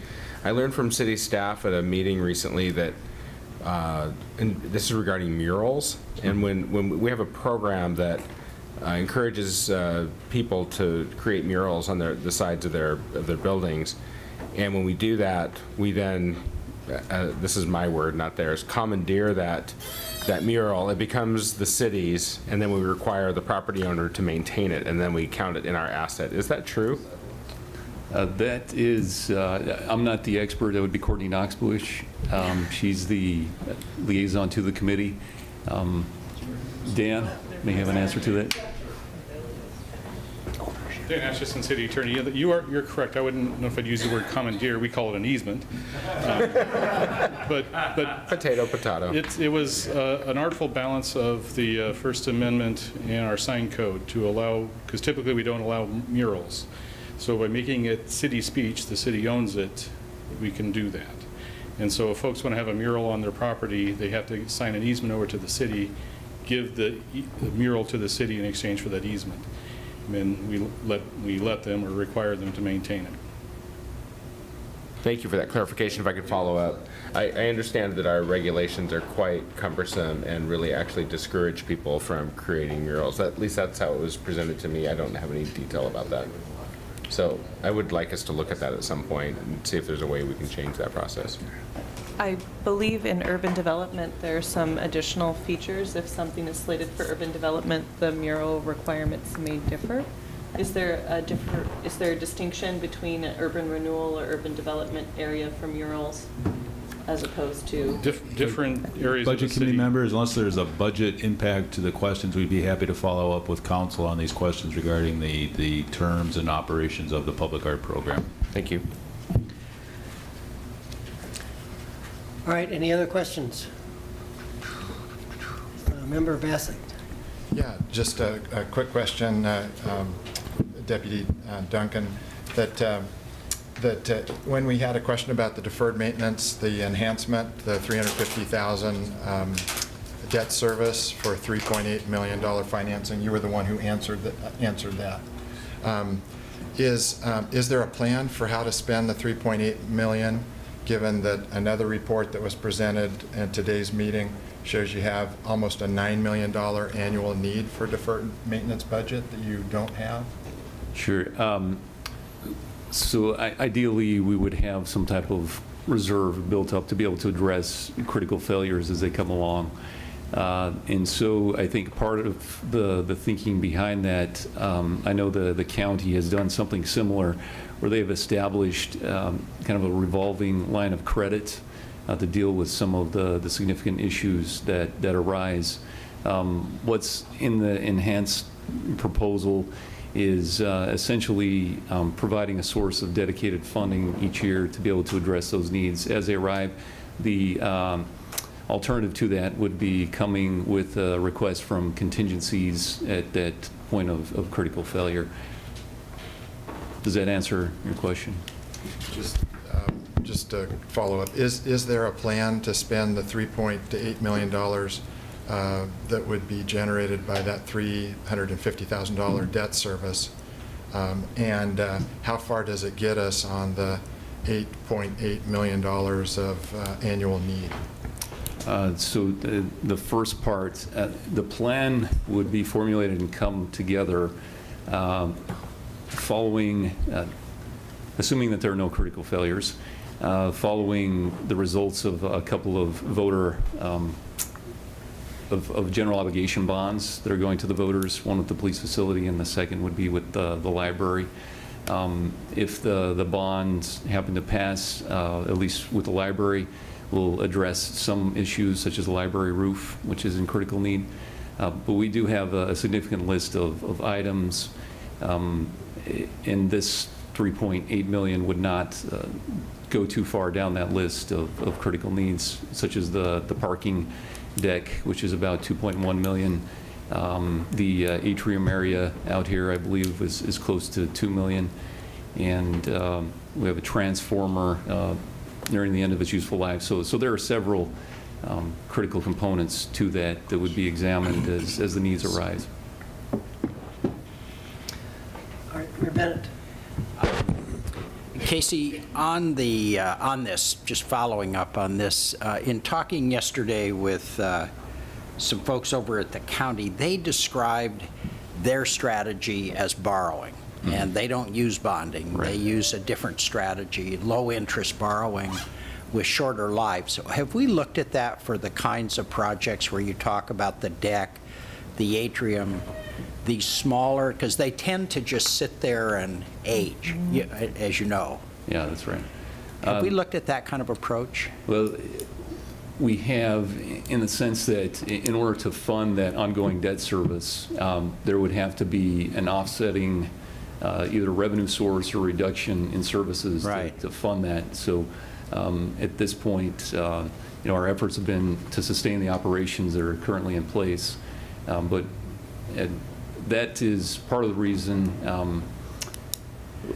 I learned from city staff at a meeting recently that, and this is regarding murals, and when we have a program that encourages people to create murals on the sides of their buildings, and when we do that, we then, this is my word, not theirs, commandeer that mural. It becomes the city's, and then we require the property owner to maintain it, and then we count it in our asset. Is that true? That is, I'm not the expert. That would be Courtney Knoxbush. She's the liaison to the committee. Dan may have an answer to that. Dan Ashton, city attorney. You're correct. I wouldn't know if I'd use the word commandeer. We call it an easement. But potato. It was an artful balance of the First Amendment and our sign code to allow, because typically we don't allow murals. So by making it city speech, the city owns it, we can do that. And so if folks want to have a mural on their property, they have to sign an easement over to the city, give the mural to the city in exchange for that easement. And then we let them or require them to maintain it. Thank you for that clarification. If I could follow up, I understand that our regulations are quite cumbersome and really actually discourage people from creating murals. At least that's how it was presented to me. I don't have any detail about that. So I would like us to look at that at some point and see if there's a way we can change that process. I believe in urban development, there are some additional features. If something is slated for urban development, the mural requirements may differ. Is there a distinction between an urban renewal or urban development area for murals as opposed to different areas Budget of the committee city? members, unless there's a budget impact to the questions, we'd be happy to follow up with council on these questions regarding the terms and operations of the public art program. Thank you. All right, any other questions? Member Bassett. Yeah, just a quick question, Deputy Duncan, that when we had a question about the deferred maintenance, the enhancement, the $350,000, debt service for $3.8 million financing. You were the one who answered that. Is there a plan for how to spend the $3.8 million, given that another report that was presented in today's meeting shows you have almost a $9 million annual need for deferred maintenance budget that you don't have? Sure. So ideally, we would have some type of reserve built up to be able to address critical failures as they come along. And so I think part of the thinking behind that, I know the county has done something similar where they've established kind of a revolving line of credit to deal with some of the significant issues that arise. What's in the enhanced proposal is essentially providing a source of dedicated funding each year to be able to address those needs as they arrive. The alternative to that would be coming with a request from contingencies at that point of critical failure. Does that answer your question? Just to follow up, is there a plan to spend the $3.8 million that would be generated by that $350,000 debt service? And how far does it get us on the $8.8 million of annual need? So the first part, the plan would be formulated and come together following, assuming that there are no critical failures, following the results of a couple of voter of general obligation bonds that are going to the voters, one with the police facility and the second would be with the library. If the bonds happen to pass, at least with the library, we'll address some issues such as the library roof, which is in critical need. But we do have a significant list of items, and this $3.8 million would not go too far down that list of critical needs, such as the parking deck, which is about $2.1 million. The atrium area out here, I believe, is close to $2 million. And we have a transformer nearing the end of its useful life. So there are several critical components to that that would be examined as the needs arise. All right, Mayor Bennett. Casey, on this, just following up on this, in talking yesterday with some folks over at the county, they described their strategy as borrowing. And they don't use bonding. Right. They use a different strategy, low-interest borrowing with shorter lives. So have we looked at that for the kinds of projects where you talk about the deck, the atrium, these smaller, because they tend to just sit there and age, as you know. Yeah, that's right. Have we looked at that kind of approach? Well, we have, in the sense that in order to fund that ongoing debt service, there would have to be an offsetting either revenue source or reduction in services to fund that. So at this point, our efforts have been to sustain the operations that are currently in place. But that is part of the reason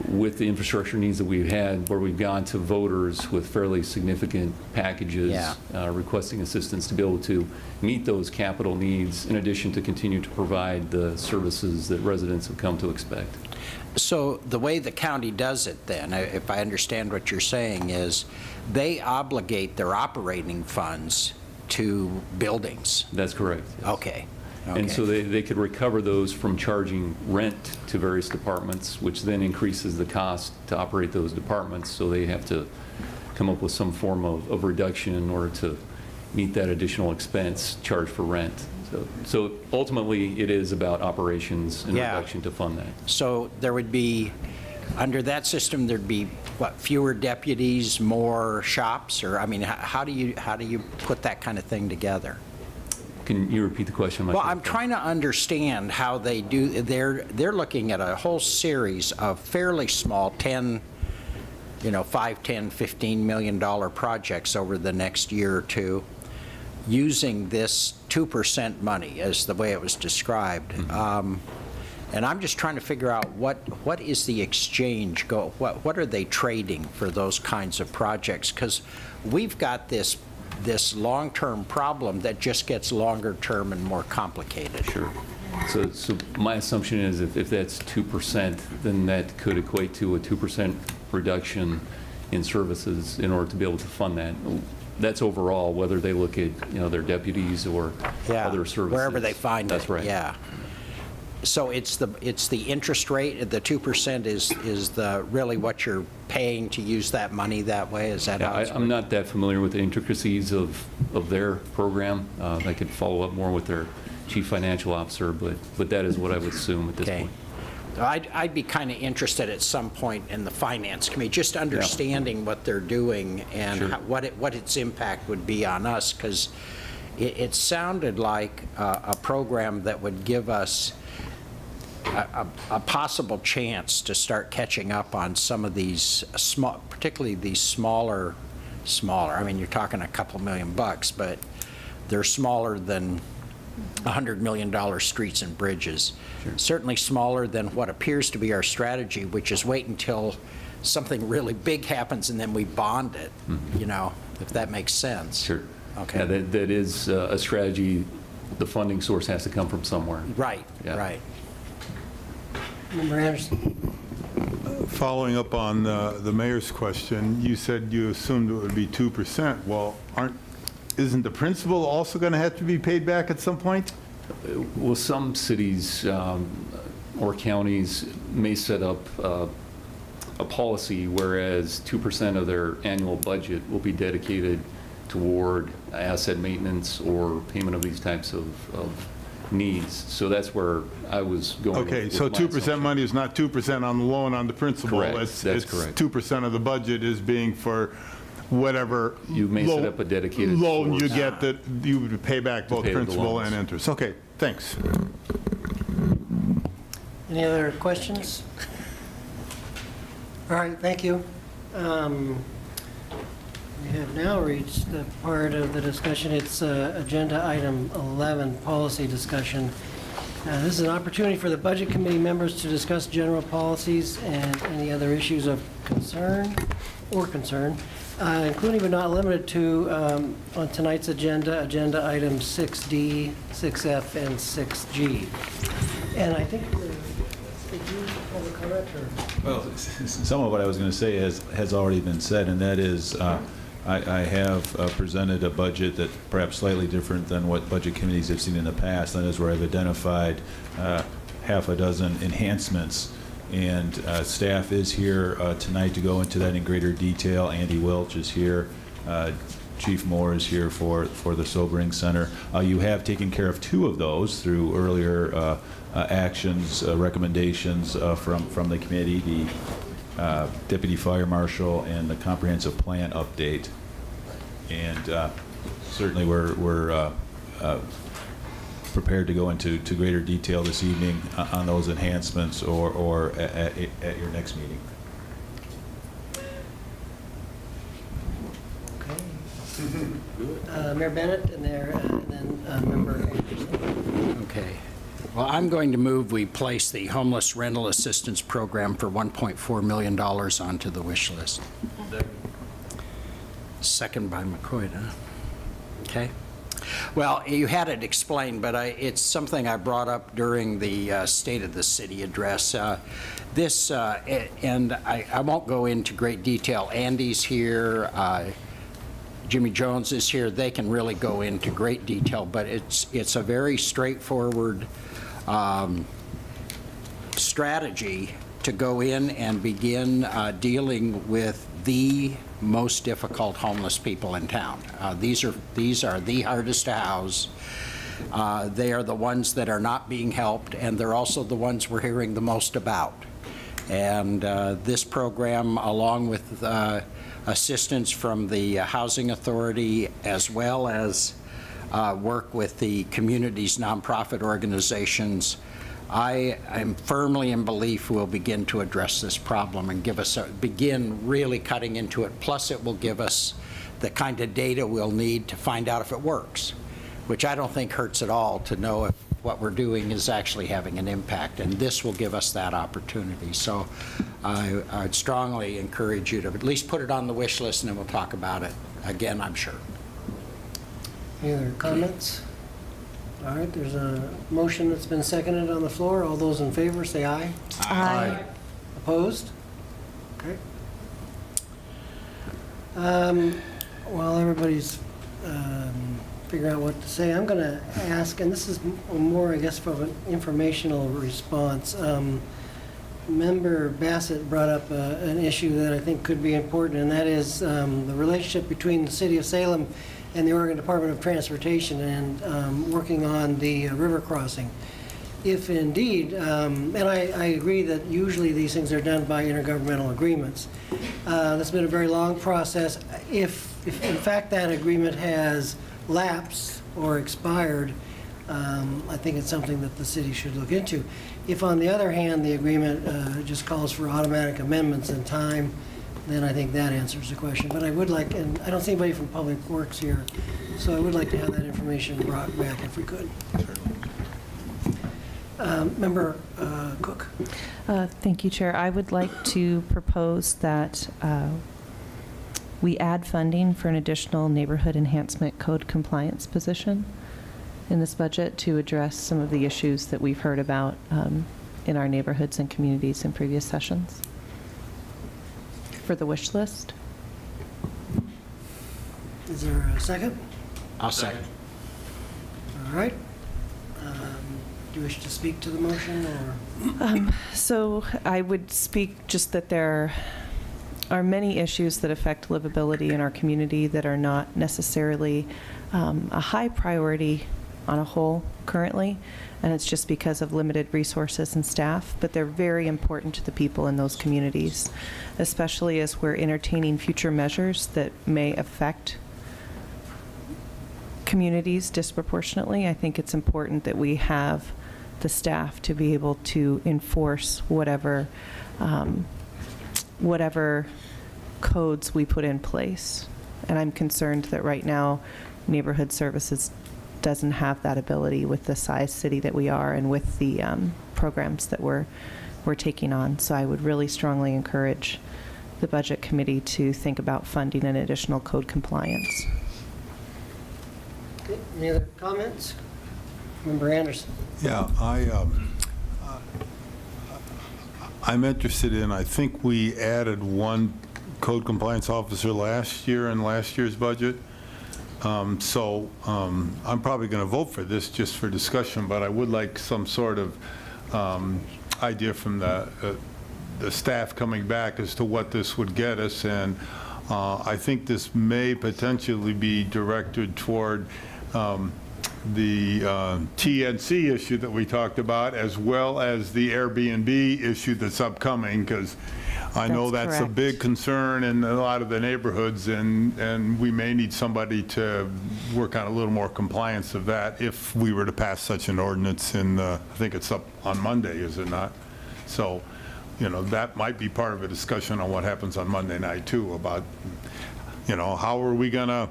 with the infrastructure needs that we've had, where we've gone to voters with fairly significant packages requesting assistance to be able to meet those capital needs, in addition to continue to provide the services that residents have come to expect. So the way the county does it then, if I understand what you're saying, is they obligate their operating funds to buildings. That's correct. Yes. Okay. And so they could recover those from charging rent to various departments, which then increases the cost to operate those departments. So they have to come up with some form of reduction in order to meet that additional expense charged for rent. So ultimately, it is about operations and reduction to fund that. So there would be, under that system, there'd be, what, fewer deputies, more shops? Or, I mean, how do you put that kind of thing together? Can you repeat the question? Well, I'm trying to understand how they do. They're looking at a whole series of fairly small 5, 10, $15 million projects over the next year or two, using this 2% money as the way it was described. And I'm just trying to figure out what is the exchange what are they trading for those kinds of projects? Because we've got this this long-term problem that just gets longer term and more complicated. Sure. So my assumption is if that's 2%, then that could equate to a 2% reduction in services in order to be able to fund that. That's overall, whether they look at, their deputies or other services. Wherever they find it. That's right. Yeah. So it's the interest rate, the 2% is the really what you're paying to use that money that way? Is that how it's I'm not that familiar with the intricacies of their program. I could follow up more with their chief financial officer, but that is what I would assume at this point. I'd be kind of interested at some point in the finance committee, just understanding what they're doing and what its impact would be on us, because it sounded like a program that would give us a possible chance to start catching up on some of these small, particularly these smaller. I mean, you're talking a couple $1 million, but they're smaller than $100 million streets and bridges. Certainly smaller than what appears to be our strategy, which is wait until something really big happens and then we bond it, if that makes sense. Sure. Okay. Yeah, that is a strategy. The funding source has to come from somewhere. Right, right. Member Anderson. Following up on the mayor's question, you said you assumed it would be 2%. Well, isn't the principal also going to have to be paid back at some point? Well, some cities or counties may set up a policy, whereas 2% of their annual budget will be dedicated toward asset maintenance or payment of these types of needs. So that's where I was going. Okay, so 2% money is not 2% on the loan on the principal. Correct. It's That's correct. 2% of the budget is being for whatever You may set up a dedicated loan you source. get that you would pay back both pay the principal loans. and interest. Okay, thanks. Any other questions? All right, thank you. We have now reached the part of the discussion. It's agenda item 11, policy discussion. This is an opportunity for the Budget Committee members to discuss general policies and any other issues of concern, including but not limited to, on tonight's agenda items 6D, 6F, and 6G. And I think, did you have a comment, or? Well, some of what I was going to say has already been said, and that is I have presented a budget that perhaps slightly different than what budget committees have seen in the past. That is where I've identified half a dozen enhancements, and staff is here tonight to go into that in greater detail. Andy Welch is here. Chief Moore is here for the Sobering Center. You have taken care of 2 of those through earlier actions, recommendations from the committee, the Deputy Fire Marshal and the Comprehensive Plan update. And certainly we're prepared to go into greater detail this evening on those enhancements or at your next meeting. Mayor Bennett, and then Member Anderson. Okay. Well, I'm going to move we place the Homeless Rental Assistance Program for $1.4 million onto the wish list. Second by McCoy, huh? Okay. Well, you had it explained, but it's something I brought up during the State of the City address. And I won't go into great detail. Andy's here. Jimmy Jones is here. They can really go into great detail, but it's a very straightforward strategy to go in and begin dealing with the most difficult homeless people in town. These are the hardest to house. They are the ones that are not being helped, and they're also the ones we're hearing the most about. And this program, along with assistance from the Housing Authority, as well as work with the community's nonprofit organizations, I am firmly in belief we'll begin to address this problem and begin really cutting into it. Plus, it will give us the kind of data we'll need to find out if it works, which I don't think hurts at all to know if what we're doing is actually having an impact, and this will give us that opportunity. So I'd strongly encourage you to at least put it on the wish list, and then we'll talk about it again, I'm sure. Any other comments? All right, there's a motion that's been seconded on the floor. All those in favor, say aye. Aye. Opposed? Okay. While everybody's figuring out what to say, I'm going to ask, and this is more, I guess, from an informational response. Member Bassett brought up an issue that I think could be important, and that is the relationship between the City of Salem and the Oregon Department of Transportation and working on the river crossing. If indeed, and I agree that usually these things are done by intergovernmental agreements. That's been a very long process. If in fact that agreement has lapsed or expired, I think it's something that the city should look into. If, on the other hand, the agreement just calls for automatic amendments in time, then I think that answers the question. But I would like, and I don't see anybody from Public Works here, so I would like to have that information brought back if we could. Member Cook. Thank you, Chair. I would like to propose that we add funding for an additional neighborhood enhancement code compliance position in this budget to address some of the issues that we've heard about in our neighborhoods and communities in previous sessions. For the wish list. Is there a second? I'll second. All right. Do you wish to speak to the motion, or? So I would speak just that there are many issues that affect livability in our community that are not necessarily a high priority on a whole currently, and it's just because of limited resources and staff, but they're very important to the people in those communities, especially as we're entertaining future measures that may affect communities disproportionately. I think it's important that we have the staff to be able to enforce whatever codes we put in place. And I'm concerned that right now neighborhood services doesn't have that ability with the size city that we are and with the programs that we're taking on. So I would really strongly encourage the Budget Committee to think about funding an additional code compliance. Okay. Any other comments? Member Anderson. Yeah, I'm interested in, I think we added one code compliance officer last year in last year's budget. I'm probably going to vote for this just for discussion, but I would like some sort of idea from the staff coming back as to what this would get us. And I think this may potentially be directed toward the TNC issue that we talked about, as well as the Airbnb issue that's upcoming, because I know that's a big concern in a lot of the neighborhoods, and we may need somebody to work on a little more compliance of that if we were to pass such an ordinance in, I think it's up on Monday, is it not? So, you know, that might be part of a discussion on what happens on Monday night too, about, you know, how are we going to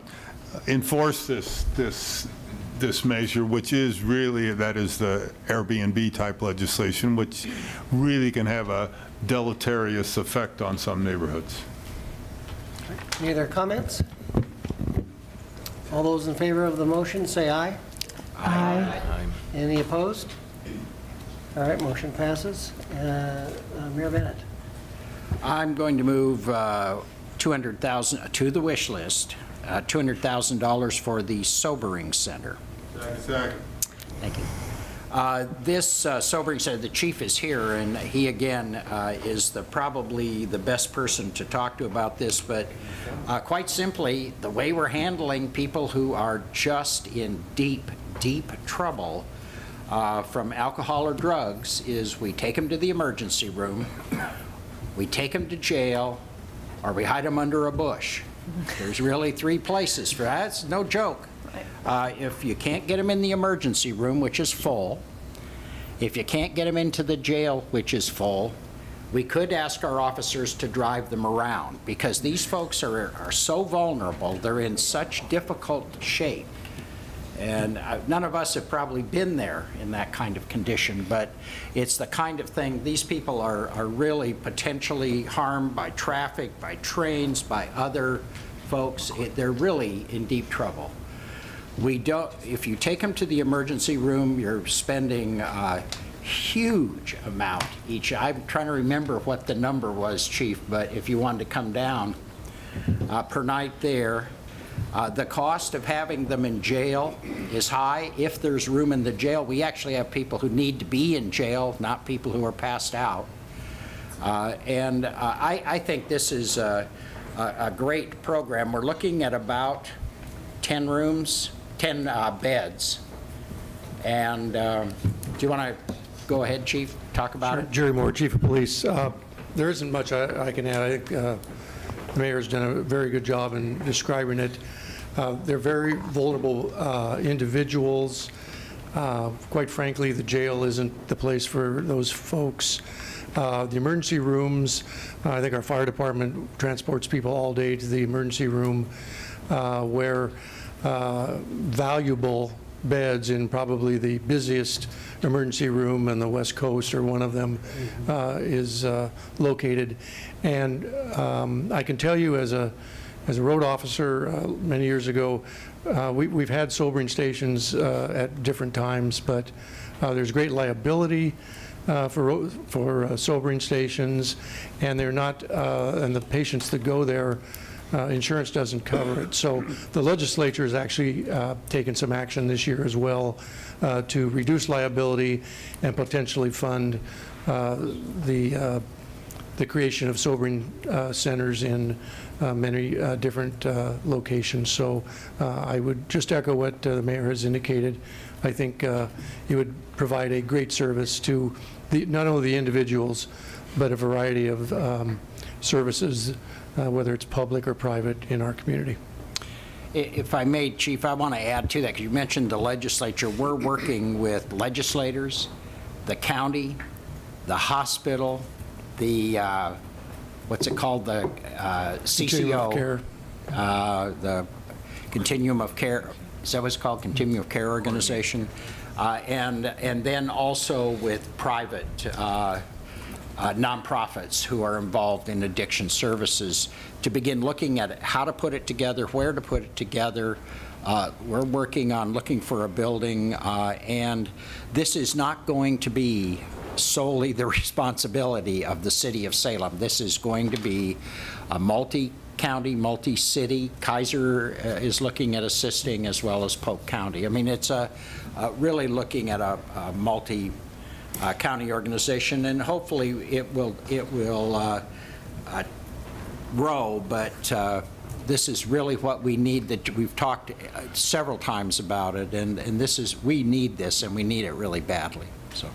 enforce this measure, which is really, that is the Airbnb type legislation, which really can have a deleterious effect on some neighborhoods. Any other comments? All those in favor of the motion, say aye. Aye. Any opposed? All right, motion passes. Mayor Bennett. I'm going to move $200,000 to the wish list, $200,000 for the Sobering Center. Second. Thank you. This Sobering Center, the chief is here, and he again is probably the best person to talk to about this, but quite simply, the way we're handling people who are just in deep, deep trouble from alcohol or drugs is we take them to the emergency room, we take them to jail, or we hide them under a bush. There's really three places for that. It's no joke. If you can't get them in the emergency room, which is full, if you can't get them into the jail, which is full, we could ask our officers to drive them around, because these folks are so vulnerable. They're in such difficult shape. And none of us have probably been there in that kind of condition, but it's the kind of thing, these people are really potentially harmed by traffic, by trains, by other folks. They're really in deep trouble. We don't, if you take them to the emergency room, you're spending a huge amount each. I'm trying to remember what the number was, Chief, but if you wanted to come down per night there, the cost of having them in jail is high. If there's room in the jail, we actually have people who need to be in jail, not people who are passed out. I think this is a great program. We're looking at about 10 rooms, 10 beds. And do you want to go ahead, Chief, talk about it? Jerry Moore, Chief of Police. There isn't much I can add. I think the Mayor's done a very good job in describing it. They're very vulnerable individuals. Quite frankly, the jail isn't the place for those folks. The emergency rooms, I think our fire department transports people all day to the emergency room where valuable beds in probably the busiest emergency room on the West Coast, or one of them, is located. And I can tell you, as a road officer many years ago, we've had sobering stations at different times, but there's great liability for sobering stations, and they're not, and the patients that go there, insurance doesn't cover it. So the legislature has actually taken some action this year as well to reduce liability and potentially fund the creation of sobering centers in many different locations. So I would just echo what the mayor has indicated. I think it would provide a great service to not only the individuals, but a variety of services, whether it's public or private, in our community. If I may, Chief, I want to add to that, because you mentioned the legislature. We're working with legislators, the county, the hospital, the, what's it called, the CCO, the Continuum of Care, is that what it's called, Continuum of Care Organization, and then also with private nonprofits who are involved in addiction services to begin looking at how to put it together, where to put it together. We're working on looking for a building, and this is not going to be solely the responsibility of the city of Salem. This is going to be a multi-county, multi-city. Kaiser is looking at assisting, as well as Polk County. I mean, it's really looking at a multi-county organization, and hopefully it will grow, but this is really what we need. That we've talked several times about it, and this is, we need this, and we need it really badly. So,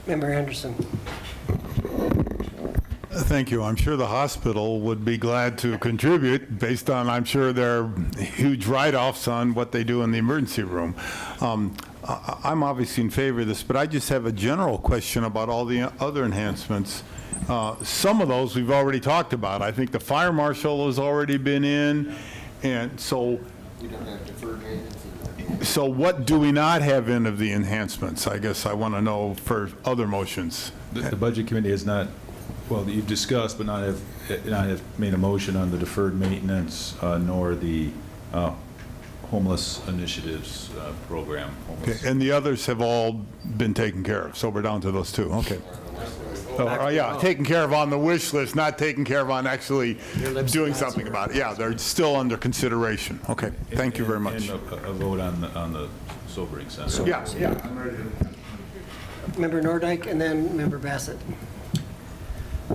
Member Anderson. Thank you. I'm sure the hospital would be glad to contribute based on, I'm sure, their huge write-offs on what they do in the emergency room. I'm obviously in favor of this, but I just have a general question about all the other enhancements. Some of those we've already talked about. I think the fire marshal has already been in, and so what do we not have in of the enhancements? I guess I want to know for other motions. The Budget Committee has not, well, you've discussed, but not have made a motion on the deferred maintenance, nor the homeless initiatives program. Okay, and the others have all been taken care of, so we're down to those two. Okay. Yeah, taken care of on the wish list, not taken care of on actually doing something about it. Yeah, they're still under consideration. Okay, thank you very much. And a vote on the sobering center. Yeah, yeah. I'm ready to. Member Nordyke, and then Member Bassett.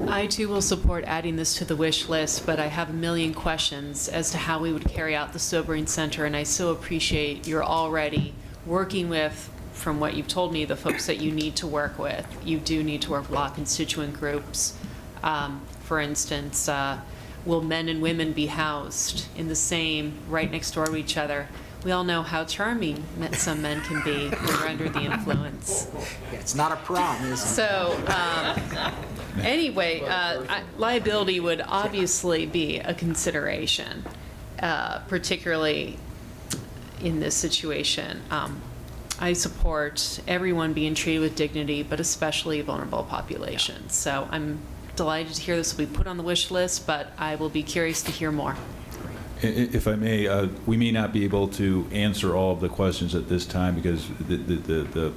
I too will support adding this to the wish list, but I have a million questions as to how we would carry out the sobering center, and I so appreciate you're already working with, from what you've told me, the folks that you need to work with. You do need to work with a lot of constituent groups. For instance, will men and women be housed in the same, right next door to each other? We all know how charming some men can be when they're under the influence. It's not a prom, is it? So anyway, liability would obviously be a consideration, particularly in this situation. I support everyone being treated with dignity, but especially vulnerable populations. So I'm delighted to hear this will be put on the wish list, but I will be curious to hear more. If I may, we may not be able to answer all of the questions at this time because the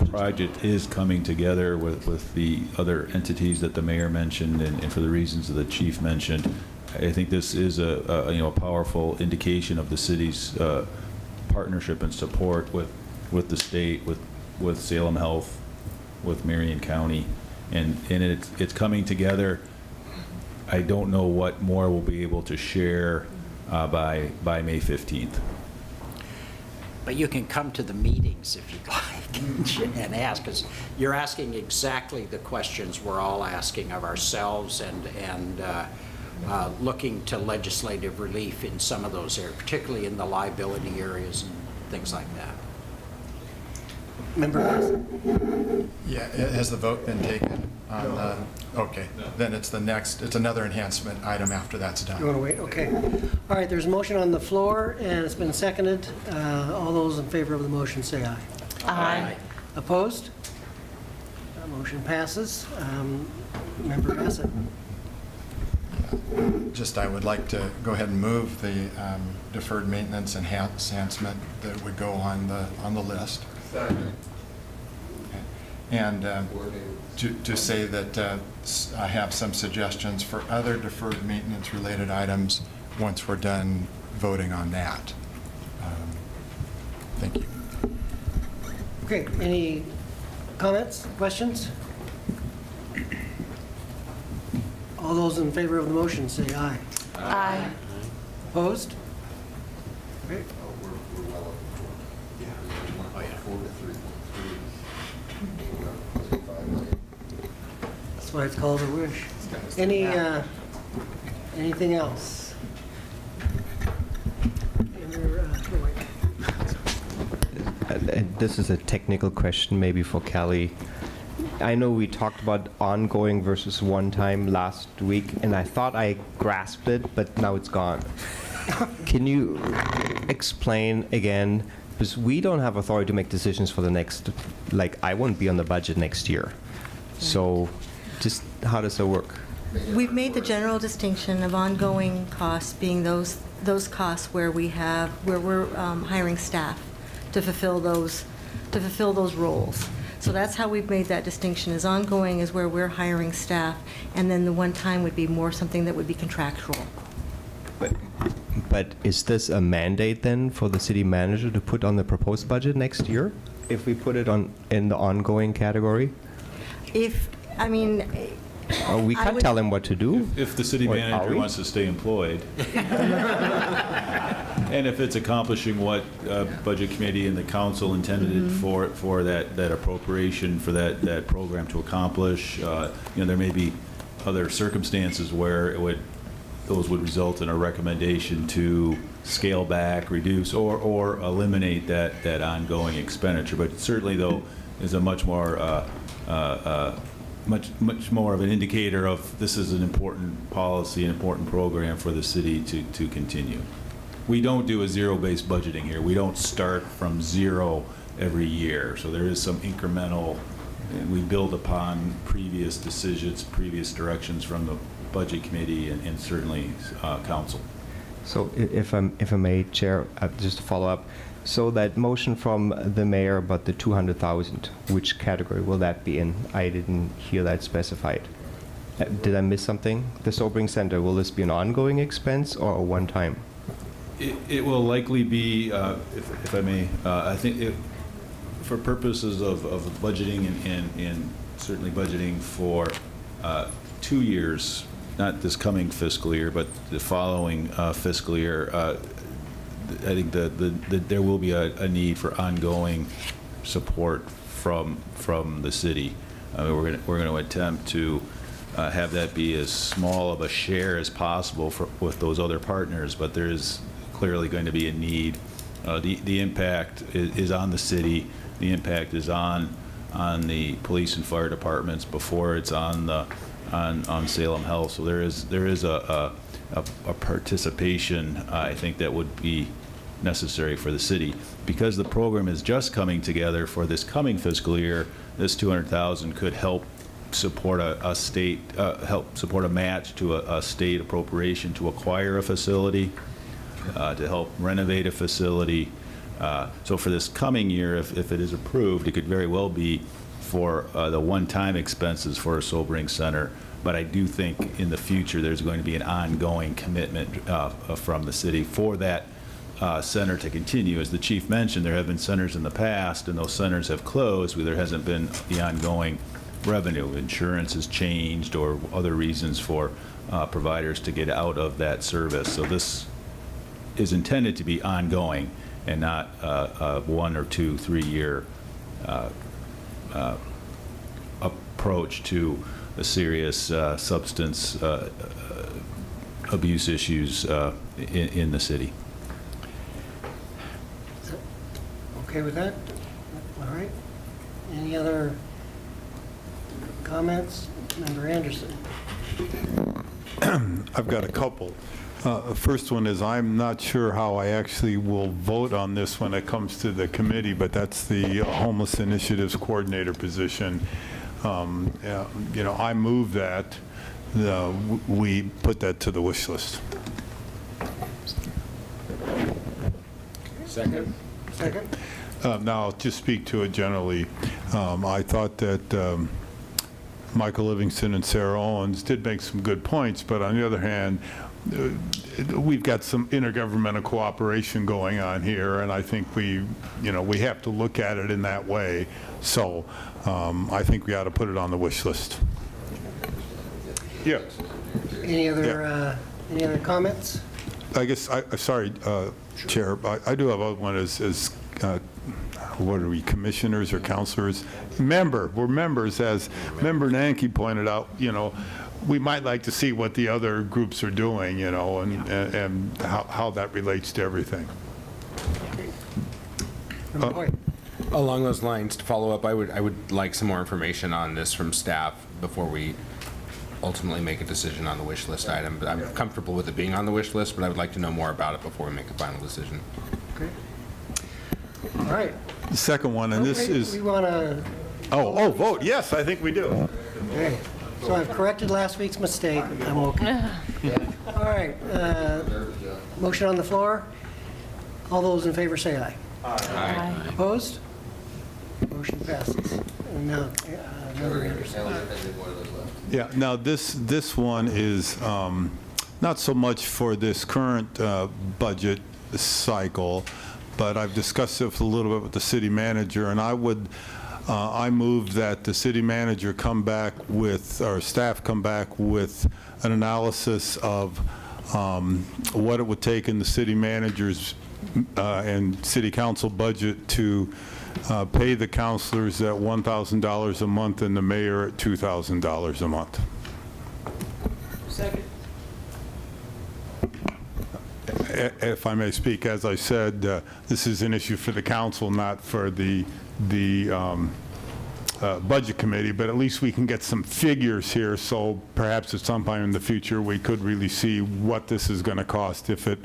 project is coming together with the other entities that the mayor mentioned, and for the reasons that the chief mentioned. I think this is a powerful indication of the city's partnership and support with the state, with Salem Health, with Marion County, and it's coming together. I don't know what more we'll be able to share by May 15th. But you can come to the meetings if you'd like and ask, because you're asking exactly the questions we're all asking of ourselves, and looking to legislative relief in some of those areas, particularly in the liability areas and things like that. Member Bassett? Yeah, has the vote been taken on the, okay, then it's another enhancement item after that's done. You want to wait? Okay. All right, there's a motion on the floor, and it's been seconded. All those in favor of the motion say aye. Aye. Opposed? Motion passes. Member Bassett? Just, I would like to go ahead and move the deferred maintenance enhancement that would go on the list. And to say that I have some suggestions for other deferred maintenance-related items once we're done voting on that. Thank you. Okay, any comments, questions? All those in favor of the motion say aye. Aye. Opposed? Okay. That's why it's called a wish. Anything else? This is a technical question maybe for Kelly. I know we talked about ongoing versus one-time last week, and I thought I grasped it, but now it's gone. Can you explain again? Because we don't have authority to make decisions for the next, like, I won't be on the budget next year. So just how does that work? We've made the general distinction of ongoing costs being those costs where we're hiring staff to fulfill those roles. So that's how we've made that distinction, is ongoing is where we're hiring staff, and then the one time would be more something that would be contractual. But is this a mandate then for the city manager to put on the proposed budget next year? If we put it in the ongoing category? We can't tell him what to do. If the city manager wants to stay employed, and if it's accomplishing what Budget Committee and the council intended for that appropriation for that program to accomplish, there may be other circumstances where those would result in a recommendation to scale back, reduce, or eliminate that ongoing expenditure. But certainly, though, is a much more much more of an indicator of this is an important policy, an important program for the city to continue. We don't do a zero-based budgeting here. We don't start from zero every year. So there is some incremental, and we build upon previous decisions, previous directions from the Budget Committee and certainly Council. So if I may, Chair, just to follow up, so that motion from the mayor about the 200,000, which category will that be in? I didn't hear that specified. Did I miss something? The sobering center, will this be an ongoing expense or a one-time? It will likely be, if I may, I think for purposes of budgeting and certainly budgeting for 2 years, not this coming fiscal year, but the following fiscal year, I think that there will be a need for ongoing support from the city. We're going to attempt to have that be as small of a share as possible with those other partners, but there is clearly going to be a need. The impact is on the city. The impact is on the police and fire departments before it's on Salem Health. So there is a participation, I think, that would be necessary for the city. Because the program is just coming together for this coming fiscal year, this 200,000 could help support a state, help support a match to a state appropriation to acquire a facility. to help renovate a facility. So for this coming year, if it is approved, it could very well be for the one-time expenses for a sobering center. But I do think in the future, there's going to be an ongoing commitment from the city for that center to continue. As the chief mentioned, there have been centers in the past, and those centers have closed where there hasn't been the ongoing revenue. Insurance has changed or other reasons for providers to get out of that service. So this is intended to be ongoing and not a 1 or 2, 3 year approach to a serious substance abuse issues in the city. Okay with that? All right. Any other comments? Member Anderson. I've got a couple. First one is I'm not sure how I actually will vote on this when it comes to the committee, but that's the Homeless Initiatives Coordinator position. I move that we put that to the wish list. Second. Second. Now, I'll just speak to it generally. I thought that Michael Livingston and Sarah Owens did make some good points, but on the other hand, we've got some intergovernmental cooperation going on here, and I think we have to look at it in that way. So I think we ought to put it on the wish list. Yeah. Any other comments? I guess, sorry, Chair, I do have one as what are we, commissioners or counselors? We're members, as Member Nanke pointed out, we might like to see what the other groups are doing, and how that relates to everything. Along those lines, to follow up, I would like some more information on this from staff before we ultimately make a decision on the wish list item. But I'm comfortable with it being on the wish list, but I would like to know more about it before we make a final decision. Okay. All right. The second one, and this is... We want to... Oh, vote. Yes, I think we do. Okay. So I've corrected last week's mistake. I'm okay. All right. Motion on the floor. All those in favor say aye. Aye. Opposed? Motion passes. And now, Member Anderson. Yeah, now this one is not so much for this current budget cycle, but I've discussed it a little bit with the city manager, and I move that the city manager come back with, or staff come back with an analysis of what it would take in the city manager's and city council budget to pay the councilors at $1,000 a month and the mayor at $2,000 a month. Second. If I may speak, as I said, this is an issue for the council, not for the budget committee, but at least we can get some figures here, so perhaps at some time in the future we could really see what this is going to cost if it,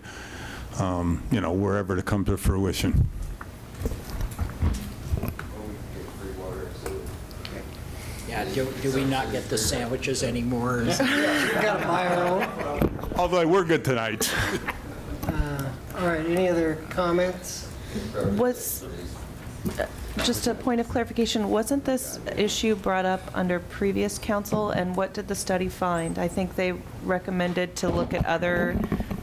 were ever to come to fruition. Yeah, do we not get the sandwiches anymore? We got to buy our own. Although we're good tonight. All right, any other comments? Just a point of clarification, wasn't this issue brought up under previous council, and what did the study find? I think they recommended to look at other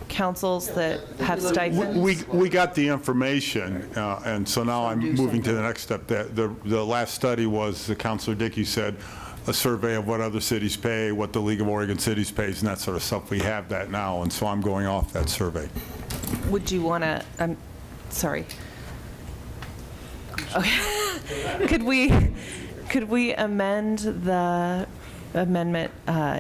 councils that have stipends. We got the information, and so now I'm moving to the next step. The last study was, Councilor Dickey said, a survey of what other cities pay, what the League of Oregon Cities pays, and that sort of stuff. We have that now, and so I'm going off that survey. Would you want to, sorry. Okay. Could we amend the amendment,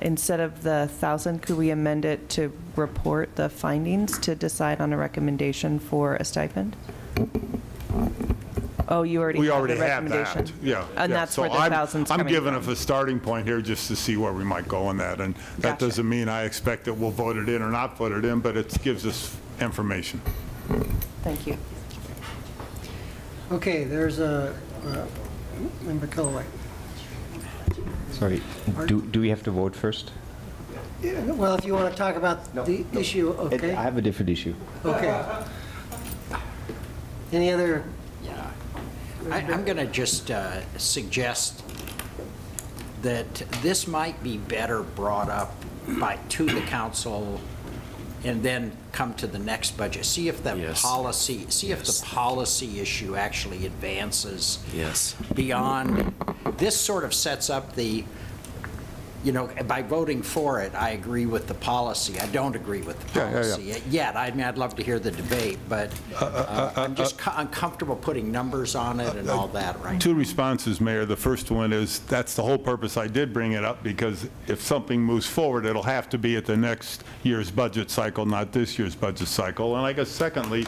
instead of the 1,000, could we amend it to report the findings to decide on a recommendation for a stipend? Oh, you already We have already the have recommendation. that, yeah. And yeah. that's So where the 1,000's I'm coming giving from. us a starting point here just to see where we might go on that, and that Gotcha. doesn't mean I expect that we'll vote it in or not vote it in, but it gives us information. Thank you. Okay, there's a Member Killaway. Sorry, do we have to vote first? Well, if you want to talk about the issue, okay. I have a different issue. Okay. Any other? Yeah. I'm going to just suggest that this might be better brought up to the council and then come to the next budget. See if the policy issue actually advances beyond. This sort of sets up the, by voting for it, I agree with the policy. I don't agree with the policy yet. I mean, I'd love to hear the debate, but I'm just uncomfortable putting numbers on it and all that, right? Two responses, Mayor. The first one is, that's the whole purpose I did bring it up, because if something moves forward, it'll have to be at the next year's budget cycle, not this year's budget cycle. And I guess secondly,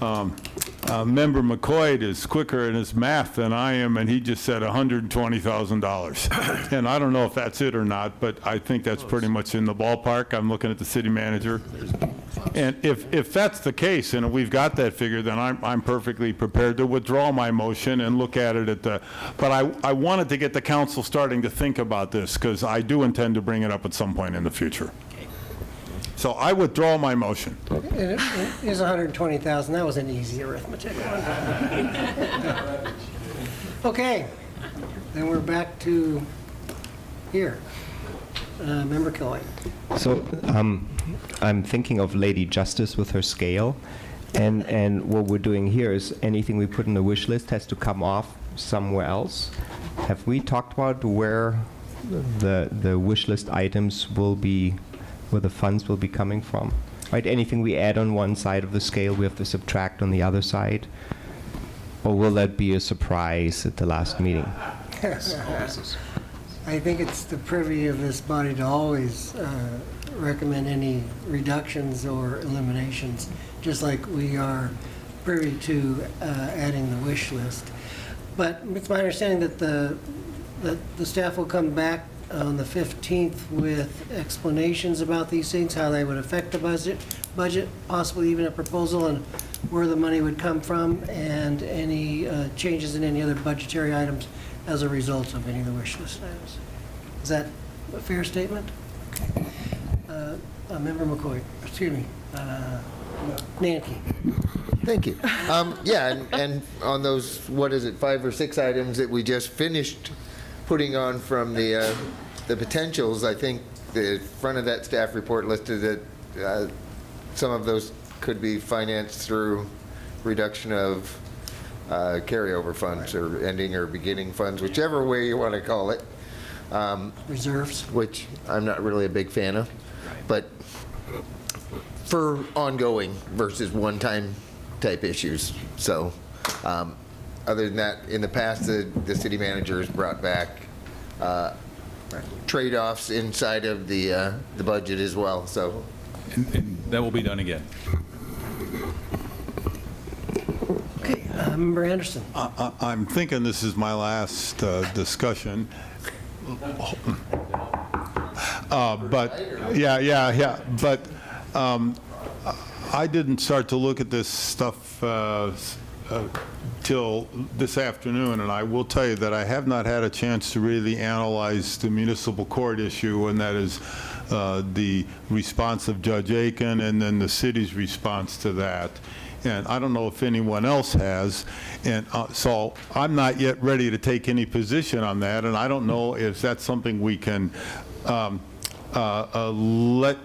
Member McCoy is quicker in his math than I am, and he just said $120,000. And I don't know if that's it or not, but I think that's pretty much in the ballpark. I'm looking at the city manager. And if that's the case, and we've got that figure, then I'm perfectly prepared to withdraw my motion and look at it at the, but I wanted to get the council starting to think about this, because I do intend to bring it up at some point in the future. So I withdraw my motion. It is 120,000. That was an easy arithmetic. Okay, then we're back to here. Member Killian. So I'm thinking of Lady Justice with her scale, and what we're doing here is anything we put in the wish list has to come off somewhere else. Have we talked about where the wish list items will be, where the funds will be coming from? Right? Anything we add on one side of the scale, we have to subtract on the other side? Or will that be a surprise at the last meeting? I think it's the privy of this body to always recommend any reductions or eliminations, just like we are privy to adding the wish list. But it's my understanding that the staff will come back on the 15th with explanations about these things, how they would affect the budget, possibly even a proposal on where the money would come from, and any changes in any other budgetary items as a result of any of the wish list items. Is that a fair statement? Okay. Member McCoy, excuse me, Nanki. Thank you. Yeah, and on those, 5 or 6 items that we just finished putting on from the potentials, I think the front of that staff report listed that some of those could be financed through reduction of carryover funds, or ending or beginning funds, whichever way you want to call it. Reserves. Which I'm not really a big fan of, but for ongoing versus one-time type issues. So other than that, in the past, the city manager has brought back trade-offs inside of the budget as well. So And that will be done again. Okay, Member Anderson. I'm thinking this is my last discussion. But, yeah. But I didn't start to look at this stuff till this afternoon, and I will tell you that I have not had a chance to really analyze the municipal court issue, and that is the response of Judge Aiken and then the city's response to that. And I don't know if anyone else has, and so I'm not yet ready to take any position on that, and I don't know if that's something we can let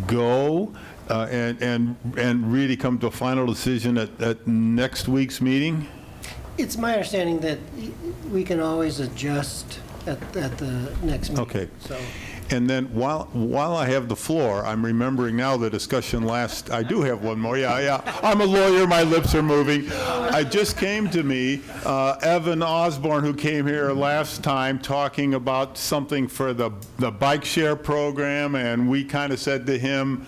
go and really come to a final decision at next week's meeting? It's my understanding that we can always adjust at the next meeting. Okay. So. And then while I have the floor, I'm remembering now the discussion last, I do have one more, yeah. I'm a lawyer, my lips are moving. I just came to me, Evan Osborne, who came here last time talking about something for the bike share program, and we kind of said to him,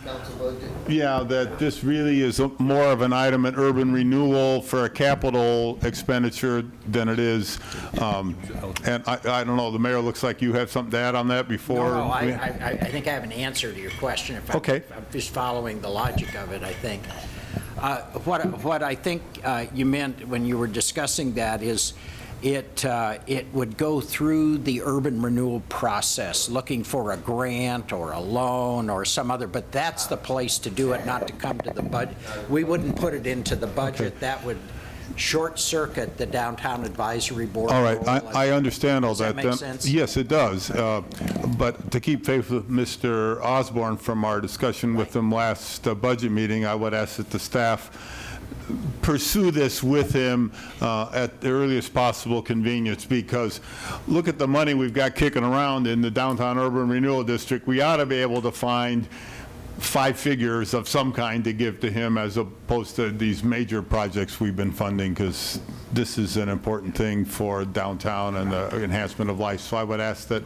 yeah, that this really is more of an item in urban renewal for a capital expenditure than it is. And I don't know, the mayor looks like you have something to add on that before. No, I think I have an answer to your question. If Okay. I'm just following the logic of it, I think. What I think you meant when you were discussing that is it would go through the urban renewal process, looking for a grant or a loan or some other, but that's the place to do it, not to come to the budget. We wouldn't put it into the budget. That would short-circuit the Downtown Advisory Board. All right, role. I understand all Does that that. make sense? Yes, it does. But to keep faith with Mr. Osborne from our discussion with him last budget meeting, I would ask that the staff pursue this with him at the earliest possible convenience, because look at the money we've got kicking around in the Downtown Urban Renewal District. We ought to be able to find 5 figures of some kind to give to him, as opposed to these major projects we've been funding, because this is an important thing for downtown and the enhancement of life. So I would ask that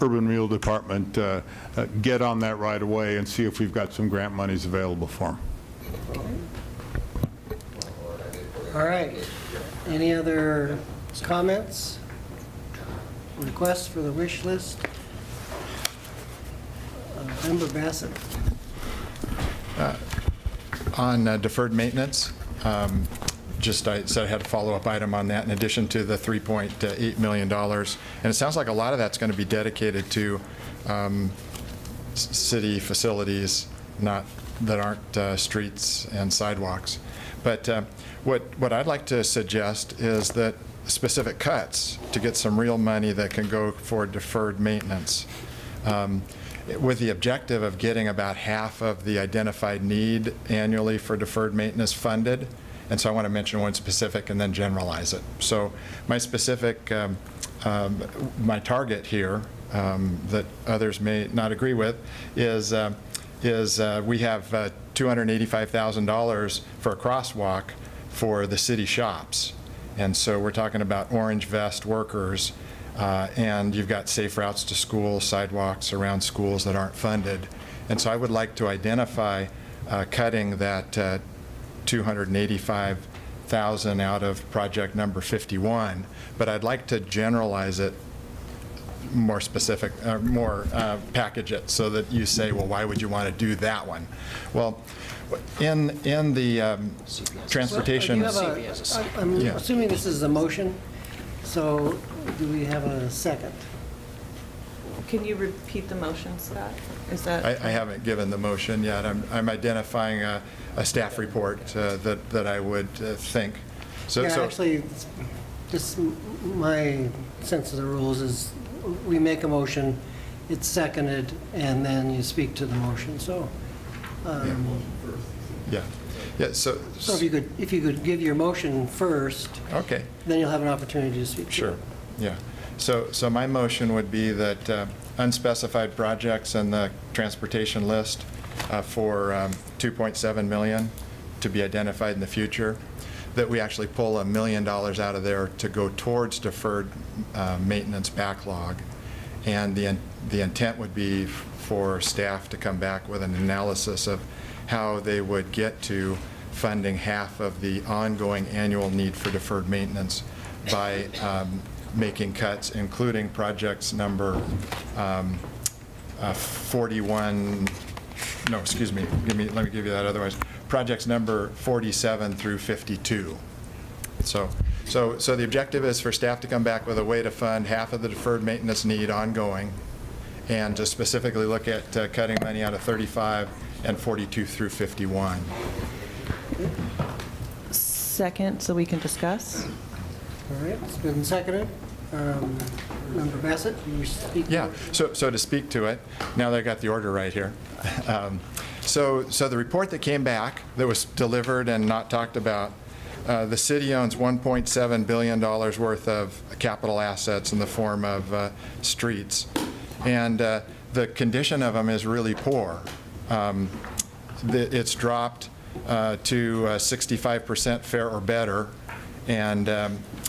Urban Renewal Department get on that right away and see if we've got some grant monies available for him. All right. Any other comments? Requests for the wish list? Member Bassett. On deferred maintenance, just I said I had a follow-up item on that in addition to the $3.8 million. And it sounds like a lot of that's going to be dedicated to city facilities that aren't streets and sidewalks. But what I'd like to suggest is that specific cuts to get some real money that can go for deferred maintenance, with the objective of getting about half of the identified need annually for deferred maintenance funded. And so I want to mention one specific and then generalize it. So my specific, my target here that others may not agree with is we have $285,000 for a crosswalk for the city shops. And so we're talking about orange vest workers, and you've got safe routes to school, sidewalks around schools that aren't funded. And so I would like to identify cutting that $285,000 out of project number 51, but I'd like to generalize it more specific, package it so that you say, well, why would you want to do that one? Well, in the transportation. I'm assuming this is a motion, so do we have a second? Can you repeat the motion, Scott? Is that? I haven't given the motion yet. I'm identifying a staff report that I would think. Yeah, actually, just my sense of the rules is we make a motion, it's seconded, and then you speak to the motion. So. Yeah. So if you could give your motion first. Okay. Then you'll have an opportunity to speak. Sure. Yeah. So my motion would be that unspecified projects in the transportation list for $2.7 million to be identified in the future, that we actually pull $1 million out of there to go towards deferred maintenance backlog. And the intent would be for staff to come back with an analysis of how they would get to funding half of the ongoing annual need for deferred maintenance by making cuts, including projects number 41, no, excuse me, let me give you that otherwise. Projects number 47 through 52. So the objective is for staff to come back with a way to fund half of the deferred maintenance need ongoing, and to specifically look at cutting money out of 35 and 42 through 51. Second, so we can discuss. All right, it's been seconded. Member Bassett, you speak? Yeah, so to speak to it, now that I got the order right here. So the report that came back, that was delivered and not talked about, the city owns $1.7 billion worth of capital assets in the form of streets. And the condition of them is really poor. It's dropped to 65% fair or better, and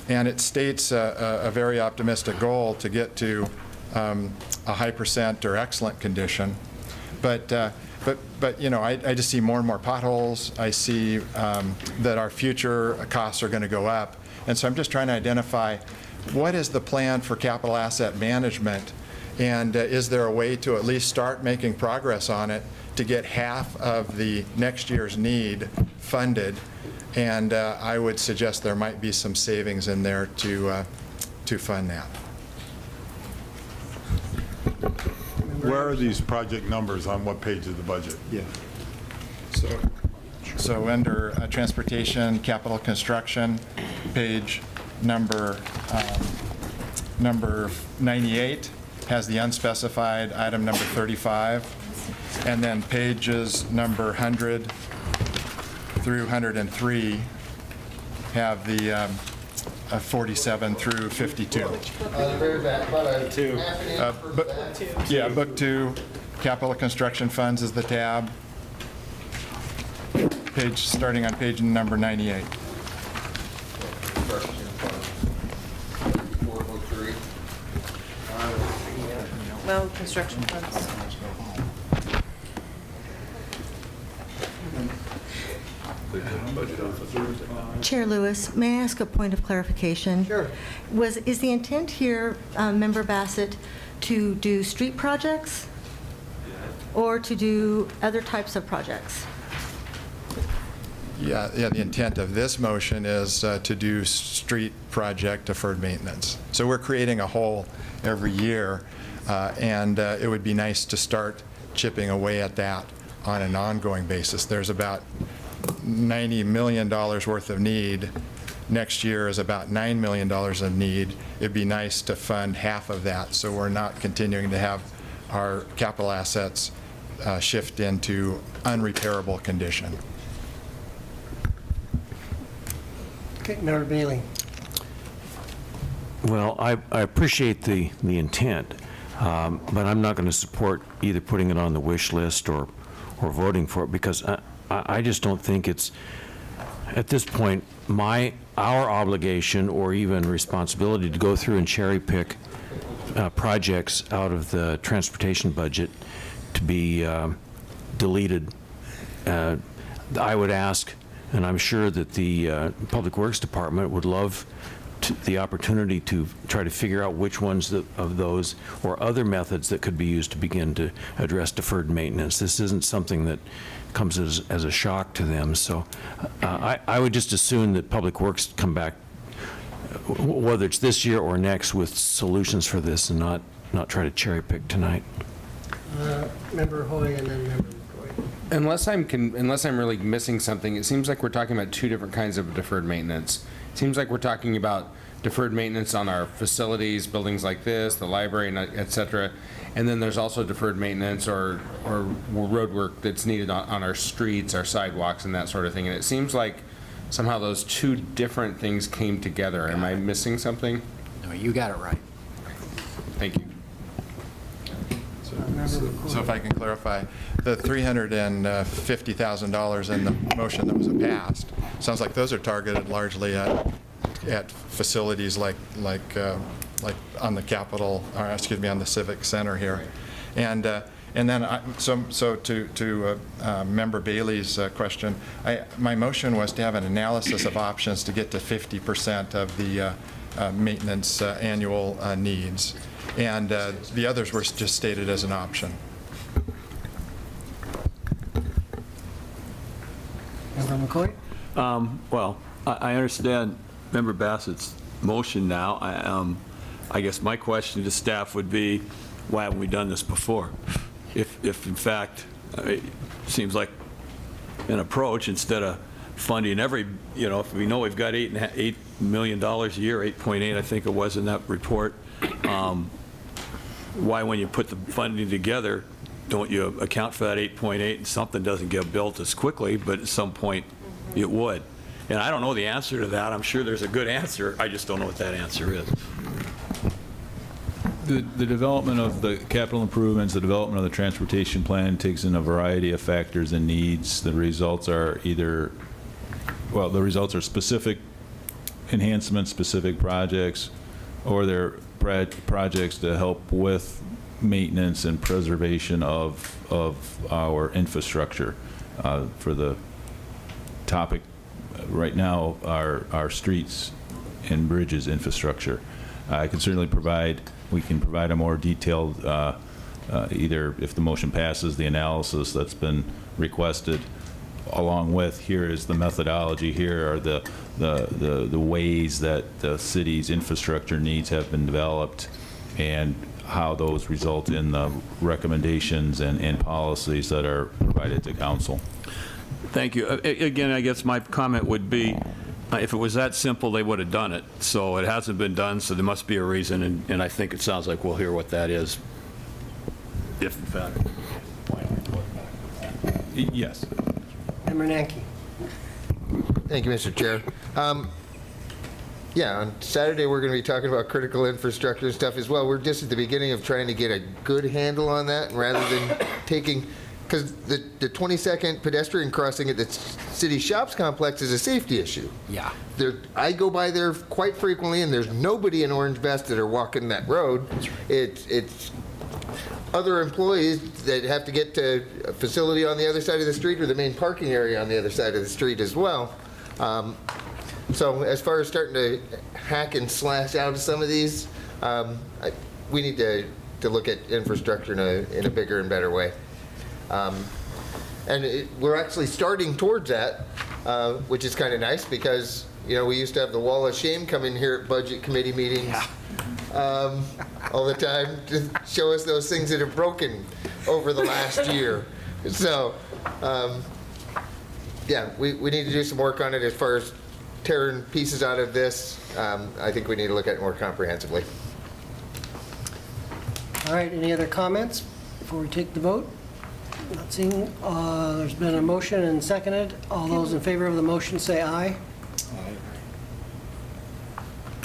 it states a very optimistic goal to get to a high percent or excellent condition. But you know, I just see more and more potholes. I see that our future costs are going to go up, and so I'm just trying to identify what is the plan for capital asset management, and is there a way to at least start making progress on it to get half of the next year's need funded, And I would suggest there might be some savings in there to fund that. Where are these project numbers on what page of the budget? Yeah. So under transportation, capital construction, page number 98 has the unspecified item number 35, and then pages number 100 through 103 have the 47 through 52. Yeah, book 2, capital construction funds is the tab. Page, starting on page number 98. Well, construction funds. Chair Lewis, may I ask a point of clarification? Sure. Is the intent here, Member Bassett, to do street projects or to do other types of projects? Yeah, the intent of this motion is to do street project deferred maintenance. So we're creating a hole every year, and it would be nice to start chipping away at that on an ongoing basis. There's about $90 million worth of need. Next year is about $9 million of need. It'd be nice to fund half of that so we're not continuing to have our capital assets shift into unrepairable condition. Okay, Member Bailey. Well, I appreciate the intent, but I'm not going to support either putting it on the wish list or voting for it, because I just don't think it's, at this point, our obligation or even responsibility to go through and cherry pick projects out of the transportation budget to be deleted. I would ask, and I'm sure that the Public Works Department would love the opportunity to try to figure out which ones of those or other methods that could be used to begin to address deferred maintenance. This isn't something that comes as a shock to them. So I would just assume that Public Works come back, whether it's this year or next, with solutions for this and not try to cherry pick tonight. Member Hoy and then Member McCoy. Unless I'm really missing something, it seems like we're talking about two different kinds of deferred maintenance. It seems like we're talking about deferred maintenance on our facilities, buildings like this, the library, and et cetera. And then there's also deferred maintenance or road work that's needed on our streets, our sidewalks, and that sort of thing. And it seems like somehow those two different things came together. Am I missing something? No, you got it right. Thank you. So if I can clarify, the $350,000 in the motion that was passed, sounds like those are targeted largely at facilities like on the Capitol, or excuse me, on the Civic Center here. And then, so to Member Bailey's question, my motion was to have an analysis of options to get to 50% of the maintenance annual needs. And the others were just stated as an option. Member McCoy? Well, I understand Member Bassett's motion now. I guess my question to staff would be, why haven't we done this before? If in fact, it seems like an approach, instead of funding every, if we know we've got $8 million a year, 8.8 I think it was in that report, why when you put the funding together, don't you account for that 8.8 and something doesn't get built as quickly, but at some point it would? And I don't know the answer to that. I'm sure there's a good answer. I just don't know what that answer is. The development of the capital improvements, the development of the transportation plan takes in a variety of factors and needs. The results are specific enhancements, specific projects, or they're projects to help with maintenance and preservation of our infrastructure. For the topic right now, our streets and bridges infrastructure. We can provide a more detailed, either if the motion passes, the analysis that's been requested, along with, here is the methodology, here are the ways that the city's infrastructure needs have been developed, and how those result in the recommendations and policies that are provided to council. Thank you. Again, I guess my comment would be, if it was that simple, they would have done it. So it hasn't been done, so there must be a reason, and I think it sounds like we'll hear what that is, if in fact. Yes. Member Nanki. Thank you, Mr. Chair. Yeah, on Saturday, we're going to be talking about critical infrastructure and stuff as well. We're just at the beginning of trying to get a good handle on that, and rather than taking, because the 22nd pedestrian crossing at the city shops complex is a safety issue. Yeah. I go by there quite frequently, and there's nobody in orange vest that are walking that road. That's right. It's other employees that have to get to a facility on the other side of the street or the main parking area on the other side of the street as well. So as far as starting to hack and slash out of some of these, we need to look at infrastructure in a bigger and better way. And we're actually starting towards that, which is kind of nice because, you know, we used to have the wall of shame come in here at budget committee meetings all the time to show us those things that have broken over the last year. So, yeah, we need to do some work on it as far as tearing pieces out of this. I think we need to look at it more comprehensively. All right, any other comments before we take the vote? Not seeing, there's been a motion and seconded. All those in favor of the motion say aye. Aye.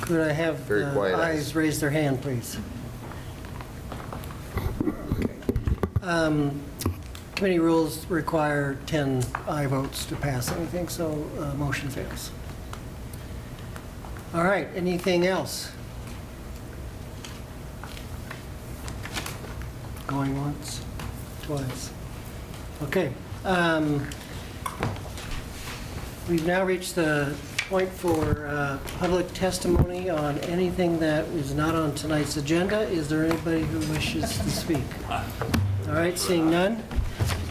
Could I have Very quiet ayes raise their hand, please? Okay. Committee rules require 10 aye votes to pass anything, so motion fails. All right, anything else? Going once, twice. Okay. We've now reached the point for public testimony on anything that is not on tonight's agenda. Is there anybody who wishes to speak? All right, seeing none.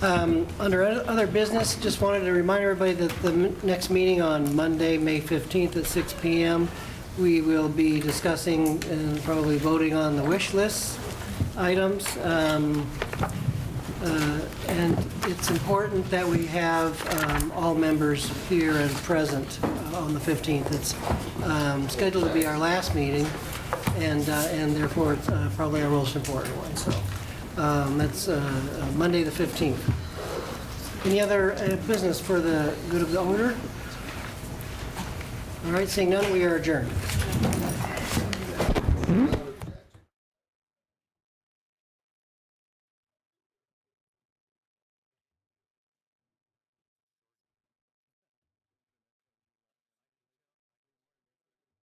Under other business, just wanted to remind everybody that the next meeting on Monday, May 15th at 6 p.m., we will be discussing and probably voting on the wish list items. And it's important that we have all members here and present on the 15th. It's scheduled to be our last meeting, and therefore it's probably our most important one. So that's Monday the 15th. Any other business for the good of the order? All right, seeing none, we are adjourned.